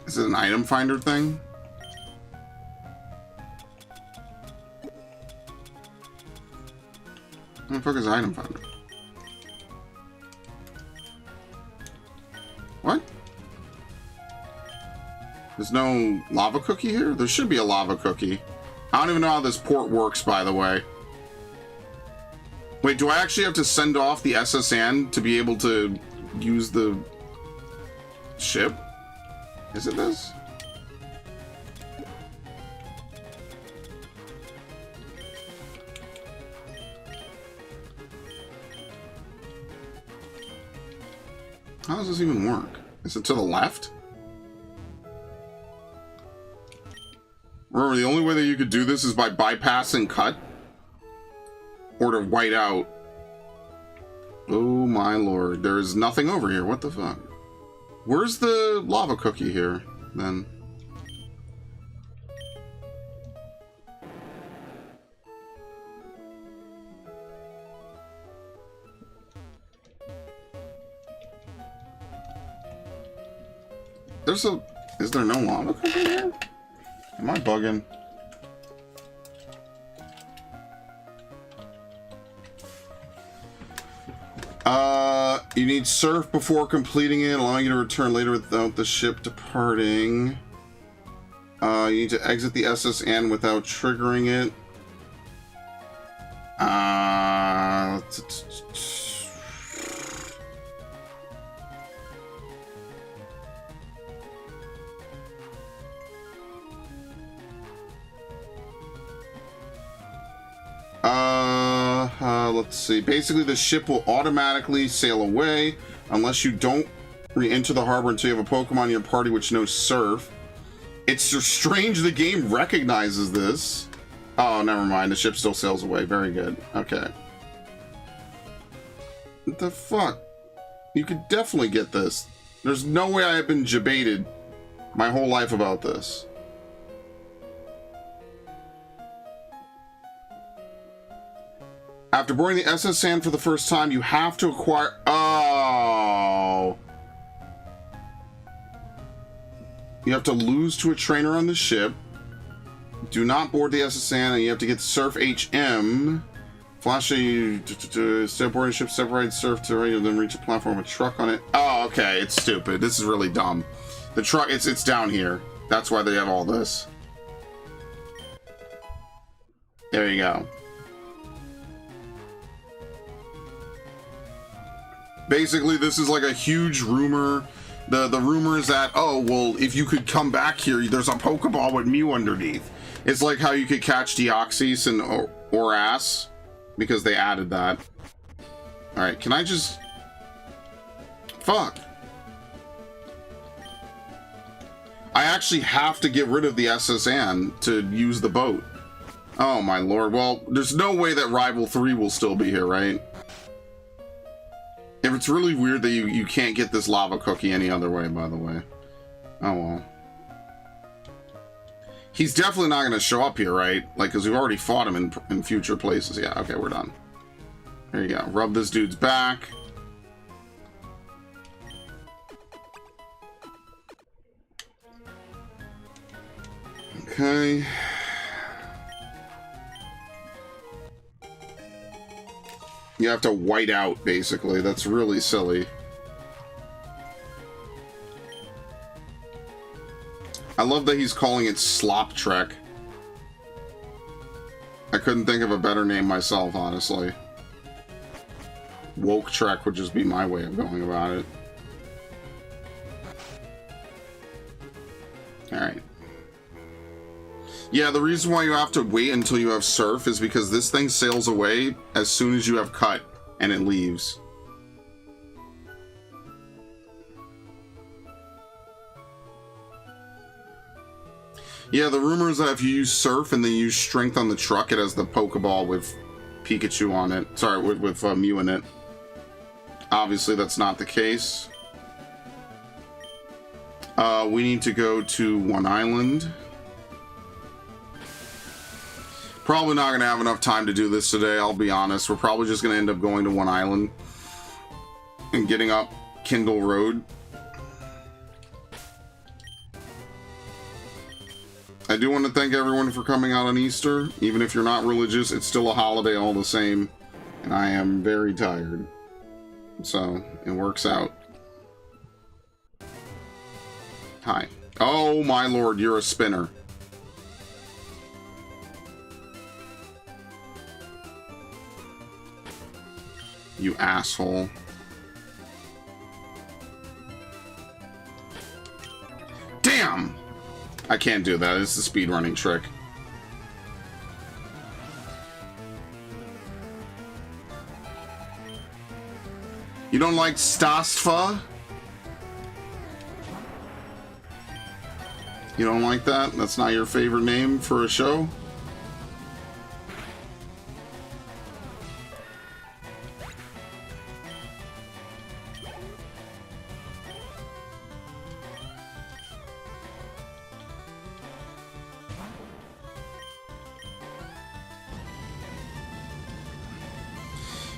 Is it an item finder thing? What the fuck is item finder? What? There's no lava cookie here? There should be a lava cookie. I don't even know how this port works, by the way. Wait, do I actually have to send off the SSN to be able to use the ship? Is it this? How does this even work? Is it to the left? Remember, the only way that you could do this is by bypassing cut or to white out. Oh my lord, there is nothing over here. What the fuck? Where's the lava cookie here, then? Is there no lava cookie here? Am I bugging? You need surf before completing it, allowing you to return later without the ship departing. You need to exit the SSN without triggering it. Let's see. Basically, the ship will automatically sail away. Unless you don't re-enter the harbor until you have a Pokemon in your party which knows Surf. It's strange the game recognizes this. Oh, never mind. The ship still sails away. Very good. Okay. What the fuck? You could definitely get this. There's no way I have been debated my whole life about this. After boarding the SS Sand for the first time, you have to acquire... Oh! You have to lose to a trainer on the ship. Do not board the SS Sand, and you have to get Surf HM. Flash a... Step boarding ship, separate Surf to radio, then reach a platform with a truck on it. Oh, okay. It's stupid. This is really dumb. The truck, it's down here. That's why they have all this. There you go. Basically, this is like a huge rumor. The rumor is that, oh, well, if you could come back here, there's a Pokeball with Mew underneath. It's like how you could catch Deoxys and Oras, because they added that. Alright, can I just... Fuck. I actually have to get rid of the SSN to use the boat. Oh my lord. Well, there's no way that Rival 3 will still be here, right? If it's really weird that you can't get this lava cookie any other way, by the way. Oh well. He's definitely not going to show up here, right? Like, because we've already fought him in future places. Yeah, okay, we're done. There you go. Rub this dude's back. Okay. You have to white out, basically. That's really silly. I love that he's calling it Slop Trek. I couldn't think of a better name myself, honestly. Woke Trek would just be my way of going about it. Alright. Yeah, the reason why you have to wait until you have Surf is because this thing sails away as soon as you have Cut, and it leaves. Yeah, the rumor is that if you use Surf and then use Strength on the truck, it has the Pokeball with Pikachu on it. Sorry, with Mew in it. Obviously, that's not the case. We need to go to One Island. Probably not going to have enough time to do this today, I'll be honest. We're probably just going to end up going to One Island and getting up Kindle Road. I do want to thank everyone for coming out on Easter. Even if you're not religious, it's still a holiday all the same. And I am very tired. So, it works out. Hi. Oh my lord, you're a spinner. You asshole. Damn! I can't do that. It's the speedrunning trick. You don't like Stastva? You don't like that? That's not your favorite name for a show?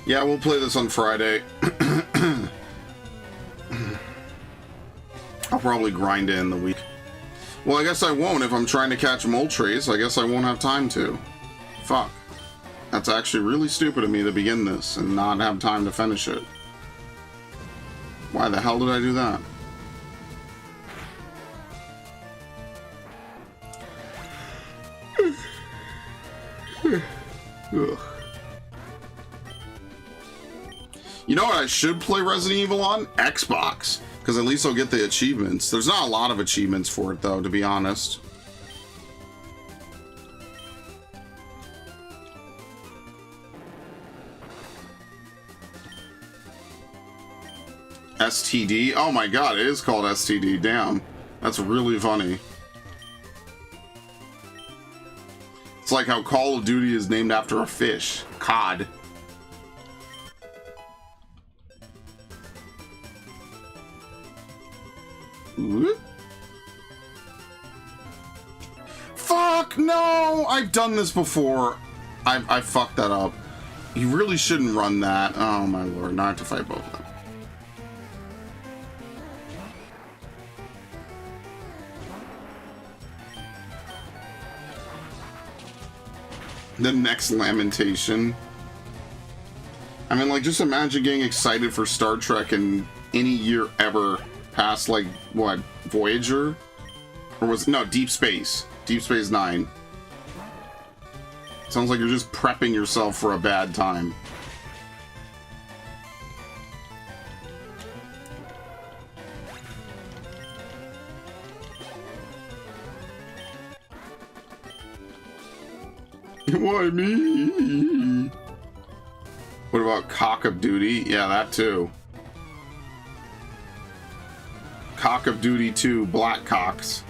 Yeah, we'll play this on Friday. I'll probably grind it in the week. Well, I guess I won't if I'm trying to catch Moltres. I guess I won't have time to. Fuck. That's actually really stupid of me to begin this and not have time to finish it. Why the hell did I do that? Ugh. You know what I should play Resident Evil on? Xbox. Because at least I'll get the achievements. There's not a lot of achievements for it, though, to be honest. STD? Oh my god, it is called STD. Damn. That's really funny. It's like how Call of Duty is named after a fish. Cod. Ooh. Fuck, no! I've done this before. I fucked that up. You really shouldn't run that. Oh my lord, now I have to fight both of them. The next lamentation. I mean, like, just imagine getting excited for Star Trek in any year ever past, like, what, Voyager? Or was it, no, Deep Space. Deep Space Nine. Sounds like you're just prepping yourself for a bad time. Why me? What about Cock of Duty? Yeah, that too. Cock of Duty 2, Black Cocks.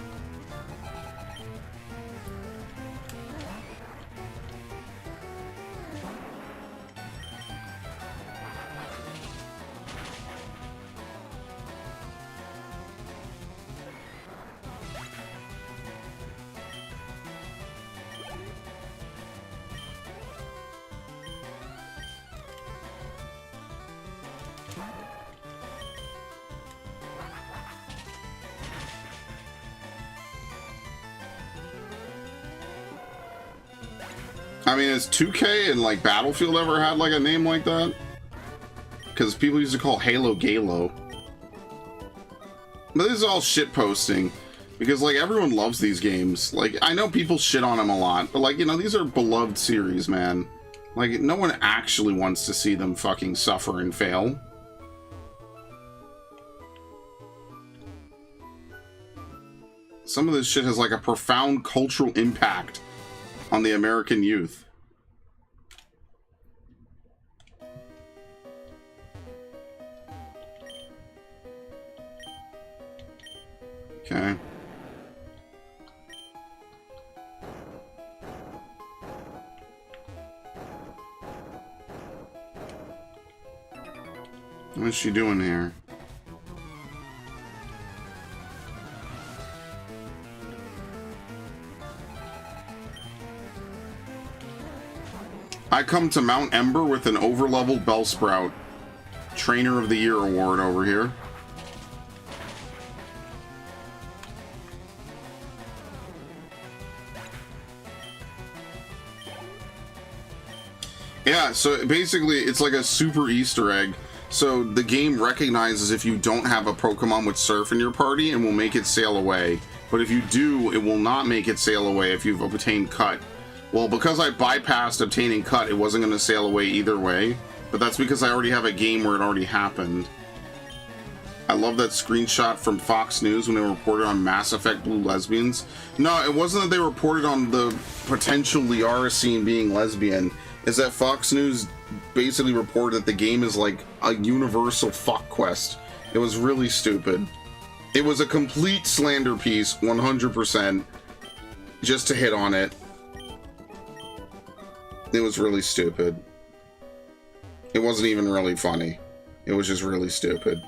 I mean, has 2K and like Battlefield ever had like a name like that? Because people used to call Halo Galo. But this is all shit posting. Because like everyone loves these games. Like, I know people shit on them a lot, but like, you know, these are beloved series, man. Like, no one actually wants to see them fucking suffer and fail. Some of this shit has like a profound cultural impact on the American youth. Okay. What is she doing here? I come to Mount Ember with an overleveled Bellsprout. Trainer of the Year award over here. Yeah, so basically it's like a super Easter egg. So the game recognizes if you don't have a Pokemon with Surf in your party and will make it sail away. But if you do, it will not make it sail away if you've obtained Cut. Well, because I bypassed obtaining Cut, it wasn't going to sail away either way. But that's because I already have a game where it already happened. I love that screenshot from Fox News when they reported on Mass Effect Blue lesbians. No, it wasn't that they reported on the potential Liara scene being lesbian. Is that Fox News basically reported that the game is like a universal fuck quest. It was really stupid. It was a complete slander piece, 100%, just to hit on it. It was really stupid. It wasn't even really funny. It was just really stupid.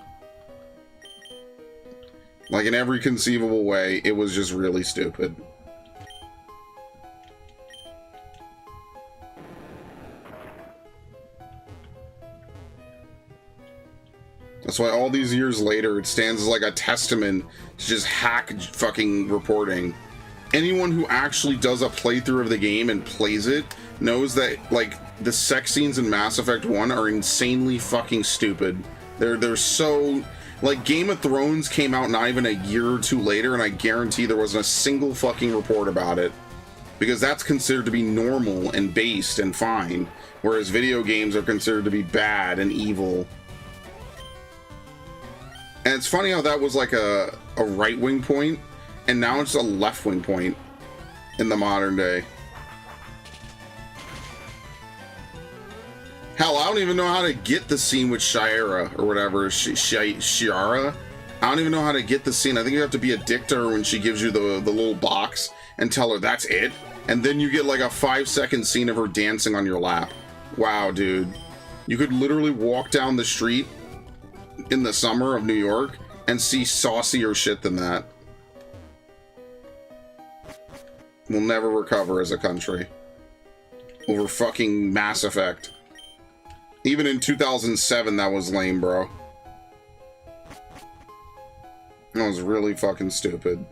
Like, in every conceivable way, it was just really stupid. That's why all these years later, it stands as like a testament to just hack fucking reporting. Anyone who actually does a playthrough of the game and plays it knows that, like, the sex scenes in Mass Effect 1 are insanely fucking stupid. They're so... Like, Game of Thrones came out not even a year or two later, and I guarantee there wasn't a single fucking report about it. Because that's considered to be normal and based and fine, whereas video games are considered to be bad and evil. And it's funny how that was like a right-wing point, and now it's a left-wing point in the modern day. Hell, I don't even know how to get the scene with Shiara or whatever. Shiara? I don't even know how to get the scene. I think you have to be a dick to her when she gives you the little box and tell her that's it. And then you get like a 5-second scene of her dancing on your lap. Wow, dude. You could literally walk down the street in the summer of New York and see saucier shit than that. We'll never recover as a country over fucking Mass Effect. Even in 2007, that was lame, bro. That was really fucking stupid.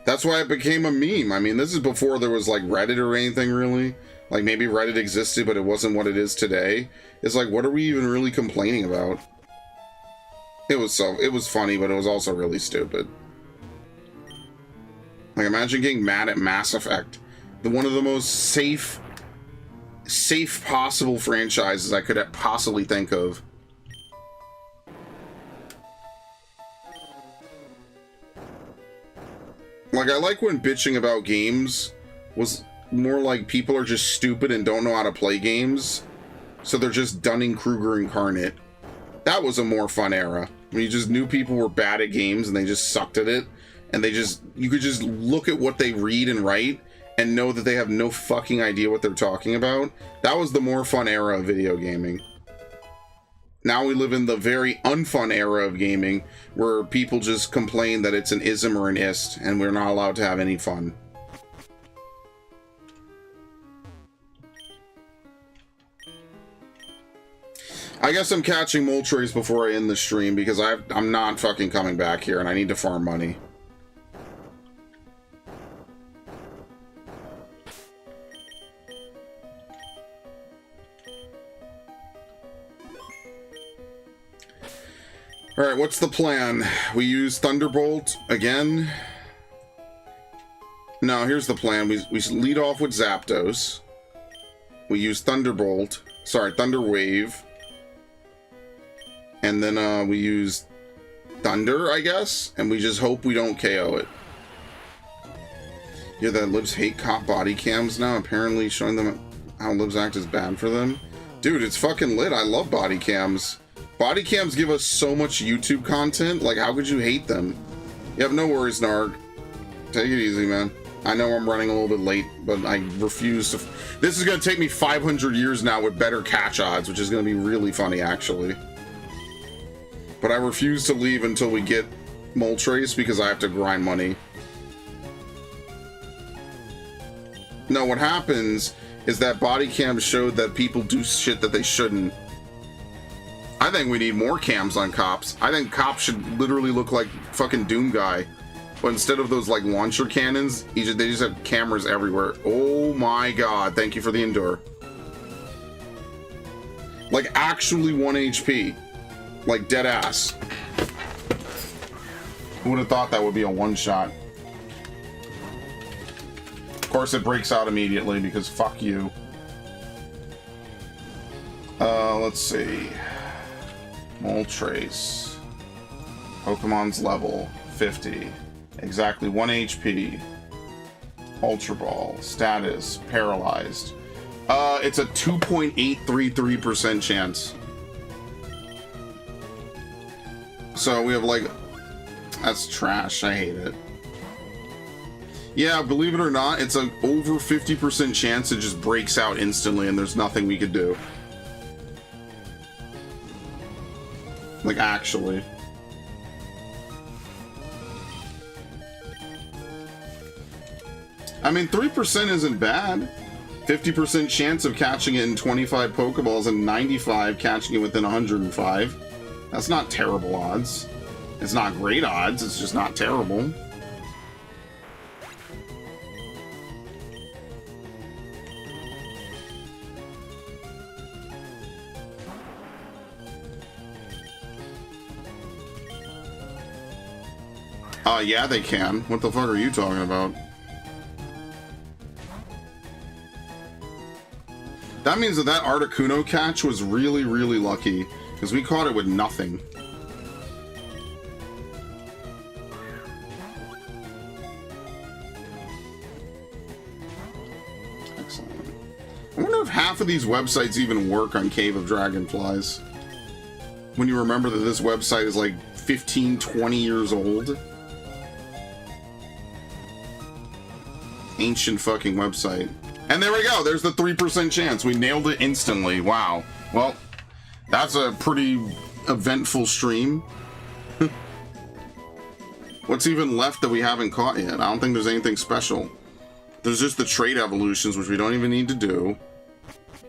That's why it became a meme. I mean, this is before there was like Reddit or anything really. Like maybe Reddit existed, but it wasn't what it is today. It's like, what are we even really complaining about? It was funny, but it was also really stupid. Like, imagine getting mad at Mass Effect, one of the most safe possible franchises I could possibly think of. Like, I like when bitching about games was more like people are just stupid and don't know how to play games, so they're just Dunning-Kruger incarnate. That was a more fun era, when you just knew people were bad at games and they just sucked at it, and you could just look at what they read and write and know that they have no fucking idea what they're talking about. That was the more fun era of video gaming. Now we live in the very unfun era of gaming, where people just complain that it's an ism or an ist, and we're not allowed to have any fun. I guess I'm catching Moltres before I end the stream, because I'm not fucking coming back here, and I need to farm money. Alright, what's the plan? We use Thunderbolt again? No, here's the plan. We lead off with Zapdos. We use Thunderbolt. Sorry, Thunder Wave. And then we use Thunder, I guess? And we just hope we don't KO it. Yeah, that Libs hate cop body cams now, apparently showing them how Libs act is bad for them. Dude, it's fucking lit. I love body cams. Body cams give us so much YouTube content. Like, how could you hate them? You have no worries, Narg. Take it easy, man. I know I'm running a little bit late, but I refuse to... This is going to take me 500 years now with better catch odds, which is going to be really funny, actually. But I refuse to leave until we get Moltres, because I have to grind money. No, what happens is that body cams showed that people do shit that they shouldn't. I think we need more cams on cops. I think cops should literally look like fucking Doom Guy. But instead of those, like, launcher cannons, they just have cameras everywhere. Oh my god, thank you for the endure. Like, actually 1 HP. Like, dead ass. Who would have thought that would be a one-shot? Of course it breaks out immediately, because fuck you. Let's see. Moltres. Pokemon's level 50. Exactly 1 HP. Ultra Ball. Status. Paralyzed. It's a 2.833% chance. So we have like... That's trash. I hate it. Yeah, believe it or not, it's an over 50% chance it just breaks out instantly and there's nothing we could do. Like, actually. I mean, 3% isn't bad. 50% chance of catching it in 25 Pokeballs and 95 catching it within 105. That's not terrible odds. It's not great odds, it's just not terrible. Yeah, they can. What the fuck are you talking about? That means that Articuno catch was really, really lucky, because we caught it with nothing. Excellent. I wonder wonder if half of these websites even work on Cave of Dragonflies. When you remember that this website is like 15, 20 years old. Ancient fucking website. And there we go. There's the 3% chance. We nailed it instantly. Wow. Well, that's a pretty eventful stream. What's even left that we haven't caught yet? I don't think there's anything special. There's just the trade evolutions, which we don't even need to do.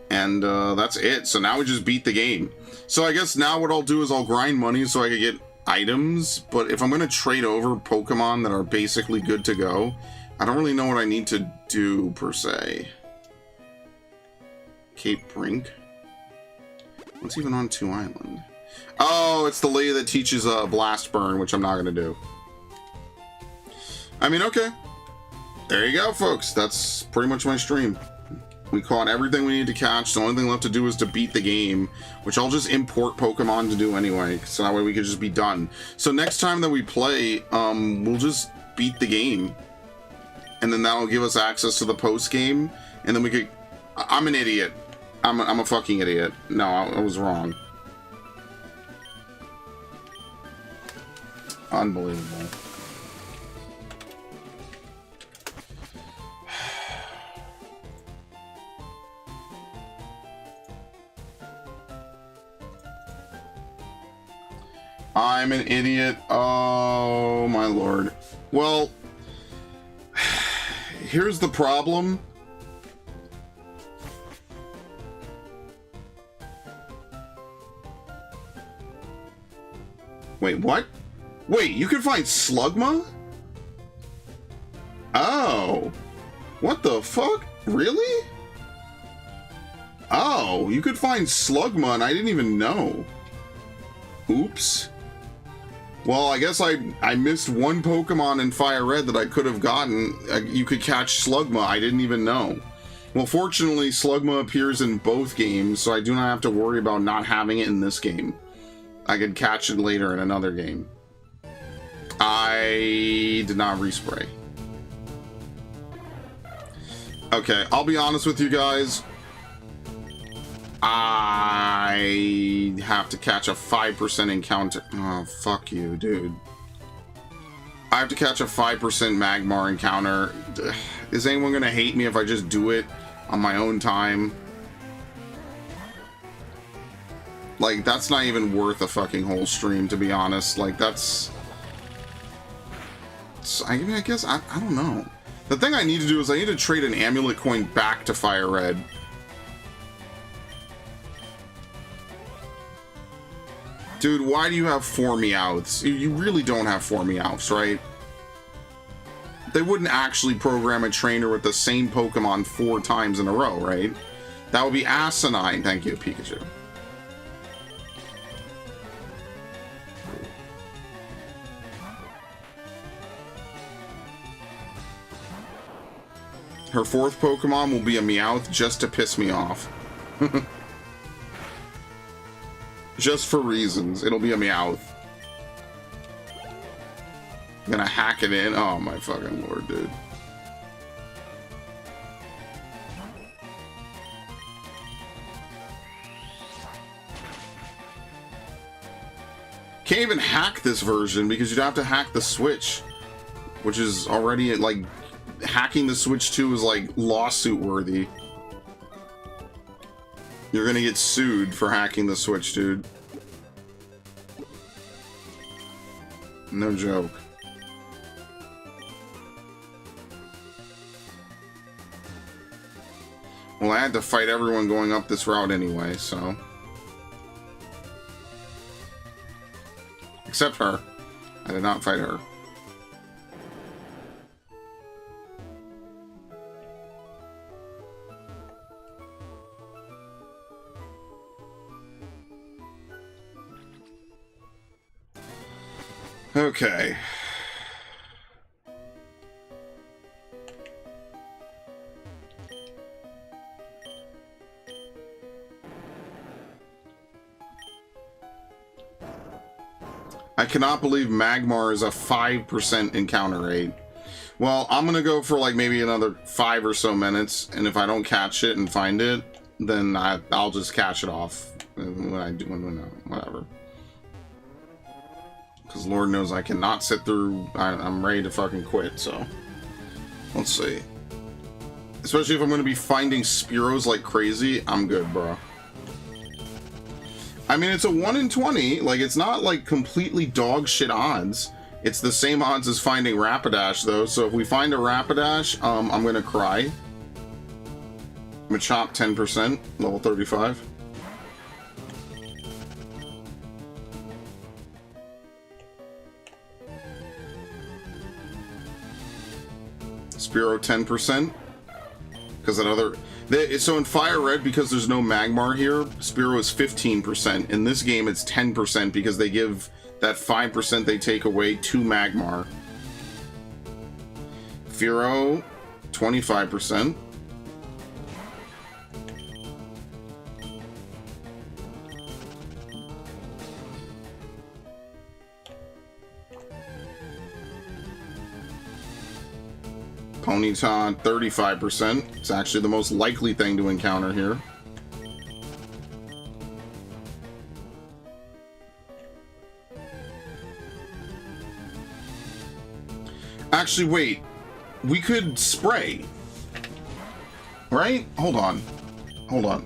And that's it. So now we just beat the game. So I guess now what I'll do is I'll grind money so I can get items. But if I'm going to trade over Pokemon that are basically good to go, I don't really know what I need to do, per se. Cape Brink? What's even on 2 Island? Oh, it's the lady that teaches Blast Burn, which I'm not going to do. I mean, okay. There you go, folks. That's pretty much my stream. We caught everything we need to catch. The only thing left to do is to beat the game, which I'll just import Pokemon to do anyway, so that way we can just be done. So next time that we play, we'll just beat the game. And then that'll give us access to the post-game, and then we could... I'm an idiot. I'm a fucking idiot. No, I was wrong. Unbelievable. I'm an idiot. Oh, my lord. Well, here's the problem. Wait, what? Wait, you can find Slugma? Oh. What the fuck? Really? Oh, you could find Slugma and I didn't even know. Oops. Well, I guess I missed one Pokemon in FireRed that I could have gotten. You could catch Slugma. I didn't even know. Well, fortunately, Slugma appears in both games, so I do not have to worry about not having it in this game. I could catch it later in another game. I did not respray. Okay, I'll be honest with you guys. I have to catch a 5% encounter. Oh, fuck you, dude. I have to catch a 5% Magmar encounter. Is anyone gonna hate me if I just do it on my own time? Like, that's not even worth a fucking whole stream, to be honest. Like, that's... I mean, I guess, I don't know. The thing I need to do is I need to trade an amulet coin back to FireRed. Dude, why do you have 4 Meowths? You really don't have 4 Meowths, right? They wouldn't actually program a trainer with the same Pokemon 4 times in a row, right? That would be asinine. Thank you, Pikachu. Her 4th Pokemon will be a Meowth just to piss me off. Just for reasons. It'll be a Meowth. I'm gonna hack it in. Oh my fucking lord, dude. Can't even hack this version because you'd have to hack the Switch, which is already like hacking the Switch 2 is like lawsuit worthy. You're gonna get sued for hacking the Switch, dude. No joke. Well, I had to fight everyone going up this route anyway, so... Except her. I did not fight her. Okay. I cannot believe Magmar is a 5% encounter rate. Well, I'm gonna go for like maybe another 5 or so minutes, and if I don't catch it and find it, then I'll just cash it off when I do, whatever. Because Lord knows I cannot sit through. I'm ready to fucking quit. So let's see. Especially if I'm going to be finding Spiros like crazy, I'm good, bro. I mean, it's a 1 in 20. Like, it's not like completely dog shit odds. It's the same odds as finding Rapidash, though. So if we find a Rapidash, I'm going to cry. Machop 10%, level 35. Spearow 10%. Because that other... So in FireRed, because there's no Magmar here, Spearow is 15%. In this game, it's 10% because they give that 5% they take away to Magmar. Fearow, 25%. Ponyta, 35%. It's actually the most likely thing to encounter here. Actually, wait. We could spray. Right? Hold on. Hold on.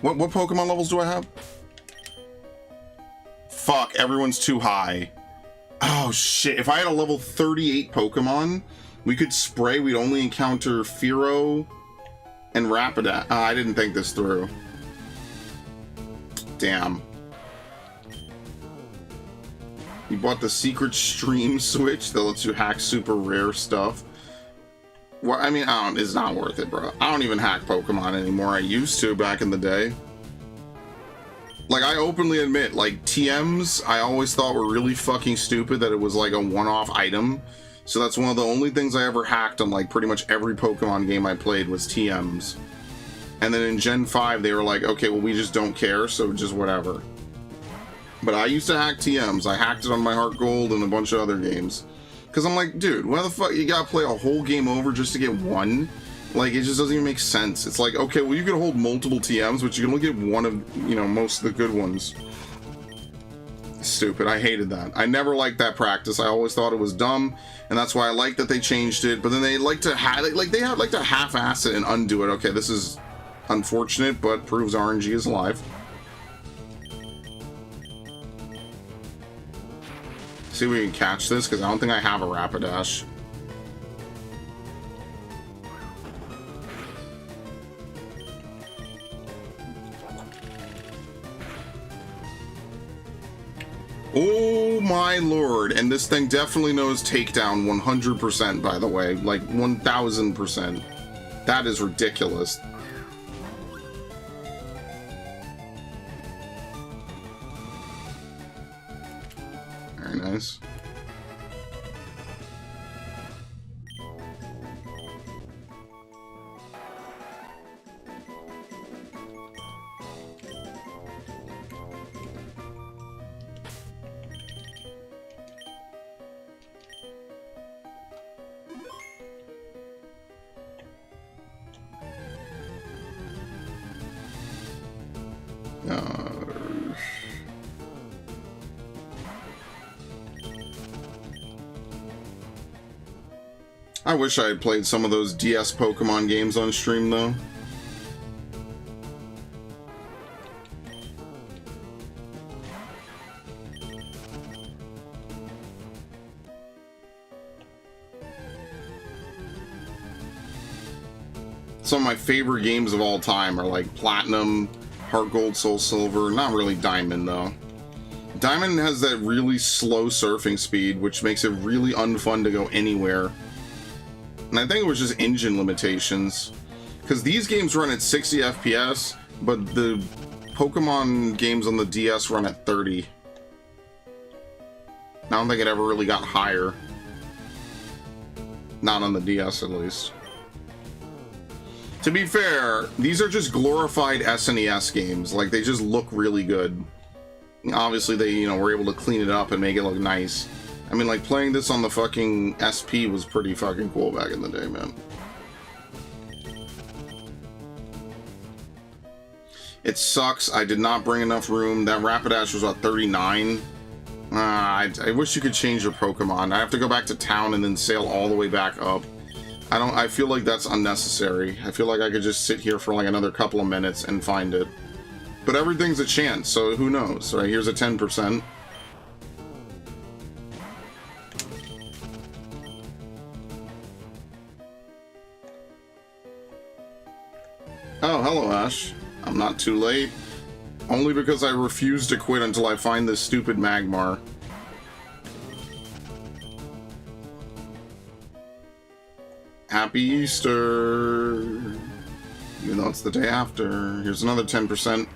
What Pokemon levels do I have? Fuck, everyone's too high. Oh, shit. If I had a level 38 Pokemon... we could spray, we'd only encounter Fearow and Rapidash. I didn't think this through. Damn. You bought the secret stream switch that lets you hack super rare stuff. Well, I mean, it's not worth it, bro. I don't even hack Pokemon anymore. I used to back in the day. Like, I openly admit, like, TMs, I always thought were really fucking stupid that it was like a one-off item. So that's one of the only things I ever hacked on, like, pretty much every Pokemon game I played was TMs. And then in Gen 5, they were like, okay, well, we just don't care, so just whatever. But I used to hack TMs. I hacked it on my Heart Gold and a bunch of other games. Because I'm like, dude, why the fuck you gotta play a whole game over just to get one? Like, it just doesn't even make sense. It's like, okay, well, you can hold multiple TMs, but you can only get one of, you know, most of the good ones. Stupid. I hated that. I never liked that practice. I always thought it was dumb, and that's why I like that they changed it. But then they like to like to half-ass it and undo it. Okay, this is unfortunate, but proves RNG is alive. See if we can catch this, because I don't think I have a Rapidash. Oh my lord, and this thing definitely knows takedown 100%, by the way, like 1000%. That is ridiculous. Very nice. I wish I had played some of those DS Pokemon games on stream, though. Some of my favorite games of all time are like Platinum, Heart Gold, Soul Silver, not really Diamond, though. Diamond has that really slow surfing speed, which makes it really unfun to go anywhere. And I think it was just engine limitations. Because these games run at 60 FPS, but the Pokemon games on the DS run at 30. I don't think it ever really got higher. Not on the DS, at least. To be fair, these are just glorified SNES games. Like, they just look really good. Obviously, they, you know, were able to clean it up and make it look nice. I mean, like, playing this on the fucking SP was pretty fucking cool back in the day, man. It sucks. I did not bring enough room. That Rapidash was about 39. I wish you could change your Pokemon. I have to go back to town and then sail all the way back up. I feel like that's unnecessary. I feel like I could just sit here for like another couple of minutes and find it. But everything's a chance, so who knows, right? Here's a 10%. Oh, hello, Ash. I'm not too late. Only because I refuse to quit until I find this stupid Magmar. Happy Easter! Even though it's the day after. Here's another 10%.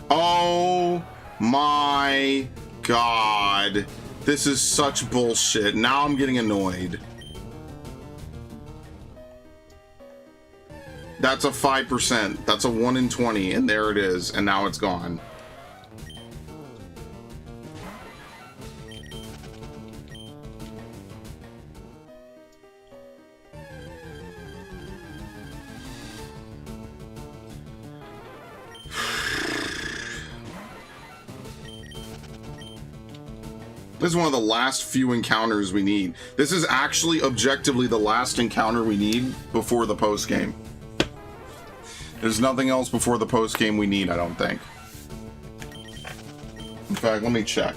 Oh my god. This is such bullshit. Now I'm getting annoyed. That's a 5%. That's a 1 in 20, and there it is, and now it's gone. This is one of the last few encounters we need. This is actually objectively the last encounter we need before the post game. There's nothing else before the post game we need, I don't think. In fact, let me check.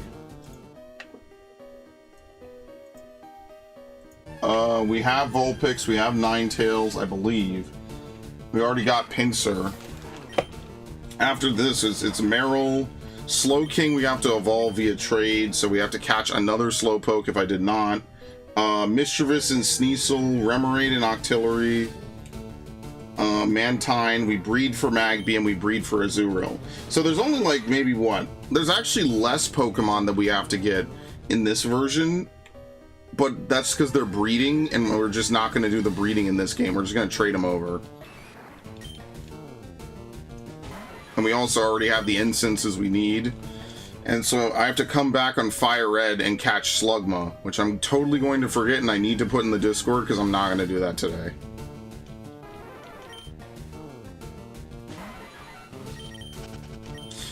We have Vulpix, we have Ninetales, I believe. We already got Pinsir. After this, it's Meryl. Slowking we have to evolve via trade, so we have to catch another Slowpoke if I did not. Mischievous and Sneasel, Remoraid and Octillery. Mantine, we breed for Magby, and we breed for Azurill. So there's only like maybe what? There's actually less Pokemon that we have to get in this version, but that's because they're breeding, and we're just not going to do the breeding in this game. We're just going to trade them over. And we also already have the incenses we need. And so I have to come back on FireRed and catch Slugma, which I'm totally going to forget and I need to put in the Discord because I'm not going to do that today.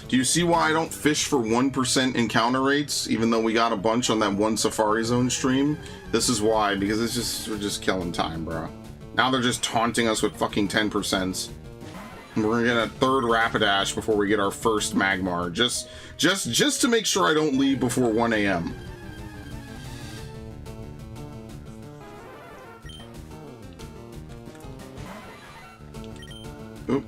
Do you see why I don't fish for 1% encounter rates, even though we got a bunch on that one Safari Zone stream? This is why, because it's just, we're just killing time, bro. Now they're just taunting us with fucking 10%. And we're gonna get a third Rapidash before we get our first Magmar. Just to make sure I don't leave before 1 a.m. Oop.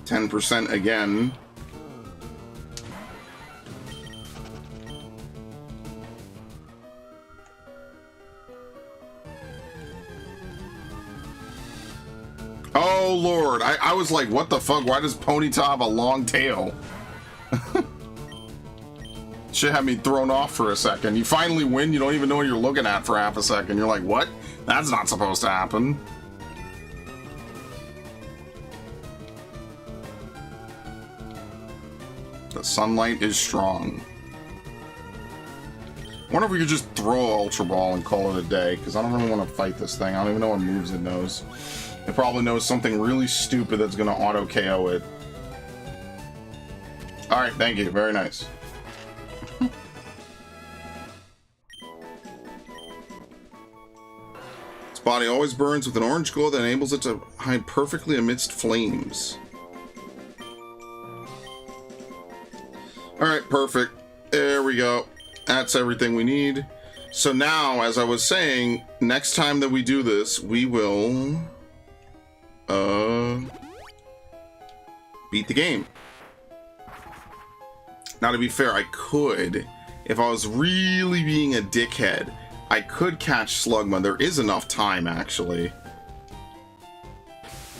%, again. Oh lord, I was like, what the fuck? Why does Ponyta have a long tail? Should have me thrown off for a second. You finally win, you don't even know what you're looking at for half a second. You're like, what? That's not supposed to happen. The sunlight is strong. I wonder if we could just throw an Ultra Ball and call it a day, because I don't really want to fight this thing. I don't even know what moves it knows. It probably knows something really stupid that's going to auto KO it. Alright, thank you. Very nice. Its body always burns with an orange glow that enables it to hide perfectly amidst flames. Alright, perfect. There we go. That's everything we need. So now, as I was saying, next time that we do this, we will... beat the game. Now, to be fair, I could, if I was really being a dickhead, I could catch Slugma. There is enough time, actually.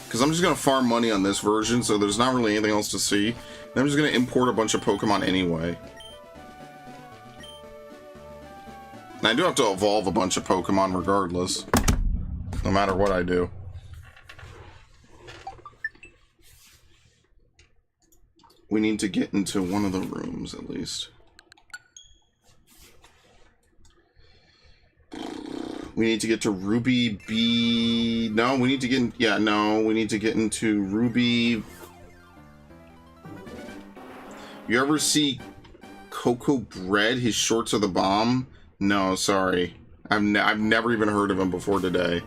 Because I'm just going to farm money on this version, so there's not really anything else to see. And I'm just going to import a bunch of Pokemon anyway. And I do have to evolve a bunch of Pokemon regardless. No matter what I do. We need to get into one of the rooms at least. We need to get to Ruby B. No, we need to get in. Yeah, no, we need to get into Ruby. You ever see Cocoa Bread? His shorts are the bomb? No, sorry. I've never even heard of him before today.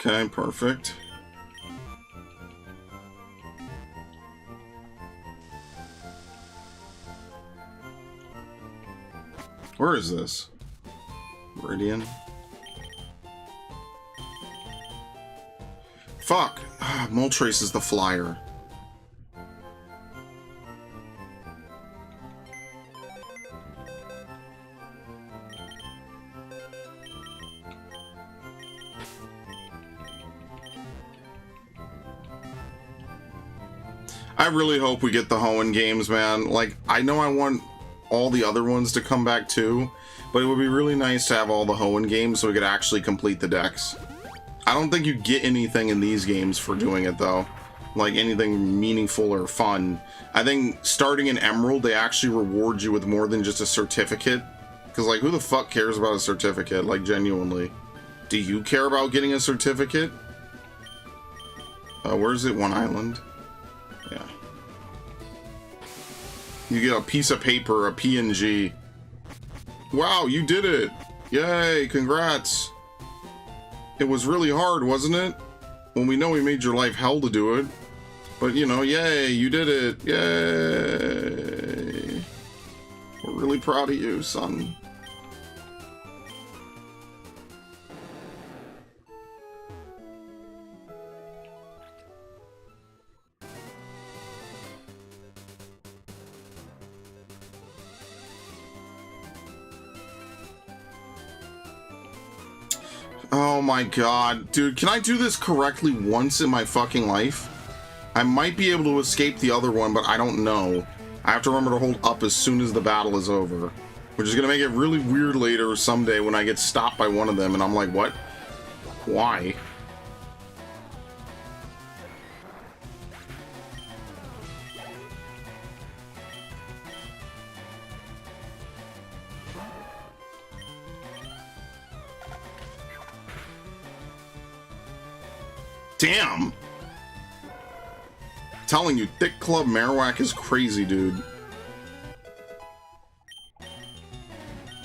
Okay, perfect. Where is this? Meridian? Fuck! Moltres is the flyer. I really hope we get the Hoenn games, man. Like, I know I want all the other ones to come back too, but it would be really nice to have all the Hoenn games so we could actually complete the decks. I don't think you get anything in these games for doing it though. Like anything meaningful or fun. I think starting in Emerald, they actually reward you with more than just a certificate. Because like, who the fuck cares about a certificate? Like, genuinely. Do you care about getting a certificate? Where is it? One Island? Yeah. You get a piece of paper, a PNG. Wow, you did it! Yay, congrats! It was really hard, wasn't it? Well, we know we made your life hell to do it. But, you know, yay, you did it! Yay! We're really proud of you, son. Oh my god. Dude, can I do this correctly once in my fucking life? I might be able to escape the other one, but I don't know. I have to remember to hold up as soon as the battle is over. Which is going to make it really weird later someday when I get stopped by one of them and I'm like, what? Why? Damn! Telling you, Thick Club Marowak is crazy, dude.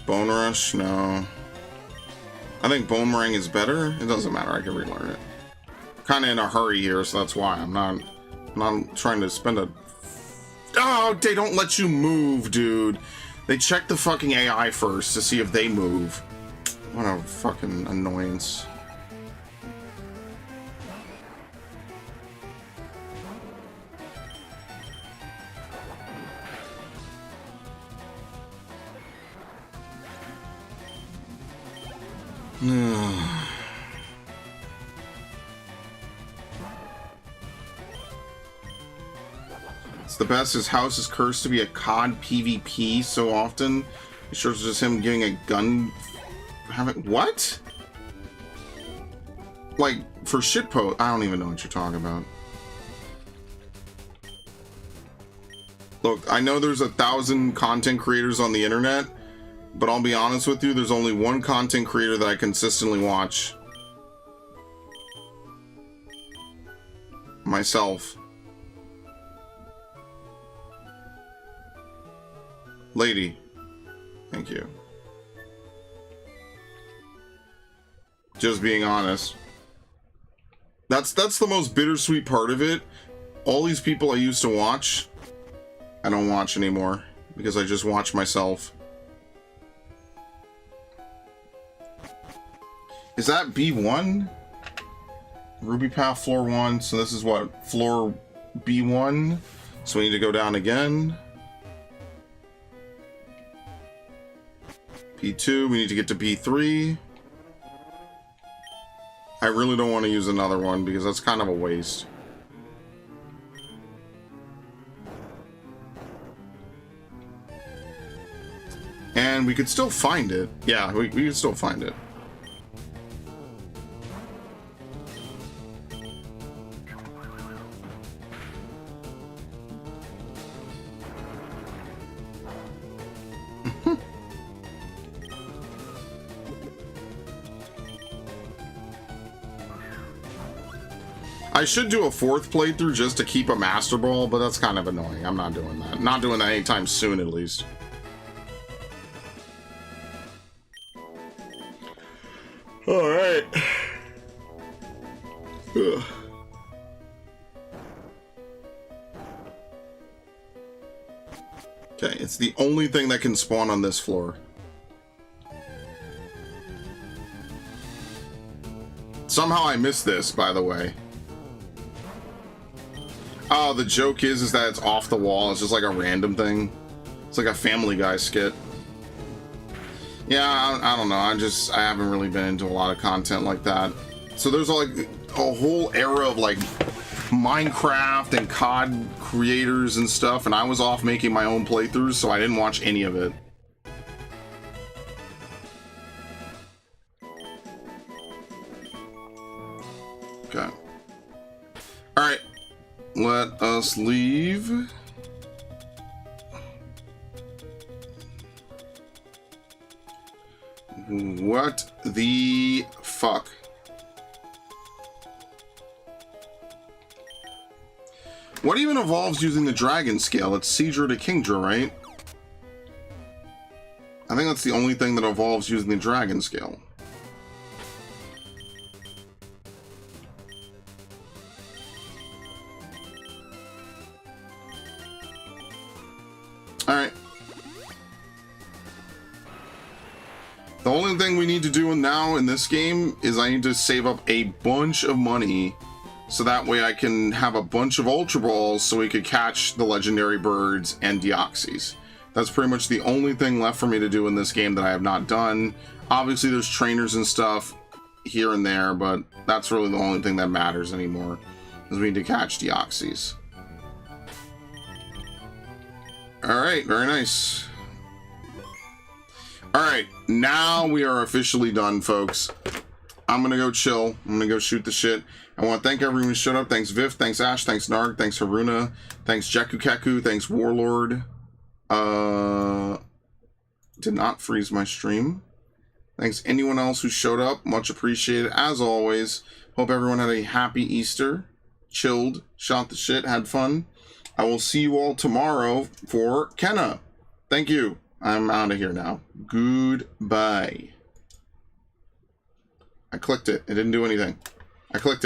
Bone Rush? No. I think Boomerang is better. It doesn't matter, I can relearn it. Kinda in a hurry here, so that's why I'm not trying to spend a... Oh, they don't let you move, dude. They check the fucking AI first to see if they move. What a fucking annoyance. It's the best. His house is cursed to be a COD PvP so often. It shows just him giving a gun. What? Like, for shitpost? I don't even know what you're talking about. Look, I know there's 1,000 content creators on the internet, but I'll be honest with you, there's only one content creator that I consistently watch. Myself. Lady. Thank you. Just being honest. That's the most bittersweet part of it. All these people I used to watch, I don't watch anymore because I just watch myself. Is that B1? Ruby Path floor 1. So this is what? Floor B1. So we need to go down again. B2. We need to get to B3. I really don't want to use another one because that's kind of a waste. And we could still find it. Yeah, we could still find it. I should do a 4th playthrough just to keep a Master Ball, but that's kind of annoying. I'm not doing that. Not doing that anytime soon, at least. Alright. Okay, it's the only thing that can spawn on this floor. Somehow I missed this, by the way. Oh, the joke is that it's off the wall. It's just like a random thing. It's like a Family Guy skit. Yeah, I don't know. I haven't really been into a lot of content like that. So there's like a whole era of like Minecraft and COD creators and stuff, and I was off making my own playthroughs, so I didn't watch any of it. Okay. Alright. Let us leave. What the fuck? What even evolves using the dragon scale? It's Seedra to Kingdra, right? I think that's the only thing that evolves using the dragon scale. Alright. The only thing we need to do now in this game is I need to save up a bunch of money so that way I can have a bunch of Ultra Balls so we could catch the legendary birds and Deoxys. That's pretty much the only thing left for me to do in this game that I have not done. Obviously there's trainers and stuff here and there, but that's really the only thing that matters anymore, is we need to catch Deoxys. Alright, very nice. Alright, now we are officially done, folks. I'm gonna go chill. I'm gonna go shoot the shit. I want to thank everyone who showed up. Thanks Vif, thanks Ash, thanks Narg, thanks Haruna, thanks Jakukeku, thanks Warlord. Did not freeze my stream. Thanks anyone else who showed up. Much appreciated, as always. Hope everyone had a happy Easter. Chilled, shot the shit, had fun. I will see you all tomorrow for Kenna. Thank you. I'm out of here now. Goodbye. I clicked it. It didn't do anything. I clicked it.